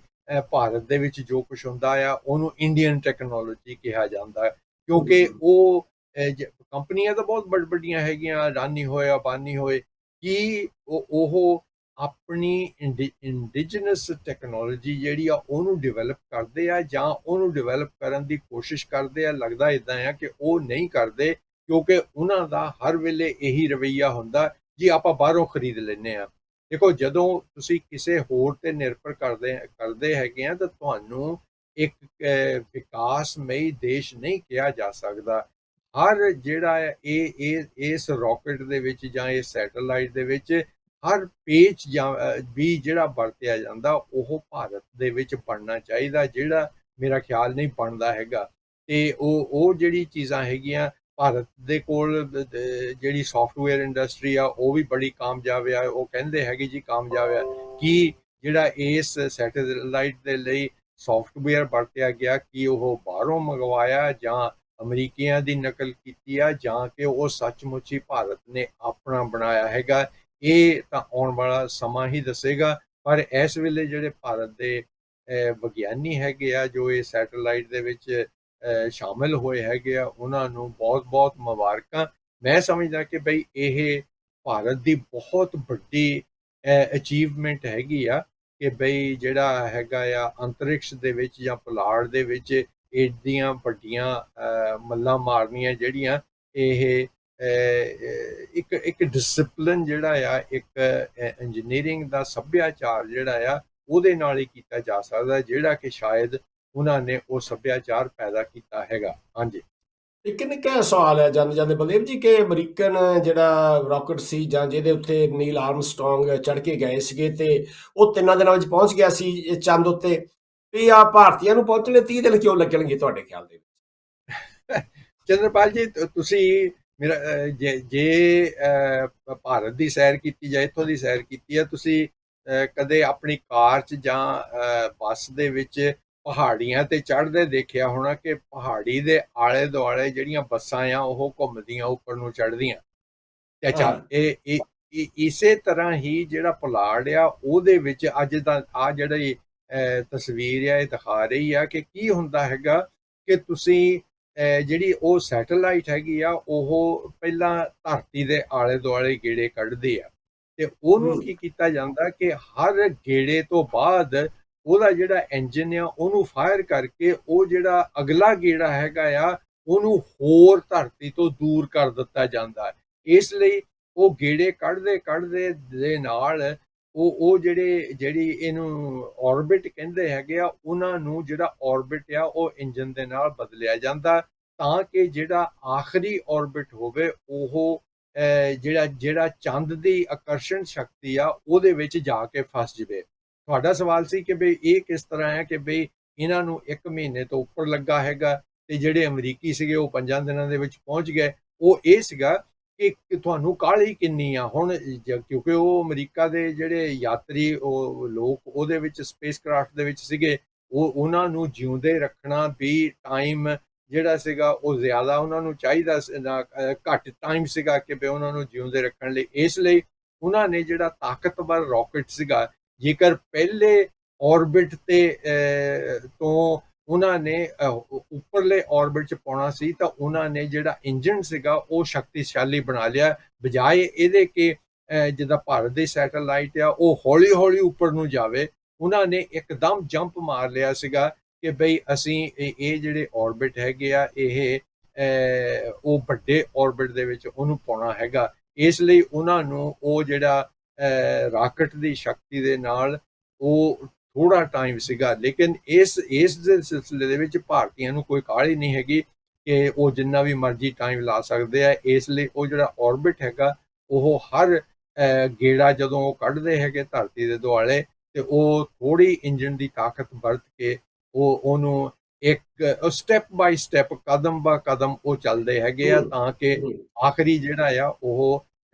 ਭਾਰਤ ਦੇ ਵਿੱਚ ਜੋ ਕੁਝ ਹੁੰਦਾ ਆ ਉਹਨੂੰ ਇੰਡੀਅਨ ਟੈਕਨੋਲੋਜੀ ਕਿਹਾ ਜਾਂਦਾ, ਕਿਉਂਕਿ ਉਹ ਕੰਪਨੀਆਂ ਤਾਂ ਬਹੁਤ ਵੱਡੀਆਂ ਹੈਗੀਆਂ, ਅਡਾਨੀ ਹੋਏ, ਅੰਬਾਨੀ ਹੋਏ, ਕਿ ਉਹ ਆਪਣੀ ਇੰਡੀਜਨਸ ਟੈਕਨੋਲੋਜੀ ਜਿਹੜੀ ਆ ਉਹਨੂੰ ਡਿਵੈਲਪ ਕਰਦੇ ਆ ਜਾਂ ਉਹਨੂੰ ਡਿਵੈਲਪ ਕਰਨ ਦੀ ਕੋਸ਼ਿਸ਼ ਕਰਦੇ ਆ। ਲੱਗਦਾ ਇੱਦਾਂ ਆ ਕਿ ਉਹ ਨਹੀਂ ਕਰਦੇ, ਕਿਉਂਕਿ ਉਹਨਾਂ ਦਾ ਹਰ ਵੇਲੇ ਇਹੀ ਰਵੱਈਆ ਹੁੰਦਾ ਜੀ ਆਪਾਂ ਬਾਹਰੋਂ ਖਰੀਦ ਲੈਂਦੇ ਆ। ਦੇਖੋ, ਜਦੋਂ ਤੁਸੀਂ ਕਿਸੇ ਹੋਰ ਤੇ ਨਿਰਭਰ ਕਰਦੇ ਹੈਗੇ ਆ ਤਾਂ ਤੁਹਾਨੂੰ ਇੱਕ ਵਿਕਾਸਮਈ ਦੇਸ਼ ਨਹੀਂ ਕਿਹਾ ਜਾ ਸਕਦਾ। ਹਰ ਜਿਹੜਾ ਹੈ ਇਸ ਰਾਕਟ ਦੇ ਵਿੱਚ ਜਾਂ ਇਸ ਸੈਟੇਲਾਈਟ ਦੇ ਵਿੱਚ ਹਰ ਪੇਚ ਜਾਂ ਵੀ ਜਿਹੜਾ ਵਰਤਿਆ ਜਾਂਦਾ ਉਹ ਭਾਰਤ ਦੇ ਵਿੱਚ ਬਣਨਾ ਚਾਹੀਦਾ, ਜਿਹੜਾ ਮੇਰਾ ਖਿਆਲ ਨਹੀਂ ਬਣਦਾ ਹੈਗਾ। ਤੇ ਉਹ ਜਿਹੜੀ ਚੀਜ਼ਾਂ ਹੈਗੀਆਂ ਭਾਰਤ ਦੇ ਕੋਲ, ਜਿਹੜੀ ਸੌਫਟਵੇਅਰ ਇੰਡਸਟਰੀ ਆ ਉਹ ਵੀ ਬੜੀ ਕਾਮਯਾਬ ਆ। ਉਹ ਕਹਿੰਦੇ ਹੈਗੇ ਜੀ ਕਾਮਯਾਬ ਆ ਕਿ ਜਿਹੜਾ ਇਸ ਸੈਟੇਲਾਈਟ ਦੇ ਲਈ ਸੌਫਟਵੇਅਰ ਵਰਤਿਆ ਗਿਆ ਕਿ ਉਹ ਬਾਹਰੋਂ ਮੰਗਵਾਇਆ ਜਾਂ ਅਮਰੀਕੀਆਂ ਦੀ ਨਕਲ ਕੀਤੀ ਆ ਜਾਂ ਕਿ ਉਹ ਸੱਚਮੁੱਚ ਹੀ ਭਾਰਤ ਨੇ ਆਪਣਾ ਬਣਾਇਆ ਹੈਗਾ। ਇਹ ਤਾਂ ਆਉਣ ਵਾਲਾ ਸਮਾਂ ਹੀ ਦੱਸੇਗਾ। ਪਰ ਇਸ ਵੇਲੇ ਜਿਹੜੇ ਭਾਰਤ ਦੇ ਵਿਗਿਆਨੀ ਹੈਗੇ ਆ ਜੋ ਇਹ ਸੈਟੇਲਾਈਟ ਦੇ ਵਿੱਚ ਸ਼ਾਮਿਲ ਹੋਏ ਹੈਗੇ ਆ, ਉਹਨਾਂ ਨੂੰ ਬਹੁਤ-ਬਹੁਤ ਮੁਬਾਰਕਾਂ। ਮੈਂ ਸਮਝਦਾ ਕਿ ਬਈ ਇਹ ਭਾਰਤ ਦੀ ਬਹੁਤ ਵੱਡੀ ਅਚੀਵਮੈਂਟ ਹੈਗੀ ਆ ਕਿ ਬਈ ਜਿਹੜਾ ਹੈਗਾ ਆ ਅੰਤਰਿਕਸ਼ ਦੇ ਵਿੱਚ ਜਾਂ ਪੁਲਾੜ ਦੇ ਵਿੱਚ ਏਡੀਆਂ ਵੱਡੀਆਂ ਮੱਲਾਂ ਮਾਰਨੀਆਂ ਜਿਹੜੀਆਂ ਇਹ ਇੱਕ ਡਿਸਪਲਿਨ ਜਿਹੜਾ ਆ, ਇੱਕ ਇੰਜੀਨੀਅਰਿੰਗ ਦਾ ਸੱਭਿਆਚਾਰ ਜਿਹੜਾ ਆ ਉਹਦੇ ਨਾਲ ਹੀ ਕੀਤਾ ਜਾ ਸਕਦਾ, ਜਿਹੜਾ ਕਿ ਸ਼ਾਇਦ ਉਹਨਾਂ ਨੇ ਉਹ ਸੱਭਿਆਚਾਰ ਪੈਦਾ ਕੀਤਾ ਹੈਗਾ। ਹਾਂਜੀ, ਇੱਕ ਨਿੱਕਾ ਸਵਾਲ ਹੈ ਜਾਂਦੇ ਜਾਂਦੇ ਬਲਦੇਵ ਜੀ, ਕਿ ਅਮਰੀਕਨ ਜਿਹੜਾ ਰਾਕਟ ਸੀ ਜਾਂ ਜਿਹਦੇ ਉੱਤੇ ਨੀਲ ਆਰਮਸਟਰੋਂਗ ਚੜ੍ਹ ਕੇ ਗਏ ਸੀਗੇ, ਤੇ ਉਹ 3 ਦਿਨਾਂ ਵਿੱਚ ਪਹੁੰਚ ਗਿਆ ਸੀ ਚੰਦ ਉੱਤੇ, ਤੇ ਆ ਭਾਰਤੀਆਂ ਨੂੰ ਪਹੁੰਚਣੇ 30 ਦਿਨ ਕਿਉਂ ਲੱਗਣਗੇ ਤੁਹਾਡੇ ਖਿਆਲ ਦੇ ਵਿੱਚ? ਚੰਦਰਪਾਲ ਜੀ, ਤੁਸੀਂ ਮੇਰਾ ਜੇ ਭਾਰਤ ਦੀ ਸੈਰ ਕੀਤੀ ਜਾਂ ਇੱਥੋਂ ਦੀ ਸੈਰ ਕੀਤੀ ਹੈ, ਤੁਸੀਂ ਕਦੇ ਆਪਣੀ ਕਾਰ 'ਚ ਜਾਂ ਬੱਸ ਦੇ ਵਿੱਚ ਪਹਾੜੀਆਂ ਤੇ ਚੜ੍ਹਦੇ ਦੇਖਿਆ ਹੋਣਾ ਕਿ ਪਹਾੜੀ ਦੇ ਆਲੇ ਦੁਆਲੇ ਜਿਹੜੀਆਂ ਬੱਸਾਂ ਆ ਉਹ ਘੁੰਮਦੀਆਂ ਉੱਪਰ ਨੂੰ ਚੜ੍ਹਦੀਆਂ। ਅੱਛਾ, ਇਸੇ ਤਰ੍ਹਾਂ ਹੀ ਜਿਹੜਾ ਪੁਲਾੜ ਆ ਉਹਦੇ ਵਿੱਚ ਅੱਜ ਦਾ ਆ ਜਿਹੜੀ ਤਸਵੀਰ ਆ ਇਹ ਦਿਖਾ ਰਹੀ ਆ ਕਿ ਕੀ ਹੁੰਦਾ ਹੈਗਾ ਕਿ ਤੁਸੀਂ ਜਿਹੜੀ ਉਹ ਸੈਟੇਲਾਈਟ ਹੈਗੀ ਆ ਉਹ ਪਹਿਲਾਂ ਧਰਤੀ ਦੇ ਆਲੇ ਦੁਆਲੇ ਗੇੜੇ ਕੱਢਦੀ ਆ, ਤੇ ਉਹਨੂੰ ਹੂੰ ਕੀ ਕੀਤਾ ਜਾਂਦਾ ਕਿ ਹਰ ਗੇੜੇ ਤੋਂ ਬਾਅਦ ਉਹਦਾ ਜਿਹੜਾ ਇੰਜਨ ਆ ਉਹਨੂੰ ਫਾਇਰ ਕਰਕੇ ਉਹ ਜਿਹੜਾ ਅਗਲਾ ਗੇੜਾ ਹੈਗਾ ਆ ਉਹਨੂੰ ਹੋਰ ਧਰਤੀ ਤੋਂ ਦੂਰ ਕਰ ਦਿੱਤਾ ਜਾਂਦਾ ਹੈ। ਇਸ ਲਈ ਉਹ ਗੇੜੇ ਕੱਢਦੇ ਕੱਢਦੇ ਦੇ ਨਾਲ ਉਹ ਜਿਹੜੀ ਇਹਨੂੰ ਔਰਬਿਟ ਕਹਿੰਦੇ ਹੈਗੇ ਆ, ਉਹਨਾਂ ਨੂੰ ਜਿਹੜਾ ਔਰਬਿਟ ਆ ਉਹ ਇੰਜਨ ਦੇ ਨਾਲ ਬਦਲਿਆ ਜਾਂਦਾ, ਤਾਂ ਕਿ ਜਿਹੜਾ ਆਖਰੀ ਔਰਬਿਟ ਹੋਵੇ ਉਹ ਜਿਹੜਾ ਚੰਦ ਦੀ ਆਕਰਸ਼ਣ ਸ਼ਕਤੀ ਆ ਉਹਦੇ ਵਿੱਚ ਜਾ ਕੇ ਫਸ ਜਾਵੇ। ਤੁਹਾਡਾ ਸਵਾਲ ਸੀ ਕਿ ਬਈ ਇਹ ਕਿਸ ਤਰ੍ਹਾਂ ਹੈ ਕਿ ਬਈ ਇਹਨਾਂ ਨੂੰ 1 ਮਹੀਨੇ ਤੋਂ ਉੱਪਰ ਲੱਗਾ ਹੈਗਾ ਤੇ ਜਿਹੜੇ ਅਮਰੀਕੀ ਸੀਗੇ ਉਹ 5 ਦਿਨਾਂ ਦੇ ਵਿੱਚ ਪਹੁੰਚ ਗਏ। ਉਹ ਇਹ ਸੀਗਾ ਕਿ ਤੁਹਾਨੂੰ ਕਾਹਲੀ ਕਿੰਨੀ ਆ ਹੁਣ, ਕਿਉਂਕਿ ਉਹ ਅਮਰੀਕਾ ਦੇ ਜਿਹੜੇ ਯਾਤਰੀ ਉਹ ਲੋਕ ਉਹਦੇ ਵਿੱਚ ਸਪੇਸ ਕਰਾਫਟ ਦੇ ਵਿੱਚ ਸੀਗੇ, ਉਹਨਾਂ ਨੂੰ ਜਿਉਂਦੇ ਰੱਖਣਾ ਵੀ ਟਾਈਮ ਜਿਹੜਾ ਸੀਗਾ ਉਹ ਜ਼ਿਆਦਾ ਉਹਨਾਂ ਨੂੰ ਚਾਹੀਦਾ, ਘੱਟ ਟਾਈਮ ਸੀਗਾ ਕਿ ਵੀ ਉਹਨਾਂ ਨੂੰ ਜਿਉਂਦੇ ਰੱਖਣ ਲਈ। ਇਸ ਲਈ ਉਹਨਾਂ ਨੇ ਜਿਹੜਾ ਤਾਕਤਵਰ ਰਾਕਟ ਸੀਗਾ, ਜੇਕਰ ਪਹਿਲੇ ਔਰਬਿਟ ਤੇ ਤੋਂ ਉਹਨਾਂ ਨੇ ਉੱਪਰਲੇ ਔਰਬਿਟ 'ਚ ਪਾਉਣਾ ਸੀ ਤਾਂ ਉਹਨਾਂ ਨੇ ਜਿਹੜਾ ਇੰਜਨ ਸੀਗਾ ਉਹ ਸ਼ਕਤੀਸ਼ਾਲੀ ਬਣਾ ਲਿਆ, ਬਜਾਏ ਇਹਦੇ ਕਿ ਜਿੱਦਾਂ ਭਾਰਤ ਦੀ ਸੈਟੇਲਾਈਟ ਆ ਉਹ ਹੌਲੀ ਹੌਲੀ ਉੱਪਰ ਨੂੰ ਜਾਵੇ, ਉਹਨਾਂ ਨੇ ਇੱਕਦਮ ਜੰਪ ਮਾਰ ਲਿਆ ਸੀਗਾ ਕਿ ਬਈ ਅਸੀਂ ਇਹ ਜਿਹੜੇ ਔਰਬਿਟ ਹੈਗੇ ਆ ਇਹ ਉਹ ਵੱਡੇ ਔਰਬਿਟ ਦੇ ਵਿੱਚ ਉਹਨੂੰ ਪਾਉਣਾ ਹੈਗਾ। ਇਸ ਲਈ ਉਹਨਾਂ ਨੂੰ ਉਹ ਜਿਹੜਾ ਰਾਕਟ ਦੀ ਸ਼ਕਤੀ ਦੇ ਨਾਲ ਉਹ ਥੋੜਾ ਟਾਈਮ ਸੀਗਾ, ਲੇਕਿਨ ਇਸ ਦੇ ਸਿਲਸਿਲੇ ਦੇ ਵਿੱਚ ਭਾਰਤੀਆਂ ਨੂੰ ਕੋਈ ਕਾਹਲੀ ਨਹੀਂ ਹੈਗੀ ਕਿ ਉਹ ਜਿੰਨਾ ਵੀ ਮਰਜ਼ੀ ਟਾਈਮ ਲਾ ਸਕਦੇ ਆ। ਇਸ ਲਈ ਉਹ ਜਿਹੜਾ ਔਰਬਿਟ ਹੈਗਾ ਉਹ ਹਰ ਗੇੜਾ ਜਦੋਂ ਉਹ ਕੱਢਦੇ ਹੈਗੇ ਧਰਤੀ ਦੇ ਦੁਆਲੇ ਤੇ ਉਹ ਥੋੜੀ ਇੰਜਨ ਦੀ ਤਾਕਤ ਵਰਤ ਕੇ ਉਹਨੂੰ ਇੱਕ ਸਟੈਪ ਬਾਈ ਸਟੈਪ, ਕਦਮ ਬਾ ਕਦਮ ਉਹ ਚੱਲਦੇ ਹੈਗੇ ਆ, ਤਾਂ ਕਿ ਆਖਰੀ ਜਿਹੜਾ ਆ ਉਹ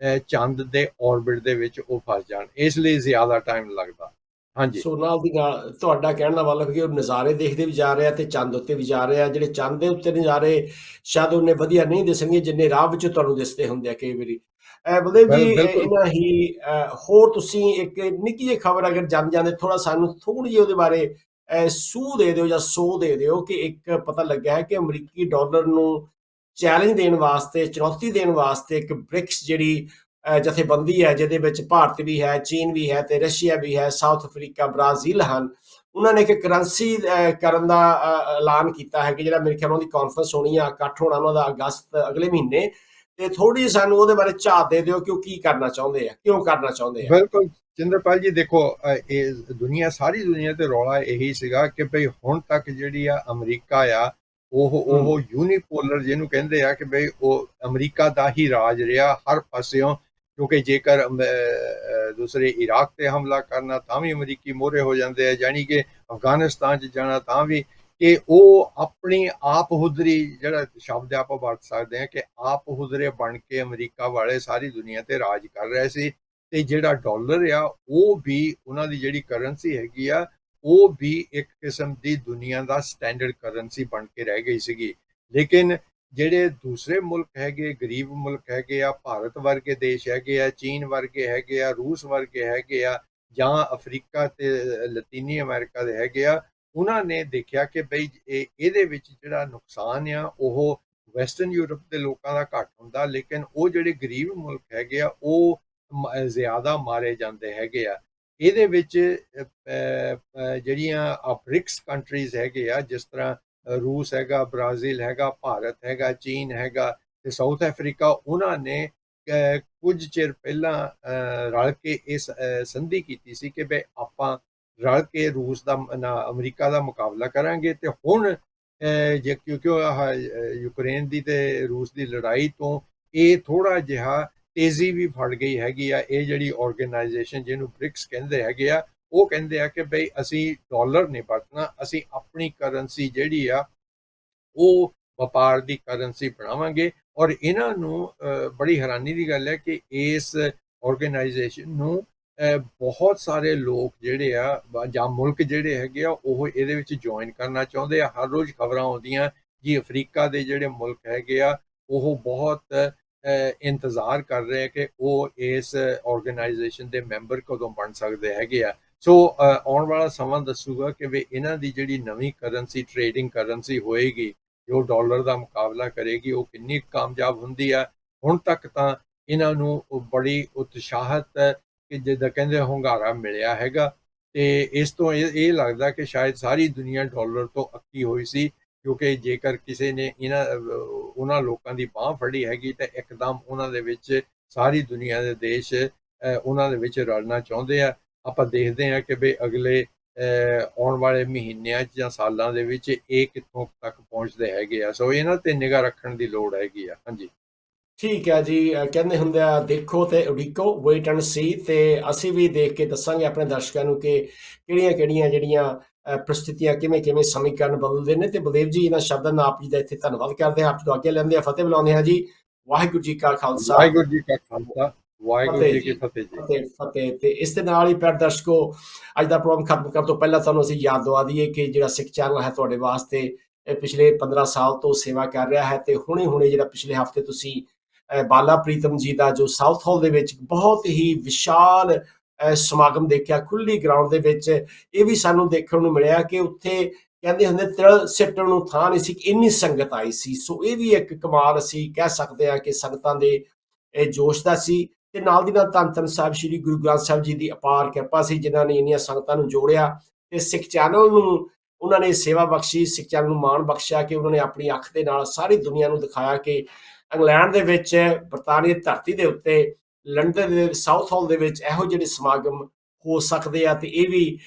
ਚੰਦ ਦੇ ਔਰਬਿਟ ਦੇ ਵਿੱਚ ਉਹ ਫਸ ਜਾਣ। ਇਸ ਲਈ ਜ਼ਿਆਦਾ ਟਾਈਮ ਲੱਗਦਾ। ਹਾਂਜੀ, ਸੋ ਨਾਲ ਦੀ ਨਾਲ ਤੁਹਾਡਾ ਕਹਿਣ ਦਾ ਮਤਲਬ ਕਿ ਉਹ ਨਜ਼ਾਰੇ ਦੇਖਦੇ ਵੀ ਜਾ ਰਿਹਾ ਤੇ ਚੰਦ ਉੱਤੇ ਵੀ ਜਾ ਰਿਹਾ। ਜਿਹੜੇ ਚੰਦ ਦੇ ਉੱਤੇ ਨਜ਼ਾਰੇ ਸ਼ਾਇਦ ਉਹਨੇ ਵਧੀਆ ਨਹੀਂ ਦਿਸਣਗੇ ਜਿੰਨੇ ਰਾਹ ਵਿੱਚ ਤੁਹਾਨੂੰ ਦਿਸਦੇ ਹੁੰਦੇ ਆ ਕਈ ਵਾਰੀ। ਬਲਦੇਵ ਜੀ, ਬਿਲਕੁਲ। ਇਹਨਾਂ ਹੀ ਹੋਰ ਤੁਸੀਂ ਇੱਕ ਨਿੱਕੀ ਜਿਹੀ ਖਬਰ ਅਗਰ ਜਾਂਦੇ ਥੋੜਾ ਸਾਨੂੰ ਥੋੜੀ ਜਿਹੀ ਉਹਦੇ ਬਾਰੇ ਸੂਹ ਦੇ ਦਿਓ ਜਾਂ ਸੋ ਦੇ ਦਿਓ ਕਿ ਇੱਕ ਪਤਾ ਲੱਗਾ ਹੈ ਕਿ ਅਮਰੀਕੀ ਡਾਲਰ ਨੂੰ ਚੈਲੰਜ ਦੇਣ ਵਾਸਤੇ, ਚੁਣੌਤੀ ਦੇਣ ਵਾਸਤੇ ਇੱਕ ਬ੍ਰਿਕਸ ਜਿਹੜੀ ਜਥੇਬੰਦੀ ਹੈ ਜਿਹਦੇ ਵਿੱਚ ਭਾਰਤ ਵੀ ਹੈ, ਚੀਨ ਵੀ ਹੈ ਤੇ ਰਸ਼ੀਆ ਵੀ ਹੈ, ਸਾਊਥ ਅਫਰੀਕਾ, ਬ੍ਰਾਜ਼ੀਲ ਹਨ। ਉਹਨਾਂ ਨੇ ਇੱਕ ਕਰੰਸੀ ਕਰਨ ਦਾ ਐਲਾਨ ਕੀਤਾ ਹੈ ਕਿ ਜਿਹੜਾ ਮੇਰੇ ਖਿਆਲ ਉਹਦੀ ਕਾਨਫਰੰਸ ਹੋਣੀ ਆ, ਇਕੱਠ ਹੋਣਾ ਉਹਨਾਂ ਦਾ ਅਗਸਤ ਅਗਲੇ ਮਹੀਨੇ। ਤੇ ਥੋੜੀ ਸਾਨੂੰ ਉਹਦੇ ਬਾਰੇ ਝਾਤ ਦੇ ਦਿਓ ਕਿ ਉਹ ਕੀ ਕਰਨਾ ਚਾਹੁੰਦੇ ਆ, ਕਿਉਂ ਕਰਨਾ ਚਾਹੁੰਦੇ ਆ। ਬਿਲਕੁਲ ਚੰਦਰਪਾਲ ਜੀ, ਦੇਖੋ ਇਹ ਸਾਰੀ ਦੁਨੀਆ ਤੇ ਰੌਲਾ ਇਹੀ ਸੀਗਾ ਕਿ ਭਈ ਹੁਣ ਤੱਕ ਜਿਹੜੀ ਆ ਅਮਰੀਕਾ ਆ ਉਹ ਯੂਨੀਪੋਲਰ ਜਿਹਨੂੰ ਕਹਿੰਦੇ ਆ ਕਿ ਭਈ ਉਹ ਅਮਰੀਕਾ ਦਾ ਹੀ ਰਾਜ ਰਿਹਾ ਹਰ ਪਾਸਿਓਂ, ਕਿਉਂਕਿ ਜੇਕਰ ਦੂਸਰੇ ਇਰਾਕ ਤੇ ਹਮਲਾ ਕਰਨਾ ਤਾਂ ਵੀ ਅਮਰੀਕੀ ਮੋਹਰੇ ਹੋ ਜਾਂਦੇ ਆ, ਜਾਣੀ ਕਿ ਅਫਗਾਨਿਸਤਾਨ 'ਚ ਜਾਣਾ ਤਾਂ ਵੀ, ਕਿ ਉਹ ਆਪਣੀ ਆਪ ਹੁਦਰੀ, ਜਿਹੜਾ ਸ਼ਬਦ ਆਪਾਂ ਵਰਤ ਸਕਦੇ ਹਾਂ ਕਿ ਆਪ ਹੁਦਰੇ ਬਣ ਕੇ ਅਮਰੀਕਾ ਵਾਲੇ ਸਾਰੀ ਦੁਨੀਆ ਤੇ ਰਾਜ ਕਰ ਰਹੇ ਸੀ। ਤੇ ਜਿਹੜਾ ਡਾਲਰ ਆ ਉਹ ਵੀ ਉਹਨਾਂ ਦੀ ਜਿਹੜੀ ਕਰੰਸੀ ਹੈਗੀ ਆ ਉਹ ਵੀ ਇੱਕ ਕਿਸਮ ਦੀ ਦੁਨੀਆ ਦਾ ਸਟੈਂਡਰਡ ਕਰੰਸੀ ਬਣ ਕੇ ਰਹਿ ਗਈ ਸੀਗੀ। ਲੇਕਿਨ ਜਿਹੜੇ ਦੂਸਰੇ ਮੁਲਕ ਹੈਗੇ, ਗਰੀਬ ਮੁਲਕ ਹੈਗੇ ਆ, ਭਾਰਤ ਵਰਗੇ ਦੇਸ਼ ਹੈਗੇ ਆ, ਚੀਨ ਵਰਗੇ ਹੈਗੇ ਆ, ਰੂਸ ਵਰਗੇ ਹੈਗੇ ਆ, ਜਾਂ ਅਫਰੀਕਾ ਤੇ ਲਤੀਨੀ ਅਮਰੀਕਾ ਦੇ ਹੈਗੇ ਆ, ਉਹਨਾਂ ਨੇ ਦੇਖਿਆ ਕਿ ਬਈ ਇਹਦੇ ਵਿੱਚ ਜਿਹੜਾ ਨੁਕਸਾਨ ਆ ਉਹ ਵੈਸਟਰਨ ਯੂਰਪ ਦੇ ਲੋਕਾਂ ਦਾ ਘੱਟ ਹੁੰਦਾ, ਲੇਕਿਨ ਉਹ ਜਿਹੜੇ ਗਰੀਬ ਮੁਲਕ ਹੈਗੇ ਆ ਉਹ ਜ਼ਿਆਦਾ ਮਾਰੇ ਜਾਂਦੇ ਹੈਗੇ ਆ। ਇਹਦੇ ਵਿੱਚ ਜਿਹੜੀਆਂ ਬ੍ਰਿਕਸ ਕੰਟਰੀਜ਼ ਹੈਗੇ ਆ, ਜਿਸ ਤਰ੍ਹਾਂ ਰੂਸ ਹੈਗਾ, ਬ੍ਰਾਜ਼ੀਲ ਹੈਗਾ, ਭਾਰਤ ਹੈਗਾ, ਚੀਨ ਹੈਗਾ ਤੇ ਸਾਊਥ ਅਫਰੀਕਾ, ਉਹਨਾਂ ਨੇ ਕੁਝ ਚਿਰ ਪਹਿਲਾਂ ਰਲ ਕੇ ਇਸ ਸੰਧੀ ਕੀਤੀ ਸੀ ਕਿ ਬਈ ਆਪਾਂ ਰਲ ਕੇ ਰੂਸ ਦਾ ਅਮਰੀਕਾ ਦਾ ਮੁਕਾਬਲਾ ਕਰਾਂਗੇ। ਤੇ ਹੁਣ ਜੇ ਕਿਉਂਕਿ ਯੂਕਰੇਨ ਦੀ ਤੇ ਰੂਸ ਦੀ ਲੜਾਈ ਤੋਂ ਇਹ ਥੋੜਾ ਜਿਹਾ ਤੇਜ਼ੀ ਵੀ ਫੜ ਗਈ ਹੈਗੀ ਆ। ਇਹ ਜਿਹੜੀ ਆਰਗੇਨਾਈਜੇਸ਼ਨ ਜਿਹਨੂੰ ਬ੍ਰਿਕਸ ਕਹਿੰਦੇ ਹੈਗੇ ਆ, ਉਹ ਕਹਿੰਦੇ ਆ ਕਿ ਬਈ ਅਸੀਂ ਡਾਲਰ ਨਹੀਂ ਵਰਤਣਾ, ਅਸੀਂ ਆਪਣੀ ਕਰੰਸੀ ਜਿਹੜੀ ਆ ਉਹ ਵਪਾਰ ਦੀ ਕਰੰਸੀ ਬਣਾਵਾਂਗੇ। ਔਰ ਇਹਨਾਂ ਨੂੰ ਬੜੀ ਹੈਰਾਨੀ ਦੀ ਗੱਲ ਹੈ ਕਿ ਇਸ ਆਰਗੇਨਾਈਜੇਸ਼ਨ ਨੂੰ ਬਹੁਤ ਸਾਰੇ ਲੋਕ ਜਿਹੜੇ ਆ ਜਾਂ ਮੁਲਕ ਜਿਹੜੇ ਹੈਗੇ ਆ ਉਹ ਇਹਦੇ ਵਿੱਚ ਜੁਆਇਨ ਕਰਨਾ ਚਾਹੁੰਦੇ ਆ। ਹਰ ਰੋਜ਼ ਖਬਰਾਂ ਆਉਂਦੀਆਂ ਜੀ ਅਫਰੀਕਾ ਦੇ ਜਿਹੜੇ ਮੁਲਕ ਹੈਗੇ ਆ ਉਹ ਬਹੁਤ ਇੰਤਜ਼ਾਰ ਕਰ ਰਹੇ ਆ ਕਿ ਉਹ ਇਸ ਆਰਗੇਨਾਈਜੇਸ਼ਨ ਦੇ ਮੈਂਬਰ ਕਦੋਂ ਬਣ ਸਕਦੇ ਹੈਗੇ ਆ। ਸੋ ਆਉਣ ਵਾਲਾ ਸਮਾਂ ਦੱਸੂਗਾ ਕਿ ਵੀ ਇਹਨਾਂ ਦੀ ਜਿਹੜੀ ਨਵੀਂ ਕਰੰਸੀ, ਟ੍ਰੇਡਿੰਗ ਕਰੰਸੀ ਹੋਏਗੀ ਜੋ ਡਾਲਰ ਦਾ ਮੁਕਾਬਲਾ ਕਰੇਗੀ, ਉਹ ਕਿੰਨੀ ਕਾਮਯਾਬ ਹੁੰਦੀ ਆ। ਹੁਣ ਤੱਕ ਤਾਂ ਇਹਨਾਂ ਨੂੰ ਬੜੀ ਉਤਸ਼ਾਹਤ ਕਿ ਜਿੱਦਾਂ ਕਹਿੰਦੇ ਹੁੰਗਾਰਾ ਮਿਲਿਆ ਹੈਗਾ। ਤੇ ਇਸ ਤੋਂ ਇਹ ਲੱਗਦਾ ਕਿ ਸ਼ਾਇਦ ਸਾਰੀ ਦੁਨੀਆ ਡਾਲਰ ਤੋਂ ਅੱਕੀ ਹੋਈ ਸੀ, ਕਿਉਂਕਿ ਜੇਕਰ ਕਿਸੇ ਨੇ ਉਹਨਾਂ ਲੋਕਾਂ ਦੀ ਬਾਂਹ ਫੜੀ ਹੈਗੀ ਤਾਂ ਇੱਕਦਮ ਉਹਨਾਂ ਦੇ ਵਿੱਚ ਸਾਰੀ ਦੁਨੀਆ ਦੇ ਦੇਸ਼ ਉਹਨਾਂ ਦੇ ਵਿੱਚ ਰਲਣਾ ਚਾਹੁੰਦੇ ਆ। ਆਪਾਂ ਦੇਖਦੇ ਹਾਂ ਕਿ ਵੀ ਅਗਲੇ ਆਉਣ ਵਾਲੇ ਮਹੀਨਿਆਂ 'ਚ ਜਾਂ ਸਾਲਾਂ ਦੇ ਵਿੱਚ ਇਹ ਕਿੱਥੋਂ ਤੱਕ ਪਹੁੰਚਦੇ ਹੈਗੇ ਆ। ਸੋ ਇਹਨਾਂ ਤੇ ਨਿਗਾਹ ਰੱਖਣ ਦੀ ਲੋੜ ਹੈਗੀ ਆ। ਹਾਂਜੀ, ਠੀਕ ਹੈ ਜੀ। ਕਹਿੰਦੇ ਹੁੰਦੇ ਆ, ਦੇਖੋ ਤੇ ਉਡੀਕੋ, ਵੇਟ ਐਂਡ ਸੀ। ਤੇ ਅਸੀਂ ਵੀ ਦੇਖ ਕੇ ਦੱਸਾਂਗੇ ਆਪਣੇ ਦਰਸ਼ਕਾਂ ਨੂੰ ਕਿ ਕਿਹੜੀਆਂ ਜਿਹੜੀਆਂ ਪ੍ਰਸਥਿਤੀਆਂ ਕਿਵੇਂ ਕਿਵੇਂ ਸਮੀਕਰਨ ਬਦਲਦੇ ਨੇ। ਤੇ ਬਲਦੇਵ ਜੀ, ਇਹਨਾਂ ਸ਼ਬਦਾਂ ਨਾਲ ਆਪ ਜੀ ਦਾ ਇੱਥੇ ਧੰਨਵਾਦ ਕਰਦੇ ਹਾਂ, ਆਪ ਜੀ ਤੋਂ ਆਗਿਆ ਲੈਂਦੇ ਆ, ਫਤਿਹ ਬੁਲਾਉਂਦੇ ਹਾਂ ਜੀ। ਵਾਹਿਗੁਰੂ ਜੀ ਕਾ ਖਾਲਸਾ, ਵਾਹਿਗੁਰੂ ਜੀ ਕਾ ਖਾਲਸਾ, ਵਾਹਿਗੁਰੂ ਫਤਿਹ ਜੀ ਕੀ ਜੀ। ਫਤਿਹ ਜੀ। ਫਤਿਹ ਫਤਿਹ। ਤੇ ਇਸ ਦੇ ਨਾਲ ਹੀ ਪਿਆਰੇ ਦਰਸ਼ਕੋ, ਅੱਜ ਦਾ ਪ੍ਰੋਗਰਾਮ ਖਤਮ ਕਰਨ ਤੋਂ ਪਹਿਲਾਂ ਤੁਹਾਨੂੰ ਅਸੀਂ ਯਾਦ ਦਵਾ ਦਈਏ ਕਿ ਜਿਹੜਾ ਸਿੱਖ ਚੈਨਲ ਹੈ ਤੁਹਾਡੇ ਵਾਸਤੇ ਇਹ ਪਿਛਲੇ 15 ਸਾਲ ਤੋਂ ਸੇਵਾ ਕਰ ਰਿਹਾ ਹੈ। ਤੇ ਹੁਣੇ ਜਿਹੜਾ ਪਿਛਲੇ ਹਫ਼ਤੇ ਤੁਸੀਂ ਬਾਲਾ ਪ੍ਰੀਤਮ ਜੀ ਦਾ ਜੋ ਸਾਊਥ ਹਾਲ ਦੇ ਵਿੱਚ ਬਹੁਤ ਹੀ ਵਿਸ਼ਾਲ ਸਮਾਗਮ ਦੇਖਿਆ, ਖੁੱਲੀ ਗਰਾਊਂਡ ਦੇ ਵਿੱਚ, ਇਹ ਵੀ ਸਾਨੂੰ ਦੇਖਣ ਨੂੰ ਮਿਲਿਆ ਕਿ ਉੱਥੇ ਕਹਿੰਦੇ ਹੁੰਦੇ ਤਿਲ ਸਿੱਟਣ ਨੂੰ ਥਾਂ ਨਹੀਂ ਸੀ, ਇੰਨੀ ਸੰਗਤ ਆਈ ਸੀ। ਸੋ ਇਹ ਵੀ ਇੱਕ ਕਮਾਲ ਅਸੀਂ ਕਹਿ ਸਕਦੇ ਹਾਂ ਕਿ ਸੰਗਤਾਂ ਦੇ ਇਹ ਜੋਸ਼ ਦਾ ਸੀ। ਤੇ ਨਾਲ ਦੀ ਨਾਲ ਧੰਨ ਧੰਨ ਸਾਹਿਬ ਸ੍ਰੀ ਗੁਰੂ ਗ੍ਰੰਥ ਸਾਹਿਬ ਜੀ ਦੀ ਅਪਾਰ ਕਿਰਪਾ ਸੀ, ਜਿਨ੍ਹਾਂ ਨੇ ਇੰਨੀਆਂ ਸੰਗਤਾਂ ਨੂੰ ਜੋੜਿਆ ਤੇ ਸਿੱਖ ਚੈਨਲ ਨੂੰ ਉਹਨਾਂ ਨੇ ਸੇਵਾ ਬਖਸ਼ੀ, ਸਿੱਖ ਚੈਨਲ ਨੂੰ ਮਾਣ ਬਖਸ਼ਿਆ ਕਿ ਉਹਨਾਂ ਨੇ ਆਪਣੀ ਅੱਖ ਦੇ ਨਾਲ ਸਾਰੀ ਦੁਨੀਆ ਨੂੰ ਦਿਖਾਇਆ ਕਿ ਇੰਗਲੈਂਡ ਦੇ ਵਿੱਚ, ਬਰਤਾਨੀਆ ਦੀ ਧਰਤੀ ਦੇ ਉੱਤੇ, ਲੰਡਨ ਦੇ ਸਾਊਥ ਹਾਲ ਦੇ ਵਿੱਚ ਇਹੋ ਜਿਹੇ ਸਮਾਗਮ ਹੋ ਸਕਦੇ ਆ। ਤੇ ਇਹ ਵੀ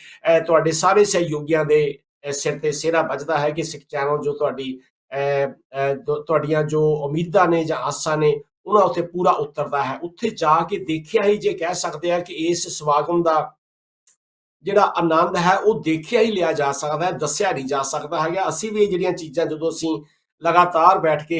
ਤੁਹਾਡੇ ਸਾਰੇ ਸਹਿਯੋਗੀਆਂ ਦੇ ਸਿਰ ਤੇ ਸਿਹਰਾ ਵੱਜਦਾ ਹੈ ਕਿ ਸਿੱਖ ਚੈਨਲ ਜੋ ਤੁਹਾਡੀਆਂ ਜੋ ਉਮੀਦਾਂ ਨੇ ਜਾਂ ਆਸਾਂ ਨੇ ਉਹਨਾਂ ਉੱਤੇ ਪੂਰਾ ਉਤਰਦਾ ਹੈ। ਉੱਥੇ ਜਾ ਕੇ ਦੇਖਿਆ ਹੀ ਜੇ ਕਹਿ ਸਕਦੇ ਆ ਕਿ ਇਸ ਸਮਾਗਮ ਦਾ ਜਿਹੜਾ ਆਨੰਦ ਹੈ ਉਹ ਦੇਖਿਆ ਹੀ ਲਿਆ ਜਾ ਸਕਦਾ ਹੈ, ਦੱਸਿਆ ਨਹੀਂ ਜਾ ਸਕਦਾ ਹੈਗਾ। ਅਸੀਂ ਵੀ ਇਹ ਜਿਹੜੀਆਂ ਚੀਜ਼ਾਂ ਜਦੋਂ ਅਸੀਂ ਲਗਾਤਾਰ ਬੈਠ ਕੇ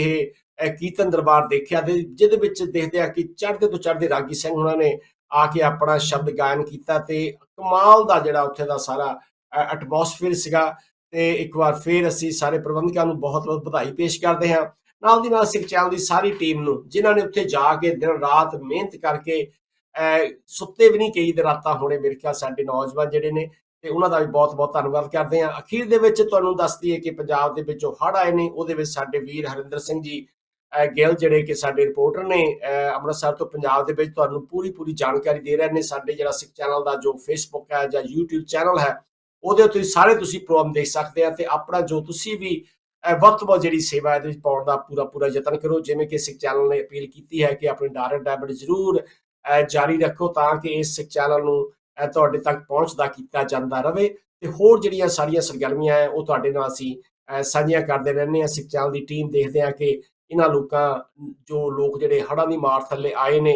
ਇਹ ਕੀਰਤਨ ਦਰਬਾਰ ਦੇਖਿਆ ਤੇ ਜਿਹਦੇ ਵਿੱਚ ਦੇਖਦੇ ਆ ਕਿ ਚੜ੍ਹਦੇ ਤੋਂ ਚੜ੍ਹਦੇ ਰਾਗੀ ਸਿੰਘ ਉਹਨਾਂ ਨੇ ਆ ਕੇ ਆਪਣਾ ਸ਼ਬਦ ਗਾਇਨ ਕੀਤਾ ਤੇ ਕਮਾਲ ਦਾ ਜਿਹੜਾ ਉੱਥੇ ਦਾ ਸਾਰਾ ਐਟਮੋਸਫੇਅਰ ਸੀਗਾ। ਤੇ ਇੱਕ ਵਾਰ ਫਿਰ ਅਸੀਂ ਸਾਰੇ ਪ੍ਰਬੰਧਕਾਂ ਨੂੰ ਬਹੁਤ ਬਹੁਤ ਵਧਾਈ ਪੇਸ਼ ਕਰਦੇ ਹਾਂ, ਨਾਲ ਦੀ ਨਾਲ ਸਿੱਖ ਚੈਨਲ ਦੀ ਸਾਰੀ ਟੀਮ ਨੂੰ, ਜਿਨ੍ਹਾਂ ਨੇ ਉੱਥੇ ਜਾ ਕੇ ਦਿਨ ਰਾਤ ਮਿਹਨਤ ਕਰਕੇ ਸੁੱਤੇ ਵੀ ਨਹੀਂ ਕਈ ਦਿਨ ਰਾਤਾਂ ਹੋਣੇ ਮੇਰੇ ਖਿਆਲ ਸਾਡੇ ਨੌਜਵਾਨ ਜਿਹੜੇ ਨੇ, ਤੇ ਉਹਨਾਂ ਦਾ ਵੀ ਬਹੁਤ ਬਹੁਤ ਧੰਨਵਾਦ ਕਰਦੇ ਹਾਂ। ਅਖੀਰ ਦੇ ਵਿੱਚ ਤੁਹਾਨੂੰ ਦੱਸ ਦਈਏ ਕਿ ਪੰਜਾਬ ਦੇ ਵਿੱਚ ਜੋ ਹੜ੍ਹ ਆਏ ਨੇ ਉਹਦੇ ਵਿੱਚ ਸਾਡੇ ਵੀਰ ਹਰਿੰਦਰ ਸਿੰਘ ਜੀ ਗਿੱਲ ਜਿਹੜੇ ਕਿ ਸਾਡੇ ਰਿਪੋਰਟਰ ਨੇ ਅੰਮ੍ਰਿਤਸਰ ਤੋਂ ਪੰਜਾਬ ਦੇ ਵਿੱਚ, ਤੁਹਾਨੂੰ ਪੂਰੀ ਜਾਣਕਾਰੀ ਦੇ ਰਹੇ ਨੇ। ਸਾਡੇ ਜਿਹੜਾ ਸਿੱਖ ਚੈਨਲ ਦਾ ਜੋ ਫੇਸਬੁੱਕ ਹੈ ਜਾਂ YouTube ਚੈਨਲ ਹੈ ਉਹਦੇ ਉੱਤੇ ਸਾਰੇ ਤੁਸੀਂ ਪ੍ਰੋਗਰਾਮ ਦੇਖ ਸਕਦੇ ਆ। ਤੇ ਆਪਣਾ ਜੋ ਤੁਸੀਂ ਵੀ ਵੱਧ ਤੋਂ ਵੱਧ ਜਿਹੜੀ ਸੇਵਾ ਇਹਦੇ ਵਿੱਚ ਪਾਉਣ ਦਾ ਪੂਰਾ ਯਤਨ ਕਰੋ। ਜਿਵੇਂ ਕਿ ਸਿੱਖ ਚੈਨਲ ਨੇ ਅਪੀਲ ਕੀਤੀ ਹੈ ਕਿ ਆਪਣੀ ਡਾਇਰੈਕਟ ਡੈਬਿਟ ਜ਼ਰੂਰ ਜਾਰੀ ਰੱਖੋ ਤਾਂ ਕਿ ਇਸ ਸਿੱਖ ਚੈਨਲ ਨੂੰ ਤੁਹਾਡੇ ਤੱਕ ਪਹੁੰਚਦਾ ਕੀਤਾ ਜਾਂਦਾ ਰਹੇ। ਤੇ ਹੋਰ ਜਿਹੜੀਆਂ ਸਾਰੀਆਂ ਸਰਗਰਮੀਆਂ ਹੈ ਉਹ ਤੁਹਾਡੇ ਨਾਲ ਅਸੀਂ ਸਾਂਝੀਆਂ ਕਰਦੇ ਰਹਿੰਦੇ ਹਾਂ। ਸਿੱਖ ਚੈਨਲ ਦੀ ਟੀਮ ਦੇਖਦੇ ਹਾਂ ਕਿ ਇਹਨਾਂ ਜੋ ਲੋਕ ਜਿਹੜੇ ਹੜ੍ਹਾਂ ਦੀ ਮਾਰ ਥੱਲੇ ਆਏ ਨੇ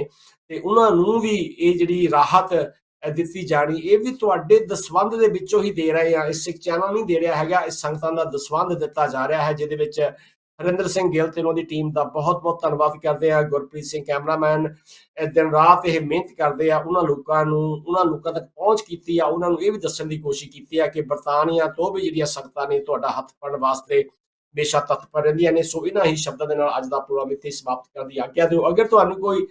ਤੇ ਉਹਨਾਂ ਨੂੰ ਵੀ ਇਹ ਜਿਹੜੀ ਰਾਹਤ ਦਿੱਤੀ ਜਾਣੀ, ਇਹ ਵੀ ਤੁਹਾਡੇ ਦਸਵੰਧ ਦੇ ਵਿੱਚੋਂ ਹੀ ਦੇ ਰਹੇ ਆ। ਇਸ ਸਿੱਖ ਚੈਨਲ ਨਹੀਂ ਦੇ ਰਿਹਾ ਹੈਗਾ, ਇਸ ਸੰਗਤਾਂ ਦਾ ਦਸਵੰਧ ਦਿੱਤਾ ਜਾ ਰਿਹਾ ਹੈ, ਜਿਹਦੇ ਵਿੱਚ ਹਰਿੰਦਰ ਸਿੰਘ ਗਿੱਲ ਤੇ ਉਹਨਾਂ ਦੀ ਟੀਮ ਦਾ ਬਹੁਤ ਬਹੁਤ ਧੰਨਵਾਦ ਕਰਦੇ ਆ। ਗੁਰਪ੍ਰੀਤ ਸਿੰਘ ਕੈਮਰਾਮੈਨ ਦਿਨ ਰਾਤ ਇਹ ਮਿਹਨਤ ਕਰਦੇ ਆ, ਉਹਨਾਂ ਲੋਕਾਂ ਤੱਕ ਪਹੁੰਚ ਕੀਤੀ ਆ, ਉਹਨਾਂ ਨੂੰ ਇਹ ਵੀ ਦੱਸਣ ਦੀ ਕੋਸ਼ਿਸ਼ ਕੀਤੀ ਆ ਕਿ ਬਰਤਾਨੀਆ ਤੋਂ ਵੀ ਜਿਹੜੀਆਂ ਸੰਗਤਾਂ ਨੇ ਤੁਹਾਡਾ ਹੱਥ ਫੜਨ ਵਾਸਤੇ ਹਮੇਸ਼ਾ ਤਤਪਰ ਰਹਿੰਦੀਆਂ ਨੇ। ਸੋ ਇਹਨਾਂ ਹੀ ਸ਼ਬਦਾਂ ਦੇ ਨਾਲ ਅੱਜ ਦਾ ਪ੍ਰੋਗਰਾਮ ਇੱਥੇ ਸਮਾਪਤ ਕਰਨ ਦੀ ਆਗਿਆ ਦਿਓ। ਅਗਰ ਤੁਹਾਨੂੰ ਕੋਈ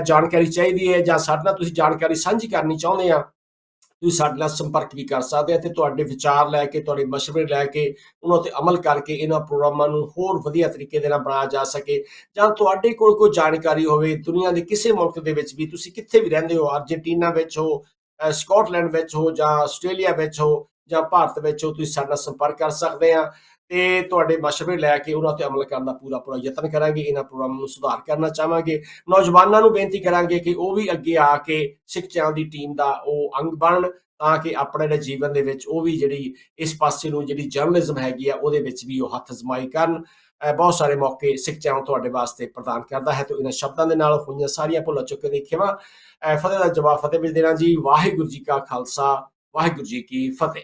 ਜਾਣਕਾਰੀ ਚਾਹੀਦੀ ਹੈ ਜਾਂ ਸਾਡੇ ਨਾਲ ਤੁਸੀਂ ਜਾਣਕਾਰੀ ਸਾਂਝੀ ਕਰਨੀ ਚਾਹੁੰਦੇ ਆ, ਤੁਸੀਂ ਸਾਡੇ ਨਾਲ ਸੰਪਰਕ ਵੀ ਕਰ ਸਕਦੇ ਆ ਤੇ ਤੁਹਾਡੇ ਵਿਚਾਰ ਲੈ ਕੇ, ਤੁਹਾਡੇ ਮਸ਼ਵਰੇ ਲੈ ਕੇ, ਉਹਨਾਂ ਤੇ ਅਮਲ ਕਰਕੇ ਇਹਨਾਂ ਪ੍ਰੋਗਰਾਮਾਂ ਨੂੰ ਹੋਰ ਵਧੀਆ ਤਰੀਕੇ ਦੇ ਨਾਲ ਬਣਾਇਆ ਜਾ ਸਕੇ। ਜਾਂ ਤੁਹਾਡੇ ਕੋਲ ਕੋਈ ਜਾਣਕਾਰੀ ਹੋਵੇ ਦੁਨੀਆ ਦੇ ਕਿਸੇ ਮੁਲਕ ਦੇ ਵਿੱਚ ਵੀ, ਤੁਸੀਂ ਕਿੱਥੇ ਵੀ ਰਹਿੰਦੇ ਹੋ, ਅਰਜਨਟੀਨਾ ਵਿੱਚ ਹੋ, ਸਕਾਟਲੈਂਡ ਵਿੱਚ ਹੋ, ਜਾਂ ਆਸਟ੍ਰੇਲੀਆ ਵਿੱਚ ਹੋ, ਜਾਂ ਭਾਰਤ ਵਿੱਚ ਹੋ, ਤੁਸੀਂ ਸਾਡੇ ਨਾਲ ਸੰਪਰਕ ਕਰ ਸਕਦੇ ਆ ਤੇ ਤੁਹਾਡੇ ਮਸ਼ਵਰੇ ਲੈ ਕੇ ਉਹਨਾਂ ਤੇ ਅਮਲ ਕਰਨ ਦਾ ਪੂਰਾ ਯਤਨ ਕਰਾਂਗੇ। ਇਹਨਾਂ ਪ੍ਰੋਗਰਾਮਾਂ ਨੂੰ ਸੁਧਾਰ ਕਰਨਾ ਚਾਹਾਂਗੇ। ਨੌਜਵਾਨਾਂ ਨੂੰ ਬੇਨਤੀ ਕਰਾਂਗੇ ਕਿ ਉਹ ਵੀ ਅੱਗੇ ਆ ਕੇ ਸਿੱਖ ਚੈਨਲ ਦੀ ਟੀਮ ਦਾ ਉਹ ਅੰਗ ਬਣਨ ਤਾਂ ਕਿ ਆਪਣੇ ਜਿਹੜੇ ਜੀਵਨ ਦੇ ਵਿੱਚ ਉਹ ਵੀ ਜਿਹੜੀ ਇਸ ਪਾਸੇ ਨੂੰ ਜਿਹੜੀ ਜਰਨਲਿਜ਼ਮ ਹੈਗੀ ਆ ਉਹਦੇ ਵਿੱਚ ਵੀ ਉਹ ਹੱਥ ਅਜ਼ਮਾਈ ਕਰਨ। ਬਹੁਤ ਸਾਰੇ ਮੌਕੇ ਸਿੱਖ ਚੈਨਲ ਤੁਹਾਡੇ ਵਾਸਤੇ ਪ੍ਰਦਾਨ ਕਰਦਾ ਹੈ। ਤੇ ਇਹਨਾਂ ਸ਼ਬਦਾਂ ਦੇ ਨਾਲ ਹੋਈਆਂ ਸਾਰੀਆਂ ਭੁੱਲਾਂ ਚੁੱਕ ਕੇ ਖਿਮਾ, ਫਤਿਹ ਦਾ ਜਵਾਬ ਫਤਿਹ ਵਿੱਚ ਦੇਣਾ ਜੀ। ਵਾਹਿਗੁਰੂ ਜੀ ਕਾ ਖਾਲਸਾ, ਵਾਹਿਗੁਰੂ ਜੀ ਕੀ ਫਤਿਹ।